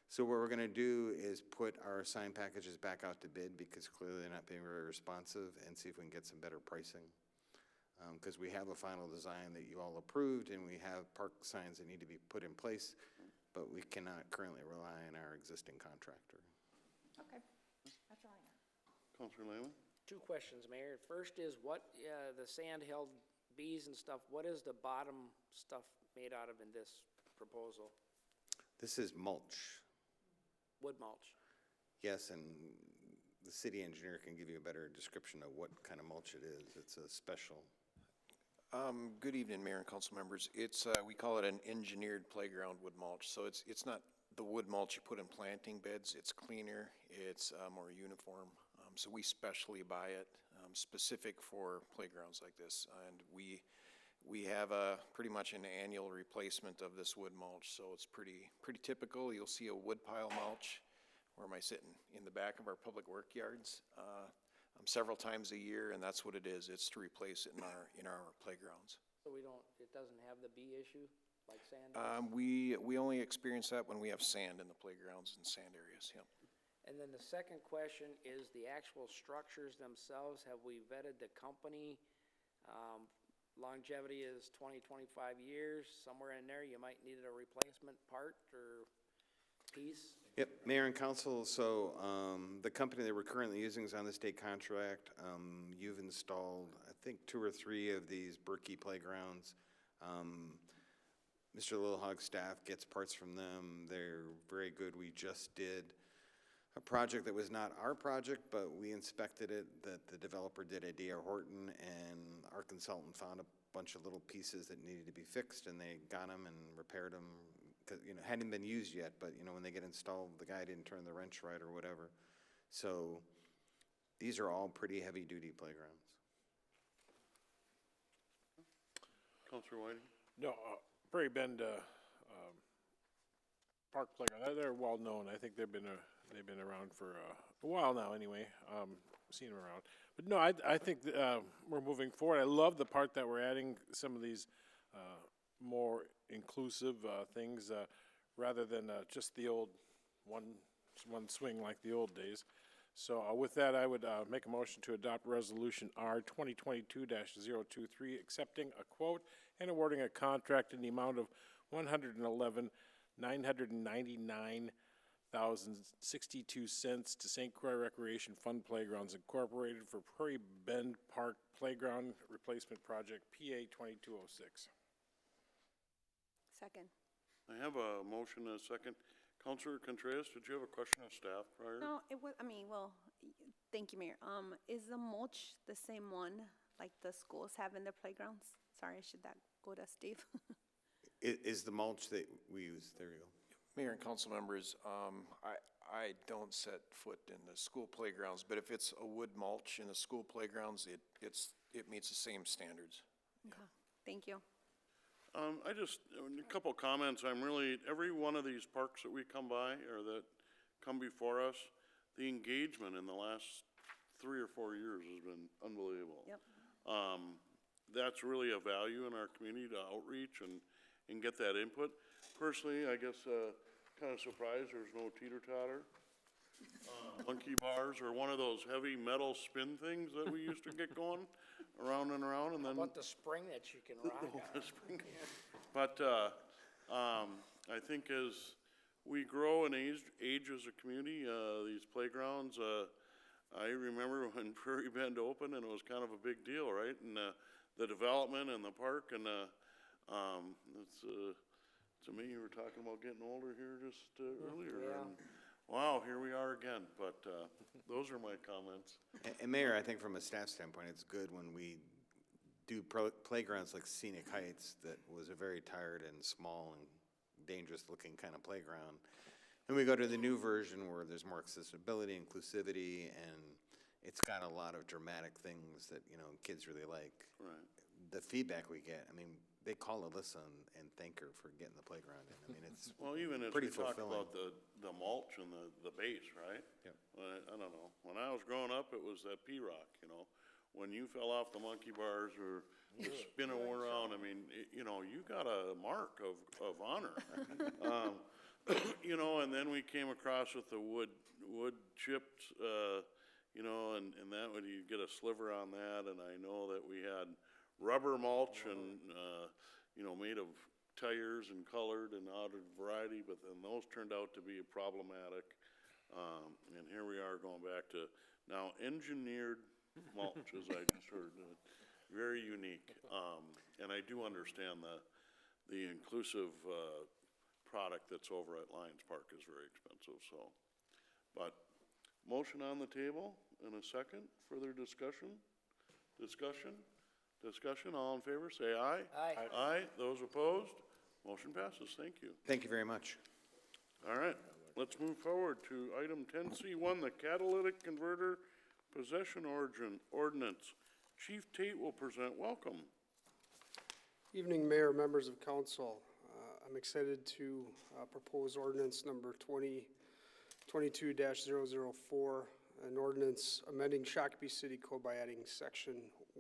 So what we're gonna do is put our sign packages back out to bid because clearly they're not being very responsive, and see if we can get some better pricing. Because we have a final design that you all approved, and we have park signs that need to be put in place, but we cannot currently rely on our existing contractor. Okay, that's all I have. Councilor Lehman? 2 questions, Mayor. First is what, the sand-held bees and stuff, what is the bottom stuff made out of in this proposal? This is mulch. Wood mulch. Yes, and the city engineer can give you a better description of what kind of mulch it is. It's a special. Good evening, Mayor and council members. It's, we call it an engineered playground wood mulch. So it's not the wood mulch you put in planting beds. It's cleaner, it's more uniform. So we specially buy it, specific for playgrounds like this. And we have pretty much an annual replacement of this wood mulch. So it's pretty typical. You'll see a wood pile mulch. Where am I sitting? In the back of our public work yards. Several times a year, and that's what it is. It's to replace it in our playgrounds. So it doesn't have the bee issue like sand? We only experience that when we have sand in the playgrounds and sand areas, yep. And then the second question is the actual structures themselves. Have we vetted the company? Longevity is 20, 25 years. Somewhere in there, you might need a replacement part or piece. Yep, Mayor and Council, so the company that we're currently using is on the state contract. You've installed, I think, 2 or 3 of these Berkey playgrounds. Mr. Littlehog's staff gets parts from them. They're very good. We just did a project that was not our project, but we inspected it, that the developer did at D.R. Horton, and our consultant found a bunch of little pieces that needed to be fixed, and they got them and repaired them. Cause, hadn't been used yet, but, when they get installed, the guy didn't turn the wrench right or whatever. So these are all pretty heavy-duty playgrounds. Councilor Whiting? No, Prairie Bend Park Playground, they're well-known. I think they've been around for a while now anyway, seen them around. But no, I think we're moving forward. I love the part that we're adding some of these more inclusive things rather than just the old one swing like the old days. So with that, I would make a motion to adopt Resolution R 2022-023, accepting a quote and awarding a contract in the amount of $111,999,062 to St. Croix Recreation Fund Playgrounds Incorporated for Prairie Bend Park Playground Replacement Project PA 2206. Second. I have a motion and a second. Councilor Contreras, did you have a question of staff prior? No, it was, thank you, Mayor. Is the mulch the same one like the schools have in their playgrounds? Sorry, should that go to Steve? Is the mulch that we use, there you go. Mayor and council members, I don't set foot in the school playgrounds, but if it's a wood mulch in the school playgrounds, it meets the same standards. Okay, thank you. A couple comments. Every one of these parks that we come by or that come before us, the engagement in the last 3 or 4 years has been unbelievable. Yep. That's really a value in our community to outreach and get that input. Personally, I guess, kind of surprised there's no teeter-totter, monkey bars, or one of those heavy metal spin things that we used to get going around and around, and then. How about the spring that you can rock on? But I think as we grow and age as a community, these playgrounds, I remember when Prairie Bend opened and it was kind of a big deal, right? And the development and the park, and It's, to me, you were talking about getting older here just earlier. Yeah. And wow, here we are again, but those are my comments. And Mayor, I think from a staff standpoint, it's good when we do playgrounds like Scenic Heights, that was a very tired and small and dangerous-looking kind of playground. And we go to the new version where there's more accessibility, inclusivity, and it's got a lot of dramatic things that, you know, kids really like. Right. The feedback we get, I mean, they call Alyssa and thank her for getting the playground in. I mean, it's Well, even as pretty we talk fulfilling. about the mulch and the base, right? Yep. I don't know. When I was growing up, it was that P-rock, you know? When you fell off the monkey bars or the spinning around, I mean, you know, you got a mark of honor. You know, and then we came across with the wood chipped, you know, and that would, you get a sliver on that, and I know that we had rubber mulch and, you know, made of tires and colored and out of variety, but then those turned out to be problematic. And here we are going back to now engineered mulch, as I just heard, very unique. And I do understand the inclusive, product that's over at Lions Park is very expensive, so. But motion on the table and a second, further discussion? Discussion, all in favor, say aye. Aye. Aye, those opposed, motion passes, thank you. Thank you very much. All right, let's move forward to item 10C1, the catalytic converter possession ordinance. Chief Tate will present, welcome. Evening, Mayor, members of council. I'm excited to propose ordinance number 2022-004, an ordinance amending Shakopee City Code by adding section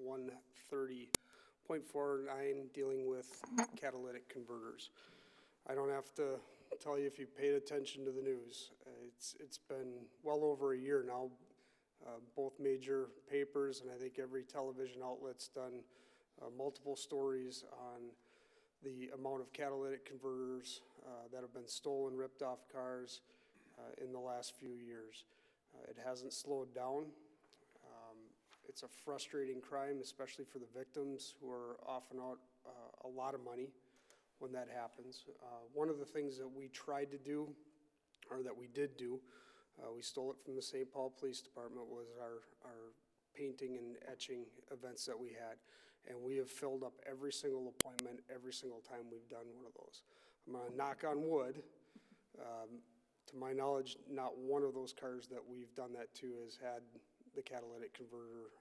130.49 dealing with catalytic converters. I don't have to tell you if you paid attention to the news. It's been well over a year now. Both major papers and I think every television outlet's done multiple stories on the amount of catalytic converters that have been stolen, ripped off cars in the last few years. It hasn't slowed down. It's a frustrating crime, especially for the victims who are often out a lot of money when that happens. One of the things that we tried to do, or that we did do, we stole it from the St. Paul Police Department, was our painting and etching events that we had. And we have filled up every single appointment every single time we've done one of those. I'm going to knock on wood. To my knowledge, not one of those cars that we've done that to has had the catalytic converter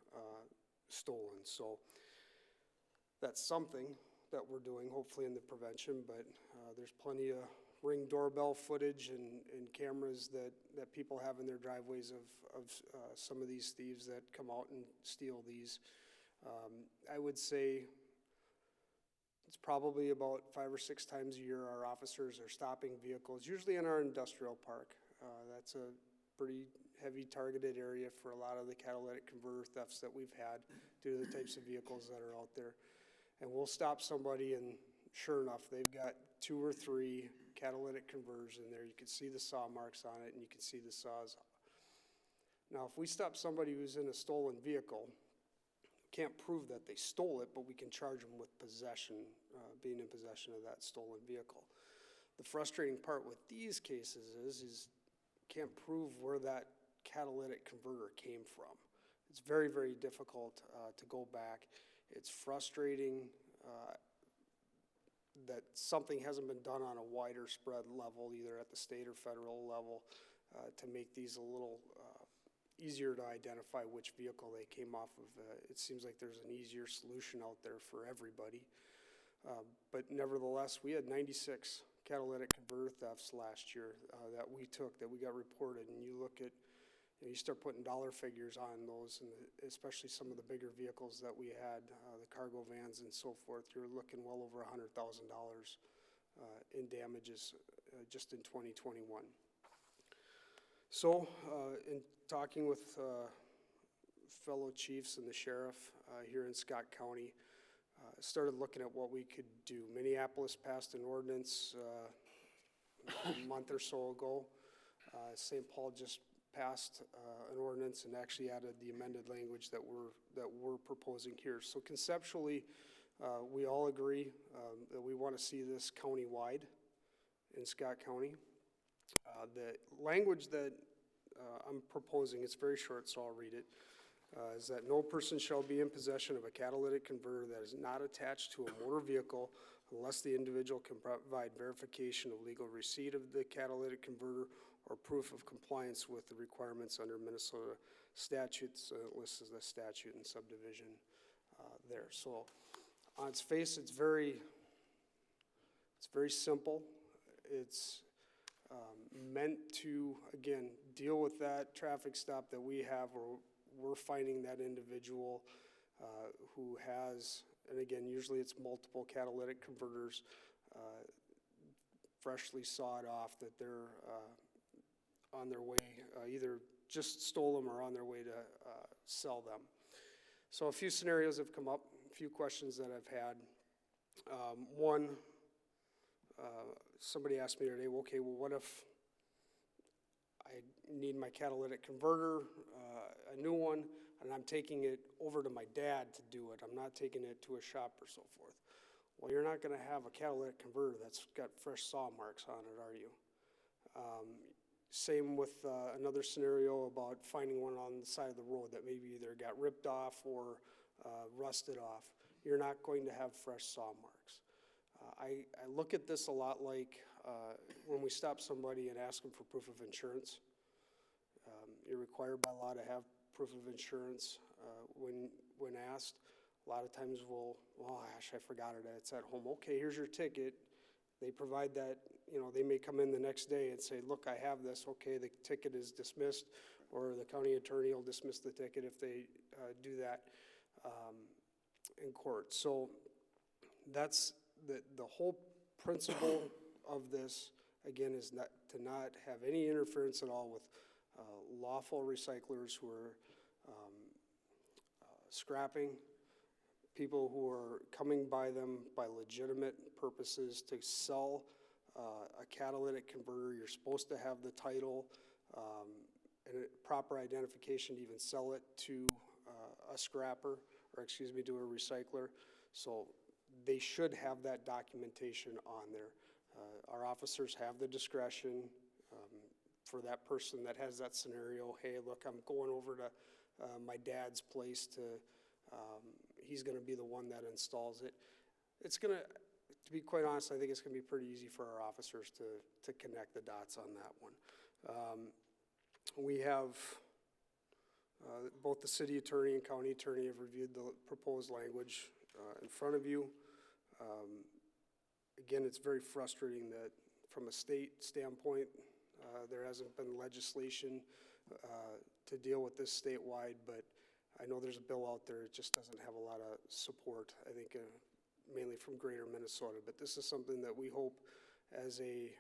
stolen. So that's something that we're doing, hopefully in the prevention, but there's plenty of Ring doorbell footage and cameras that people have in their driveways of some of these thieves that come out and steal these. I would say it's probably about 5 or 6 times a year our officers are stopping vehicles, usually in our industrial park. That's a pretty heavy targeted area for a lot of the catalytic converter thefts that we've had due to the types of vehicles that are out there. And we'll stop somebody and sure enough, they've got 2 or 3 catalytic converters in there. You can see the saw marks on it and you can see the saws. Now, if we stop somebody who's in a stolen vehicle, can't prove that they stole it, but we can charge them with possession, being in possession of that stolen vehicle. The frustrating part with these cases is can't prove where that catalytic converter came from. It's very, very difficult to go back. It's frustrating that something hasn't been done on a wider spread level, either at the state or federal level, to make these a little easier to identify which vehicle they came off of. It seems like there's an easier solution out there for everybody. But nevertheless, we had 96 catalytic converter thefts last year that we got reported. And you look at, you start putting dollar figures on those, and especially some of the bigger vehicles that we had, the cargo vans and so forth, you're looking well over $100,000 in damages just in 2021. So, in talking with fellow chiefs and the sheriff here in Scott County, started looking at what we could do. Minneapolis passed an ordinance a month or so ago. St. Paul just passed an ordinance and actually added the amended language that we're proposing here. So conceptually, We all agree that we want to see this county-wide in Scott County. The language that I'm proposing, it's very short, so I'll read it, is that no person shall be in possession of a catalytic converter that is not attached to a motor vehicle unless the individual can provide verification of legal receipt of the catalytic converter or proof of compliance with the requirements under Minnesota statutes. It lists the statute and subdivision there. So on its face, it's very simple. It's meant to, again, deal with that traffic stop that we have where we're finding that individual who has, and again, usually it's multiple catalytic converters, freshly sawed off, that they're on their way, either just stole them or on their way to sell them. So a few scenarios have come up, a few questions that I've had. One, somebody asked me today, well, okay, well, what if I need my catalytic converter, a new one, and I'm taking it over to my dad to do it. I'm not taking it to a shop or so forth. Well, you're not going to have a catalytic converter that's got fresh saw marks on it, are you? Same with another scenario about finding one on the side of the road that maybe either got ripped off or rusted off. You're not going to have fresh saw marks. I look at this a lot like when we stop somebody and ask them for proof of insurance. You're required by law to have proof of insurance when asked. A lot of times we'll, oh gosh, I forgot it, it's at home. Okay, here's your ticket. They provide that, you know, they may come in the next day and say, look, I have this. Okay, the ticket is dismissed, or the county attorney will dismiss the ticket if they do that in court. So that's the whole principle of this, again, is not to not have any interference at all with lawful recyclers who are scrapping, people who are coming by them by legitimate purposes to sell a catalytic converter. You're supposed to have the title and a proper identification to even sell it to a scrapper, or excuse me, to a recycler. So they should have that documentation on there. Our officers have the discretion for that person that has that scenario. Hey, look, I'm going over to my dad's place to, he's going to be the one that installs it. It's going to be quite honest, I think it's going to be pretty easy for our officers to connect the dots on that one. We have, both the city attorney and county attorney have reviewed the proposed language in front of you. Again, it's very frustrating that from a state standpoint, there hasn't been legislation to deal with this statewide, but I know there's a bill out there. It just doesn't have a lot of support, I think, mainly from greater Minnesota. But this is something that we hope as a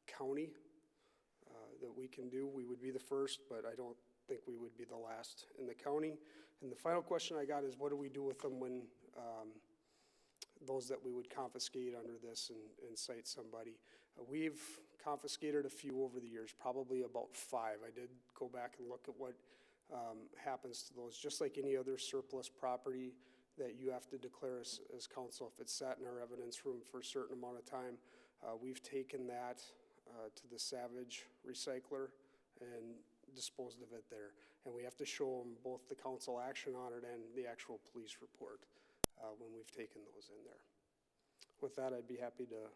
county that we can do. We would be the first, but I don't think we would be the last in the county. And the final question I got is, what do we do with them when those that we would confiscate under this and cite somebody? We've confiscated a few over the years, probably about 5. I did go back and look at what happens to those. Just like any other surplus property that you have to declare as council, if it's sat in our evidence room for a certain amount of time, we've taken that to the Savage recycler and disposed of it there. And we have to show them both the council action on it and the actual police report when we've taken those in there. With that, I'd be happy to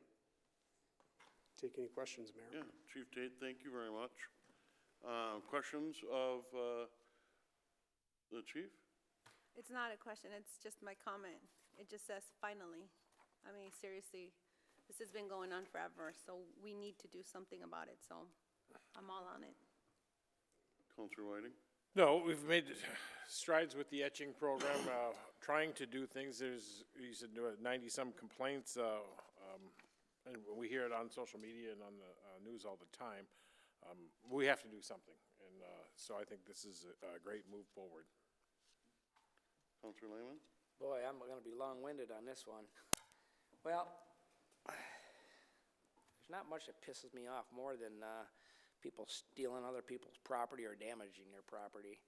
take any questions, Mayor. Yeah, Chief Tate, thank you very much. Questions of the chief? It's not a question, it's just my comment. It just says, finally. I mean, seriously, this has been going on forever, so we need to do something about it, so I'm all on it. Councilor Whiting? No, we've made strides with the etching program, trying to do things. There's, you said 90-some complaints, and we hear it on social media and on the news all the time. We have to do something, and so I think this is a great move forward. Councilor Lehman? Boy, I'm going to be long-winded on this one. Well, there's not much that pisses me off more than people stealing other people's property or damaging their property.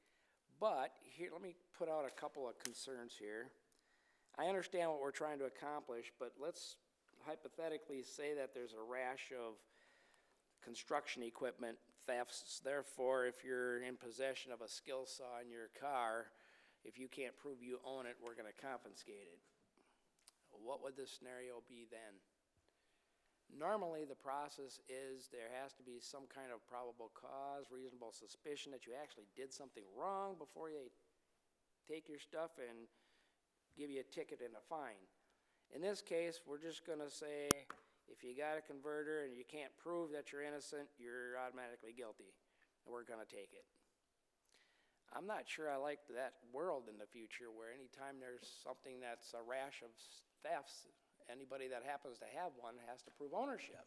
But here, let me put out a couple of concerns here. I understand what we're trying to accomplish, but let's hypothetically say that there's a rash of construction equipment thefts. Therefore, if you're in possession of a skill saw in your car, if you can't prove you own it, we're going to confiscate it. What would the scenario be then? Normally, the process is there has to be some kind of probable cause, reasonable suspicion that you actually did something wrong before they take your stuff and give you a ticket and a fine. In this case, we're just going to say if you got a converter and you can't prove that you're innocent, you're automatically guilty, and we're going to take it. I'm not sure I like that world in the future where anytime there's something that's a rash of thefts, anybody that happens to have one has to prove ownership.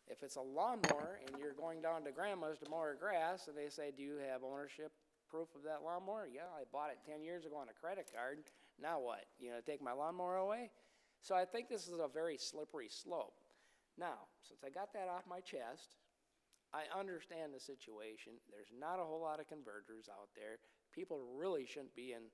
If it's a lawnmower and you're going down to grandma's to mow her grass and they say, do you have ownership proof of that lawnmower? Yeah, I bought it 10 years ago on a credit card. Now what? You gonna take my lawnmower away? So I think this is a very slippery slope. Now, since I got that off my chest, I understand the situation. There's not a whole lot of converters out there. People really shouldn't be in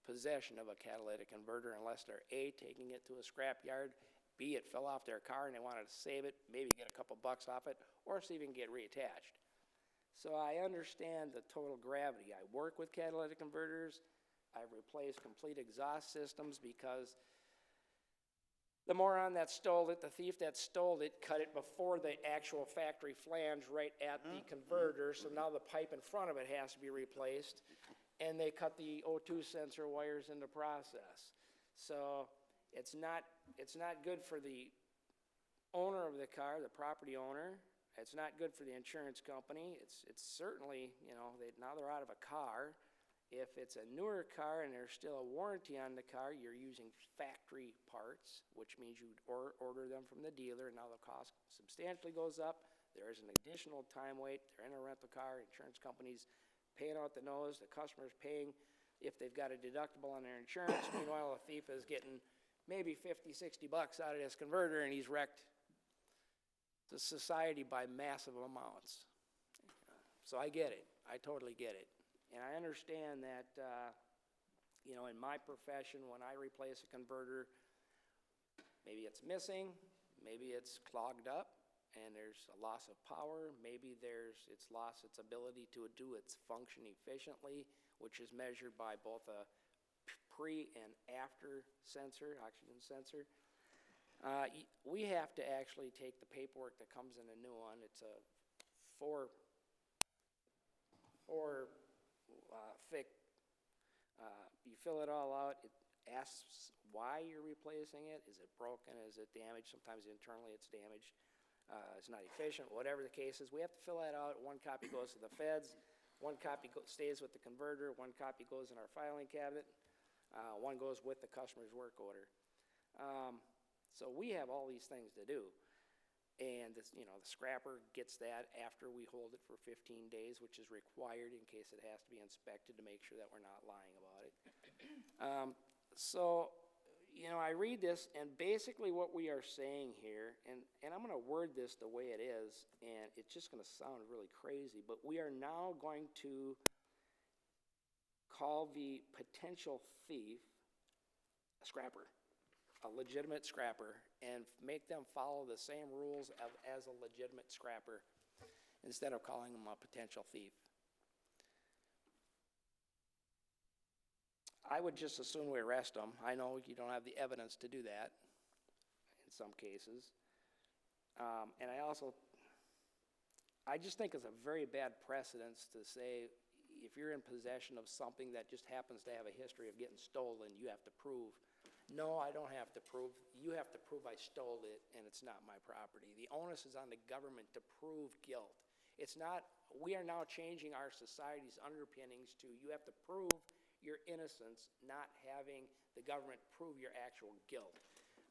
possession of a catalytic converter unless they're A, taking it to a scrap yard, B, it fell off their car and they wanted to save it, maybe get a couple bucks off it, or see if it can get reattached. So I understand the total gravity. I work with catalytic converters. I've replaced complete exhaust systems because the moron that stole it, the thief that stole it, cut it before the actual factory flange right at the converter, so now the pipe in front of it has to be replaced. And they cut the O2 sensor wires in the process. So it's not good for the owner of the car, the property owner. It's not good for the insurance company. It's certainly, you know, now they're out of a car. If it's a newer car and there's still a warranty on the car, you're using factory parts, which means you order them from the dealer, and now the cost substantially goes up. There is an additional time wait. They're in a rental car. Insurance companies paying out the nose, the customer's paying if they've got a deductible on their insurance. Meanwhile, a thief is getting maybe 50, 60 bucks out of this converter, and he's wrecked the society by massive amounts. So I get it. I totally get it. And I understand that, you know, in my profession, when I replace a converter, maybe it's missing, maybe it's clogged up, and there's a loss of power. Maybe it's lost its ability to do its function efficiently, which is measured by both a pre and after sensor, oxygen sensor. We have to actually take the paperwork that comes in a new one. It's a four thick. You fill it all out. It asks why you're replacing it. Is it broken? Is it damaged? Sometimes internally it's damaged. It's not efficient, whatever the case is. We have to fill that out. One copy goes to the feds. One copy stays with the converter. One copy goes in our filing cabinet. One goes with the customer's work order. So we have all these things to do. And this, you know, the scrapper gets that after we hold it for 15 days, which is required in case it has to be inspected to make sure that we're not lying about it. So, you know, I read this, and basically what we are saying here, and I'm going to word this the way it is, and it's just going to sound really crazy, but we are now going to call the potential thief a scrapper, a legitimate scrapper, and make them follow the same rules as a legitimate scrapper instead of calling them a potential thief. I would just as soon we arrest them. I know you don't have the evidence to do that in some cases. And I just think it's a very bad precedence to say if you're in possession of something that just happens to have a history of getting stolen, you have to prove. No, I don't have to prove. You have to prove I stole it and it's not my property. The onus is on the government to prove guilt. It's not, we are now changing our society's underpinnings to you have to prove your innocence, not having the government prove your actual guilt.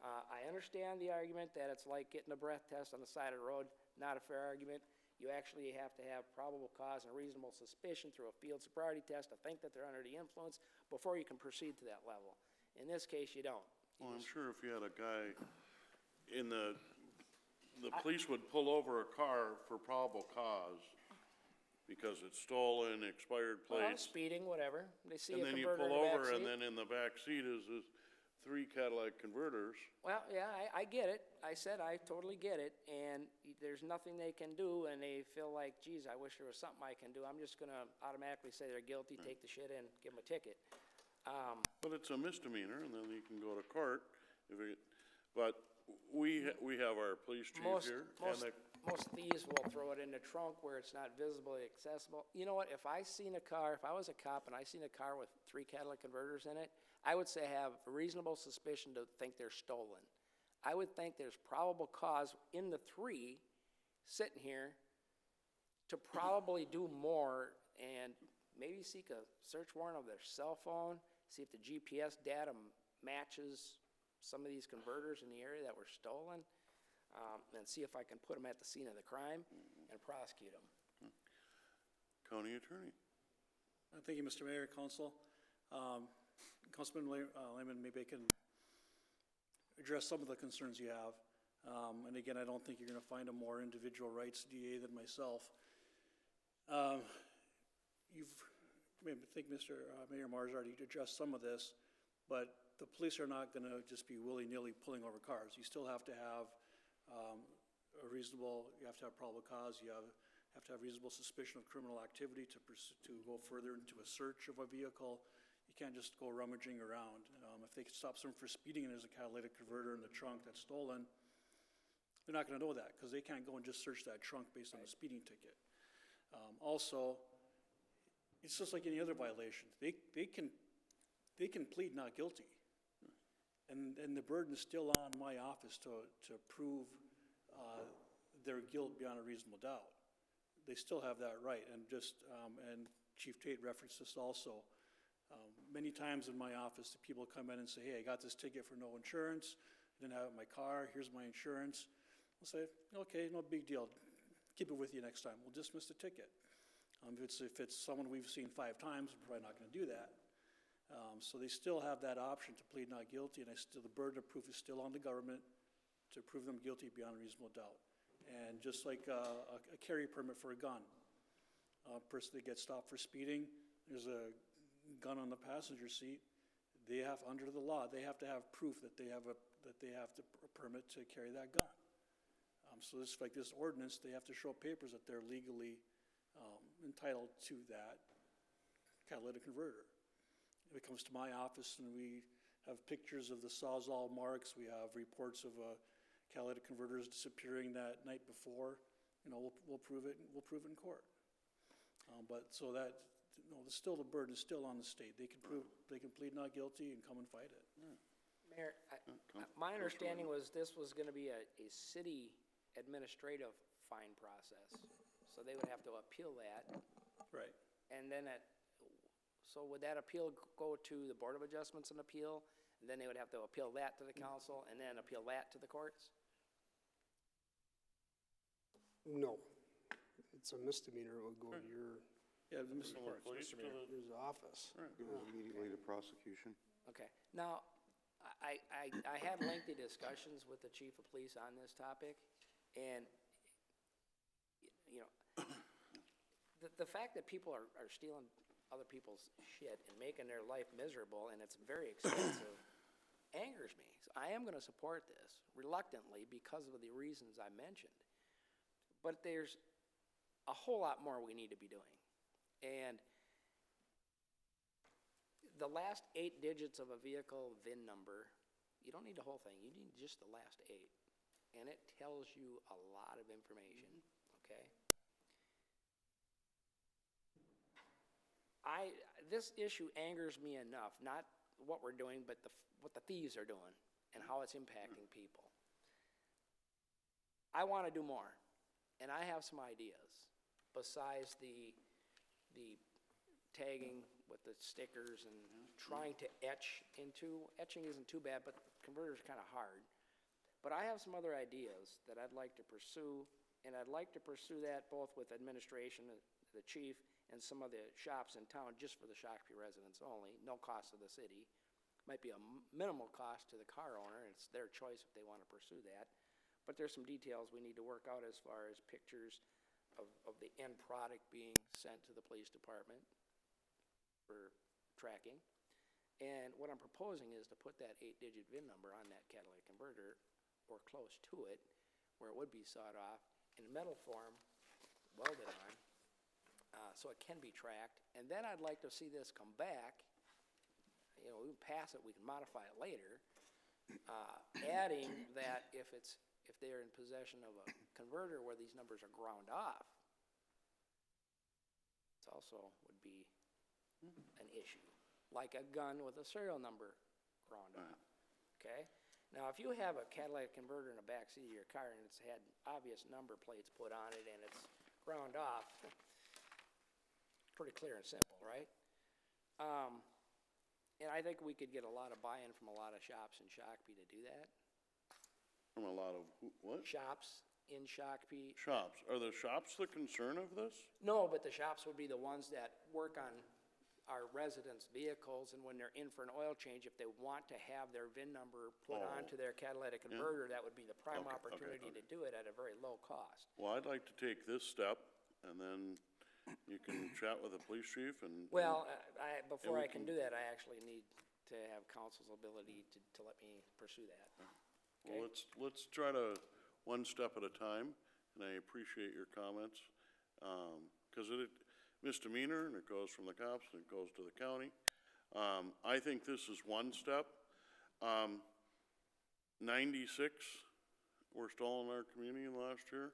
I understand the argument that it's like getting a breath test on the side of the road. Not a fair argument. You actually have to have probable cause and reasonable suspicion through a field sobriety test to think that they're under the influence before you can proceed to that level. In this case, you don't. Well, I'm sure if you had a guy in the police would pull over a car for probable cause because it's stolen, expired Well, plates. speeding, whatever. They see And a then you converter pull in the over, back and seat. then in the back seat is this 3 catalytic converters. Well, yeah, I get it. I said I totally get it, and there's nothing they can do, and they feel like, geez, I wish there was something I can do. I'm just gonna automatically say they're guilty, take the shit in, give them a ticket. But it's a misdemeanor, and then you can go to court if it, but we have our police chief here. Most thieves will throw it in the trunk where it's not visibly accessible. You know what, if I was a cop and I seen a car with 3 catalytic converters in it, I would say I have a reasonable suspicion to think they're stolen. I would think there's probable cause in the 3 sitting here to probably do more and maybe seek a search warrant of their cell phone, see if the GPS data matches some of these converters in the area that were stolen, and see if I can put them at the scene of the crime and prosecute them. County Attorney. Thank you, Mr. Mayor, Council. Councilman Lehman, maybe I can address some of the concerns you have. And again, I don't think you're going to find a more individual rights DA than myself. I think Mr. Mayor Mars already addressed some of this, but the police are not going to just be willy-nilly pulling over cars. You still have to have you have to have probable cause, you have to have reasonable suspicion of criminal activity to go further into a search of a vehicle. You can't just go rummaging around. If they stop someone for speeding and there's a catalytic converter in the trunk that's stolen, they're not going to know that because they can't go and just search that trunk based on a speeding ticket. Also, it's just like any other violation. They can plead not guilty. And the burden is still on my office to prove their guilt beyond a reasonable doubt. They still have that right, and and Chief Tate referenced this also. Many times in my office, the people come in and say, hey, I got this ticket for no insurance, I didn't have it in my car, here's my insurance. I'll say, okay, no big deal, keep it with you next time, we'll dismiss the ticket. If it's someone we've seen 5 times, we're probably not gonna do that. So they still have that option to plead not guilty, and the burden of proof is still on the government to prove them guilty beyond a reasonable doubt. And just like a carry permit for a gun, a person that gets stopped for speeding, there's a gun on the passenger seat, they have, under the law, they have to have proof that they have a permit to carry that gun. So this, like this ordinance, they have to show papers that they're legally entitled to that catalytic converter. If it comes to my office and we have pictures of the Sawzall marks, we have reports of catalytic converters disappearing that night before, we'll prove it. We'll prove it in court. But so that the burden is still on the state. They can plead not guilty and come and fight it. Mayor, my understanding was this was going to be a city administrative fine process, so they would have to appeal that. Right. And then so would that appeal go to the Board of Adjustments and appeal? And then they would have to appeal that to the council and then appeal that to the courts? No. It's a misdemeanor. It would go to your Police his office. It goes immediately to prosecution. Okay. Now, I had lengthy discussions with the chief of police on this topic, and, the fact that people are stealing other people's shit and making their life miserable, and it's very expensive, angers me. So I am going to support this reluctantly because of the reasons I mentioned. But there's a whole lot more we need to be doing. And the last 8 digits of a vehicle VIN number, you don't need the whole thing. You need just the last 8. And it tells you a lot of information, okay? This issue angers me enough, not what we're doing, but what the thieves are doing and how it's impacting people. I want to do more, and I have some ideas besides the tagging with the stickers and trying to etching isn't too bad, but converters are kind of hard. But I have some other ideas that I'd like to pursue, and I'd like to pursue that both with administration, the chief, and some of the shops in town just for the Shakopee residents only, no cost to the city. Might be a minimal cost to the car owner, and it's their choice if they want to pursue that. But there's some details we need to work out as far as pictures of the end product being sent to the police department for tracking. And what I'm proposing is to put that 8-digit VIN number on that catalytic converter, or close to it, where it would be sawed off, in metal form, welded on, so it can be tracked. And then I'd like to see this come back, you know, we can pass it, we can modify it later, adding that if they're in possession of a converter where these numbers are ground off, it also would be an issue, like a gun with a serial number ground off, okay? Now, if you have a catalytic converter in the back seat of your car and it's had obvious number plates put on it and it's ground off, pretty clear and simple, right? And I think we could get a lot of buy-in from a lot of shops in Shakopee to do that. From a lot of, what? Shops in Shakopee. Shops. Are the shops the concern of this? No, but the shops would be the ones that work on our residents' vehicles, and when they're in for an oil change, if they want to have their VIN number put onto their catalytic converter, that would be the prime opportunity to do it at a very low cost. Well, I'd like to take this step, and then you can chat with the police chief and. Well, before I can do that, I actually need to have council's ability to let me pursue that. Well, let's try to one step at a time, and I appreciate your comments, because it misdemeanor, and it goes from the cops, and it goes to the county. I think this is one step. 96 were stolen in our community last year.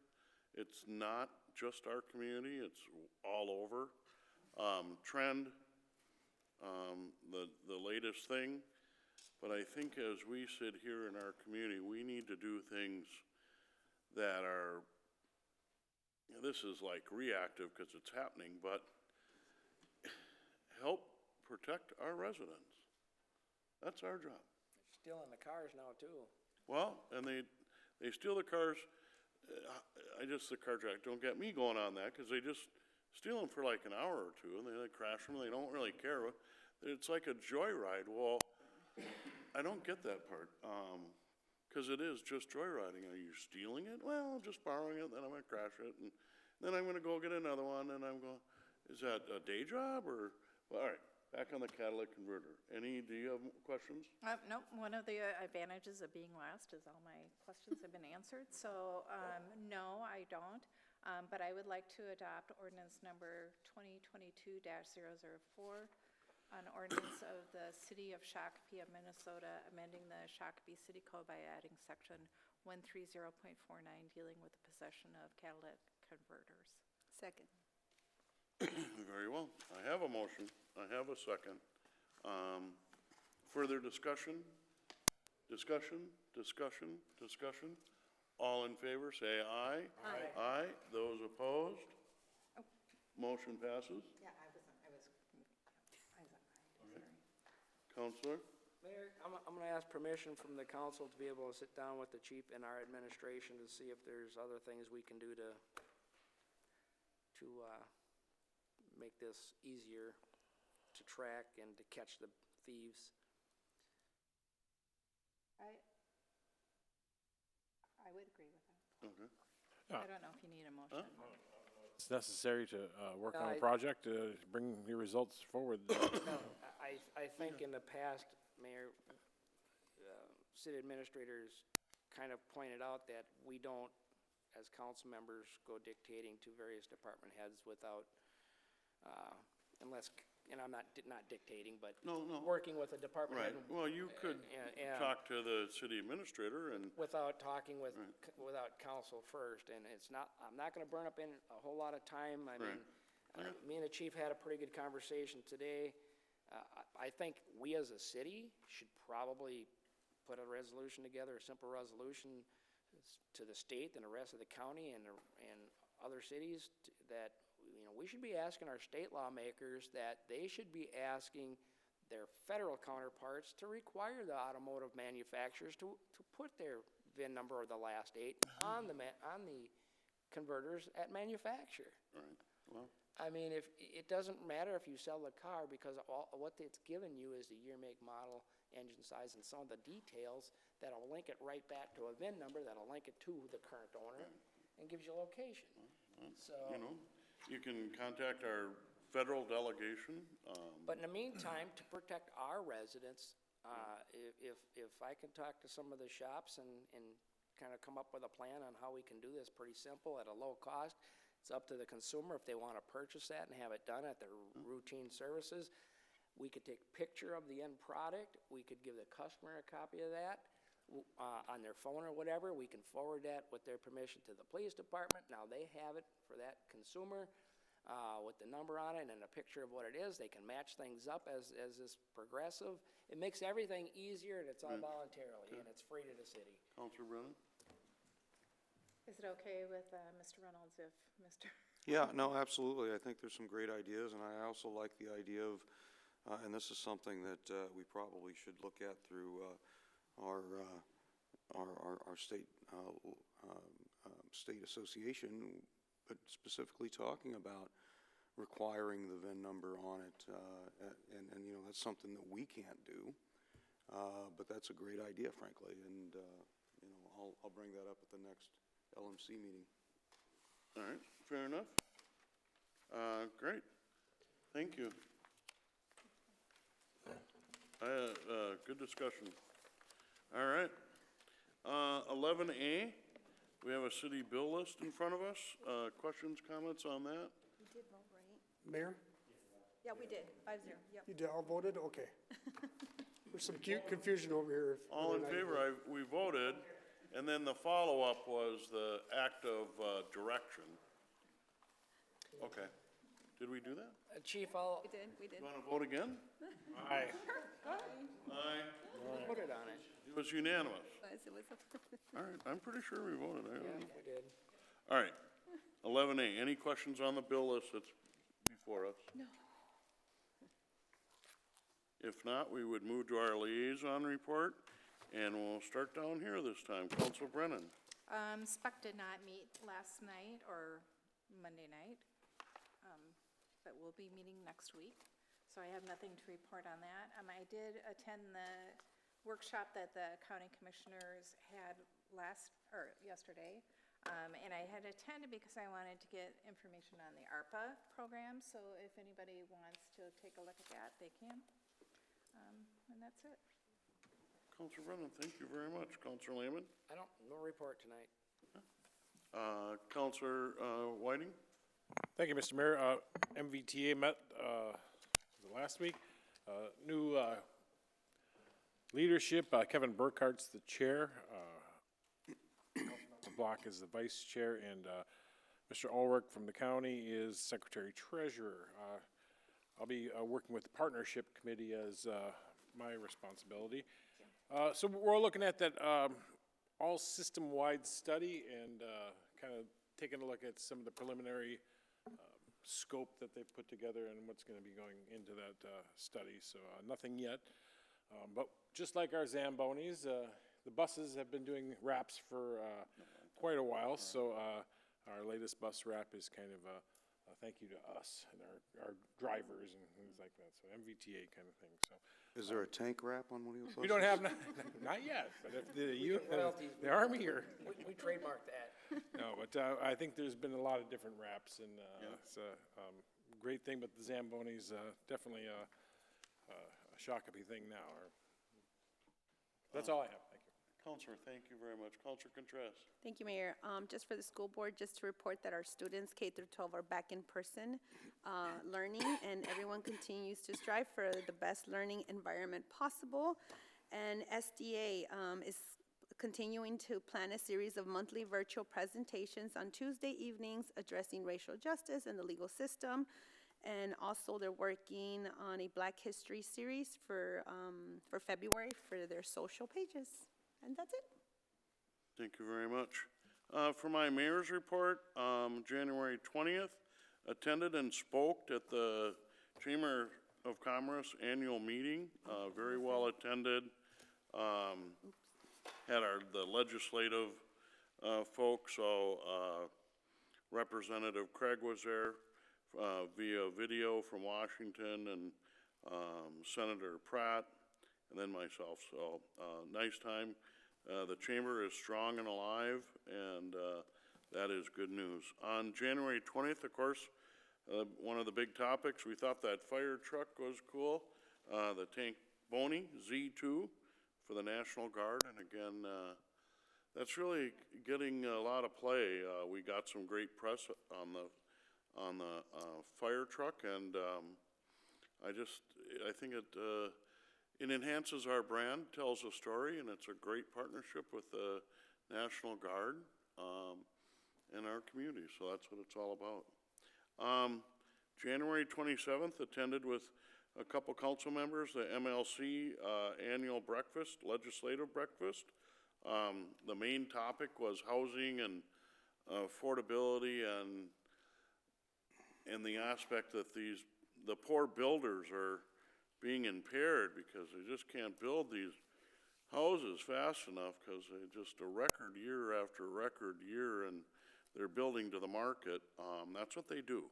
It's not just our community, it's all over. Trend, the latest thing, but I think as we sit here in our community, we need to do things that are, this is like reactive because it's happening, but help protect our residents. That's our job. They're stealing the cars now, too. Well, and they steal the cars. The carjack, don't get me going on that, because they just steal them for like an hour or two, and they crash them, and they don't really care. It's like a joyride. Well, I don't get that part, because it is just joyriding. Are you stealing it? Well, just borrowing it, then I'm going to crash it, and then I'm going to go get another one, and I'm going, is that a day job, or, well, all right, back on the catalytic converter. Do you have questions? No, one of the advantages of being last is all my questions have been answered, so no, I don't. But I would like to adopt ordinance number 2022-004, an ordinance of the City of Shakopee of Minnesota, amending the Shakopee City Code by adding section 130.49, dealing with the possession of catalytic converters. Second. Very well. I have a motion. I have a second. Further discussion? Discussion? Discussion? Discussion? All in favor, say aye. Aye. Aye. Those opposed? Motion passes. Yeah, I was Counselor? Mayor, I'm going to ask permission from the council to be able to sit down with the chief and our administration to see if there's other things we can do to make this easier to track and to catch the thieves. I would agree with that. Okay. I don't know if you need a motion. It's necessary to work on a project to bring your results forward. I think in the past, Mayor, city administrators kind of pointed out that we don't, as council members, go dictating to various department heads without, unless, and I'm not dictating, but No. working with a department Right. head. Well, you could talk to the city administrator and. Without talking without council first, and I'm not gonna burn up a whole lot of time. I mean, me and the chief had a pretty good conversation today. I think we as a city should probably put a resolution together, a simple resolution to the state and the rest of the county and other cities that, we should be asking our state lawmakers that they should be asking their federal counterparts to require the automotive manufacturers to put their VIN number or the last 8 on the converters at manufacture. Right. Well. I mean, if it doesn't matter if you sell the car, because what it's given you is the year, make, model, engine size, and some of the details that'll link it right back to a VIN number that'll link it to the current owner and gives you a location. So You can contact our federal delegation. But in the meantime, to protect our residents, if I can talk to some of the shops and kind of come up with a plan on how we can do this pretty simple at a low cost, it's up to the consumer if they want to purchase that and have it done at their routine services. We could take a picture of the end product. We could give the customer a copy of that on their phone or whatever. We can forward that with their permission to the police department. Now they have it for that consumer with the number on it and a picture of what it is. They can match things up as this progressive. It makes everything easier, and it's all voluntarily, and it's free to the city. Counselor Brennan? Is it okay with Mr. Reynolds if Mr.? Yeah, no, absolutely. I think there's some great ideas, and I also like the idea of, and this is something that we probably should look at through our state state association, but specifically talking about requiring the VIN number on it, and you know, that's something that we can't do, but that's a great idea, frankly, and you know, I'll bring that up at the next LMC meeting. All right, fair enough. Great, thank you. Good discussion. All right. 11A, we have a city bill list in front of us. Questions, comments on that? We did vote, right? Mayor, Yeah, we did, 5-0, yep. you did all voted? Okay. There's some cute confusion over here. All in favor, we voted, and then the follow-up was the act of direction. Okay. Did we do that? Chief, I'll We did. You want to vote again? Aye. Aye. put it on it. It was unanimous. It was All right, I'm pretty sure we voted. I don't Yeah, know. we did. All right, 11A, any questions on the bill list that's before us? No. If not, we would move to our liaison report, and we'll start down here this time. Council Brennan. SPEC did not meet last night or Monday night, but we'll be meeting next week. So I have nothing to report on that. I did attend the workshop that the county commissioners had yesterday. And I had attended because I wanted to get information on the ARPA program. So if anybody wants to take a look at that, they can. And that's it. Councilor Brennan, thank you very much. Councilor Lehman? No report tonight. Councilor Whiting? Thank you, Mr. Mayor. MVTA met last week. New leadership, Kevin Burkhart's the chair. Block is the vice chair, and Mr. Ulrich from the county is secretary treasurer. I'll be working with the partnership committee as my responsibility. So we're looking at that all system-wide study and kind of taking a look at some of the preliminary scope that they've put together and what's going to be going into that study. So nothing yet, but just like our Zambonis, the buses have been doing wraps for quite a while. So our latest bus wrap is kind of a thank you to us and our drivers and things like that. So MVTA kind of thing. So. Is there a tank wrap on one of your buses? We don't have, not yet, but if the Army or. We trademarked that. No, but I think there's been a lot of different wraps, and it's a great thing, but the Zambonis definitely a Shakopee thing now. That's all I have, thank you. Counselor, thank you very much. Counselor Contreras. Thank you, Mayor. Just for the school board, just to report that our students K through 12 are back in person learning, and everyone continues to strive for the best learning environment possible. And SDA is continuing to plan a series of monthly virtual presentations on Tuesday evenings addressing racial justice and the legal system. And also they're working on a Black History series for February for their social pages. And that's it. Thank you very much. For my mayor's report, January 20th, attended and spoke at the Chamber of Commerce annual meeting. Very well attended. Had the legislative folks, so Representative Craig was there via video from Washington, and Senator Pratt, and then myself. So nice time. The chamber is strong and alive, and that is good news. On January 20th, of course, one of the big topics, we thought that fire truck was cool, the Tank Boney Z2 for the National Guard, and again, that's really getting a lot of play. We got some great press on the fire truck, and I think it enhances our brand, tells a story, and it's a great partnership with the National Guard in our community, so that's what it's all about. January 27th, attended with a couple council members, the MLC annual breakfast, legislative breakfast. The main topic was housing and affordability and the aspect that the poor builders are being impaired because they just can't build these houses fast enough because they just a record year after record year, and they're building to the market. That's what they do.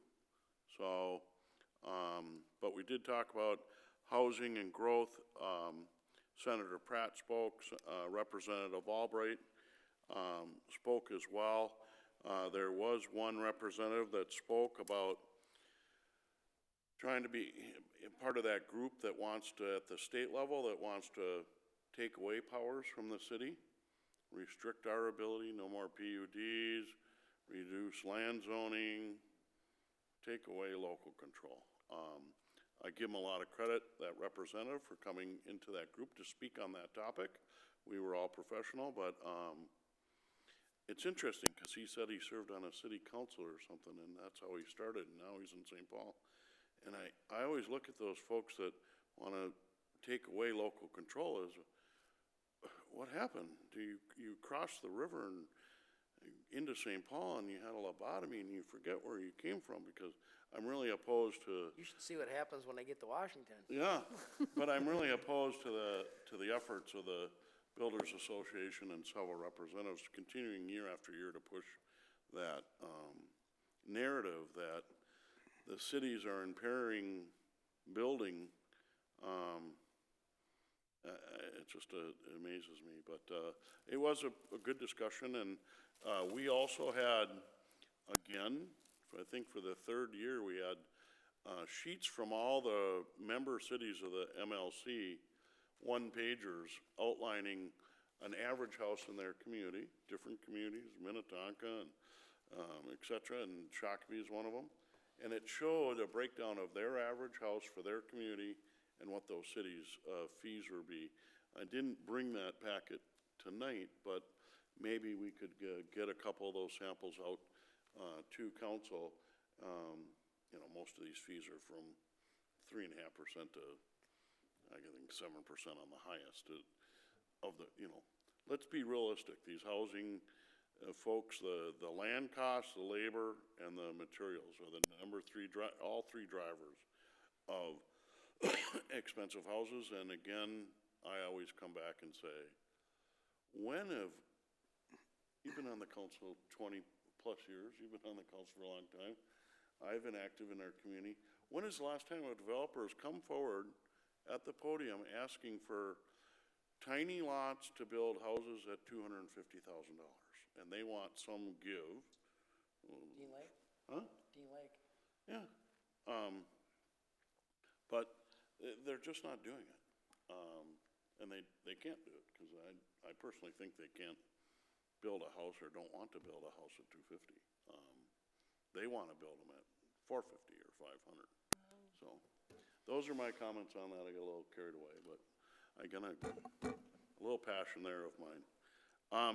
So, but we did talk about housing and growth. Senator Pratt spoke, Representative Albright spoke as well. There was one representative that spoke about trying to be part of that group that wants to, at the state level, that wants to take away powers from the city, restrict our ability, no more PUDs, reduce land zoning, take away local control. I give him a lot of credit, that representative, for coming into that group to speak on that topic. We were all professional, but it's interesting because he said he served on a city council or something, and that's how he started, and now he's in St. Paul. And I always look at those folks that want to take away local control as, what happened? You crossed the river and into St. Paul and you had a lobotomy and you forget where you came from, because I'm really opposed to. You should see what happens when they get to Washington. Yeah, but I'm really opposed to the efforts of the Builders Association and several representatives continuing year after year to push that narrative that the cities are impairing building. It just it amazes me, but it was a good discussion, and we also had, again, I think for the third year, we had sheets from all the member cities of the MLC, one-pagers outlining an average house in their community, different communities, Minnetonka and et cetera, and Shakopee is one of them. And it showed a breakdown of their average house for their community and what those cities' fees would be. I didn't bring that packet tonight, but maybe we could get a couple of those samples out to council. You know, most of these fees are from 3.5% to, I think, 7% on the highest of the, you know. Let's be realistic. These housing folks, the land costs, the labor, and the materials are the all three drivers of expensive houses. And again, I always come back and say, when have, you've been on the council 20 plus years, you've been on the council for a long time, I've been active in our community. When is the last time a developer has come forward at the podium asking for tiny lots to build houses at $250,000? And they want some give. Dean Lake? Huh? Dean Lake. Yeah. But they're just not doing it. And they can't do it, because I personally think they can't build a house or don't want to build a house at 250. They want to build them at 450 or 500. So those are my comments on that. I got a little carried away, but again, a little passion there of mine.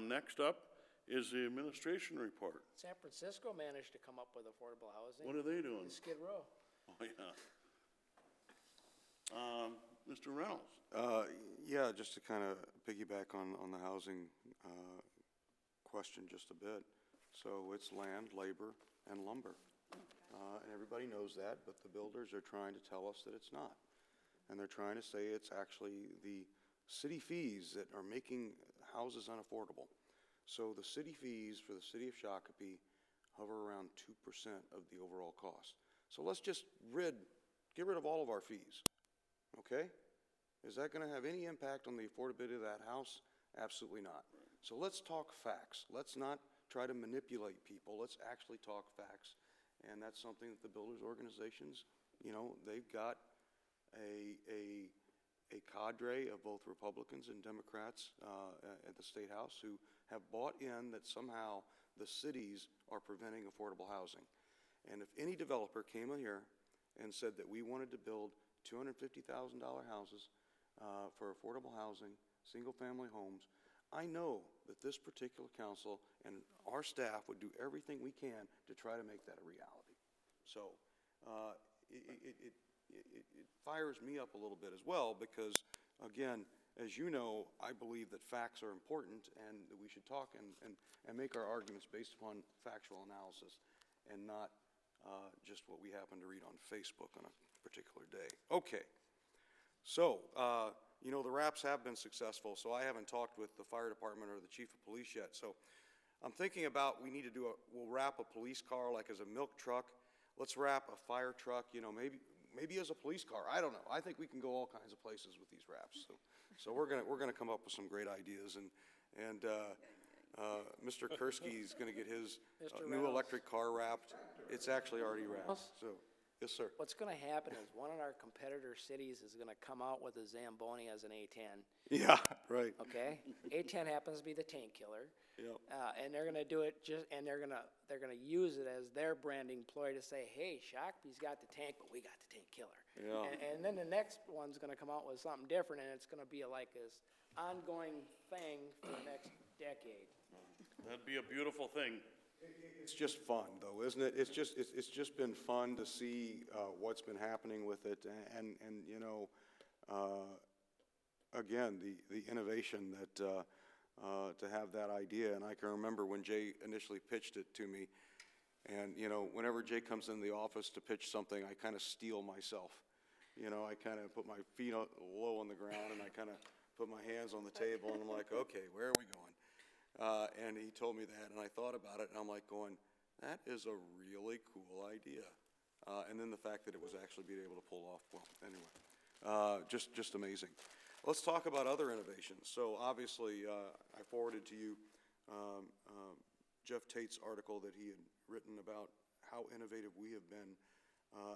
Next up is the administration report. San Francisco managed to come up with affordable housing. What are they doing? In Skid Row. Oh, yeah. Mr. Reynolds. Yeah, just to kind of piggyback on the housing question just a bit. So it's land, labor, and lumber. And everybody knows that, but the builders are trying to tell us that it's not. And they're trying to say it's actually the city fees that are making houses unaffordable. So the city fees for the city of Shakopee hover around 2% of the overall cost. So let's just get rid of all of our fees, okay? Is that going to have any impact on the affordability of that house? Absolutely not. So let's talk facts. Let's not try to manipulate people. Let's actually talk facts. And that's something that the builders organizations, you know, they've got a cadre of both Republicans and Democrats at the State House who have bought in that somehow the cities are preventing affordable housing. And if any developer came in here and said that we wanted to build $250,000 houses for affordable housing, single-family homes, I know that this particular council and our staff would do everything we can to try to make that a reality. So it fires me up a little bit as well because, again, as you know, I believe that facts are important and that we should talk and make our arguments based upon factual analysis and not just what we happen to read on Facebook on a particular day. Okay, so you know, the wraps have been successful, so I haven't talked with the fire department or the chief of police yet. So I'm thinking about we need to we'll wrap a police car like as a milk truck. Let's wrap a fire truck, you know, maybe as a police car. I don't know. I think we can go all kinds of places with these wraps. So we're gonna come up with some great ideas, and Mr. Kursky is gonna get his new electric car wrapped. It's actually already wrapped. So yes, sir. What's gonna happen is one of our competitor cities is gonna come out with a Zamboni as an A10. Yeah, right. Okay? A10 happens to be the tank killer. Yep. And they're gonna do it and they're gonna use it as their branding ploy to say, hey, Shakopee's got the tank, but we got the tank killer. Yeah. And then the next one's gonna come out with something different, and it's gonna be like this ongoing thing for the next decade. That'd be a beautiful thing. It's just fun, though, isn't it? It's just been fun to see what's been happening with it, and you know, again, the innovation that to have that idea. And I can remember when Jay initially pitched it to me, and you know, whenever Jay comes in the office to pitch something, I kind of steel myself. You know, I kind of put my feet low on the ground, and I kind of put my hands on the table, and I'm like, okay, where are we going? And he told me that, and I thought about it, and I'm like going, that is a really cool idea. And then the fact that it was actually being able to pull off, well, anyway, just amazing. Let's talk about other innovations. So obviously, I forwarded to you Jeff Tate's article that he had written about how innovative we have been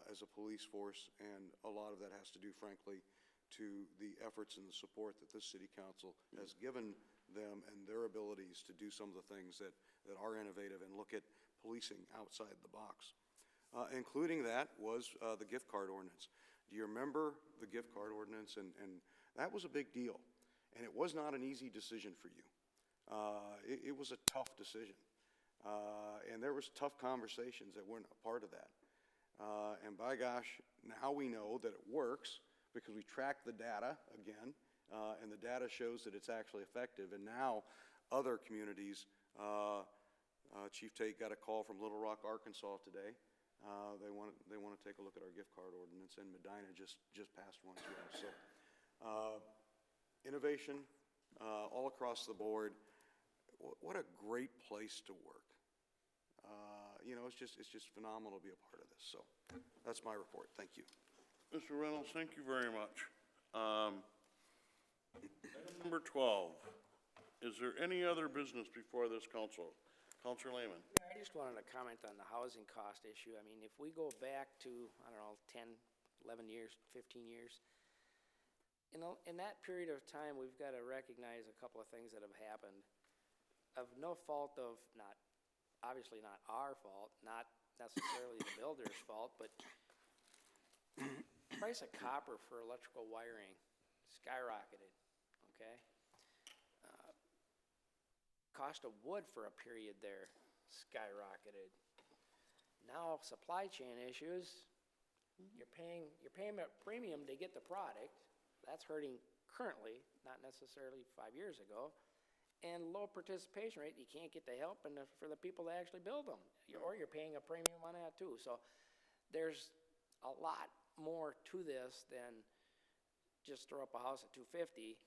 as a police force, and a lot of that has to do, frankly, to the efforts and the support that this city council has given them and their abilities to do some of the things that are innovative and look at policing outside the box. Including that was the gift card ordinance. Do you remember the gift card ordinance? And that was a big deal. And it was not an easy decision for you. It was a tough decision. And there was tough conversations that weren't a part of that. And by gosh, now we know that it works because we track the data again. And the data shows that it's actually effective. And now other communities, Chief Tate got a call from Little Rock, Arkansas today. They want to take a look at our gift card ordinance, and Medina just passed one as well. So innovation all across the board. What a great place to work. You know, it's just phenomenal to be a part of this. So that's my report. Thank you. Mr. Reynolds, thank you very much. Item number 12. Is there any other business before this council? Councilor Lehman. I just wanted to comment on the housing cost issue. I mean, if we go back to, I don't know, 10, 11 years, 15 years, in that period of time, we've got to recognize a couple of things that have happened of no fault of, obviously not our fault, not necessarily the builder's fault, but the price of copper for electrical wiring skyrocketed, okay? Cost of wood for a period there skyrocketed. Now supply chain issues, you're paying a premium to get the product. That's hurting currently, not necessarily 5 years ago. And low participation rate, you can't get the help for the people to actually build them. Or you're paying a premium on that too. So there's a lot more to this than just throw up a house at $250.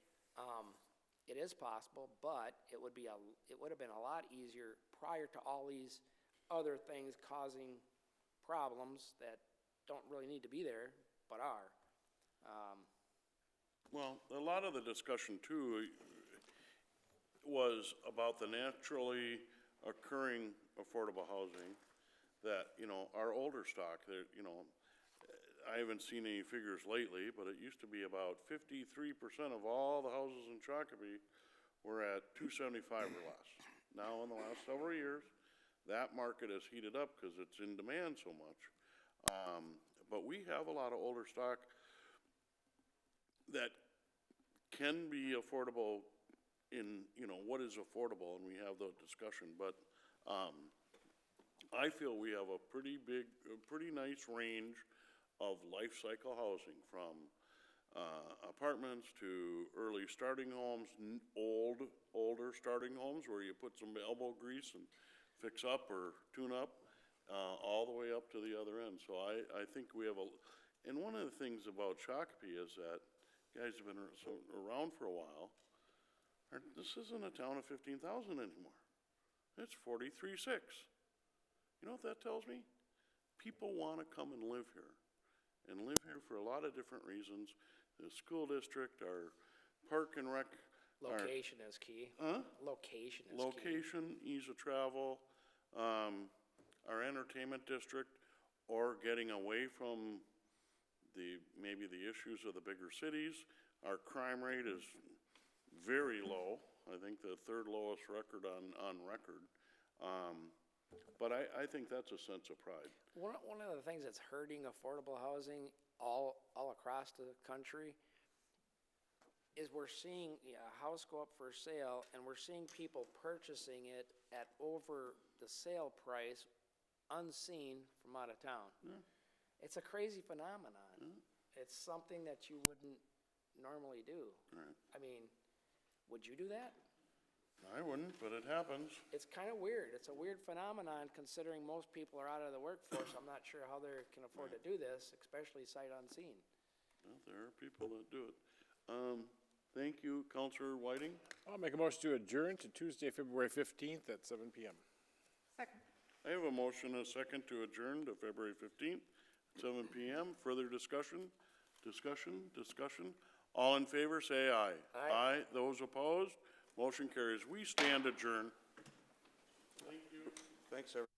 It is possible, but it would have been a lot easier prior to all these other things causing problems that don't really need to be there, but are. Well, a lot of the discussion too was about the naturally occurring affordable housing that, you know, our older stock, that, you know, I haven't seen any figures lately, but it used to be about 53% of all the houses in Shakopee were at 275 or less. Now, in the last several years, that market has heated up because it's in demand so much. But we have a lot of older stock that can be affordable in, you know, what is affordable, and we have the discussion, but, I feel we have a pretty nice range of life cycle housing, from, apartments to early starting homes, older starting homes where you put some elbow grease and fix up or tune up, all the way up to the other end. So I think we have and one of the things about Shakopee is that guys have been around for a while. This isn't a town of 15,000 anymore. It's 43.6. You know what that tells me? People want to come and live here for a lot of different reasons. The school district, our park and rec. Location is key. Huh? Location is key. Location, ease of travel, our entertainment district, or getting away from maybe the issues of the bigger cities. Our crime rate is very low. I think the third lowest record on record. But I think that's a sense of pride. One of the things that's hurting affordable housing all across the country is we're seeing a house go up for sale, and we're seeing people purchasing it at over the sale price, unseen from out of town. Yeah. It's a crazy phenomenon. Yeah. It's something that you wouldn't normally do. Right. I mean, would you do that? I wouldn't, but it happens. It's kind of weird. It's a weird phenomenon considering most people are out of the workforce. I'm not sure how they can afford to do this, especially sight unseen. Well, there are people that do it. Thank you, Councilor Whiting. I'll make a motion to adjourn to Tuesday, February 15th at 7 PM. Second. I have a motion and a second to adjourn to February 15th, 7 PM. Further discussion? Discussion? All in favor, say aye. Aye. Those opposed? Motion carries. We stand adjourned. Thank you. Thanks, everyone.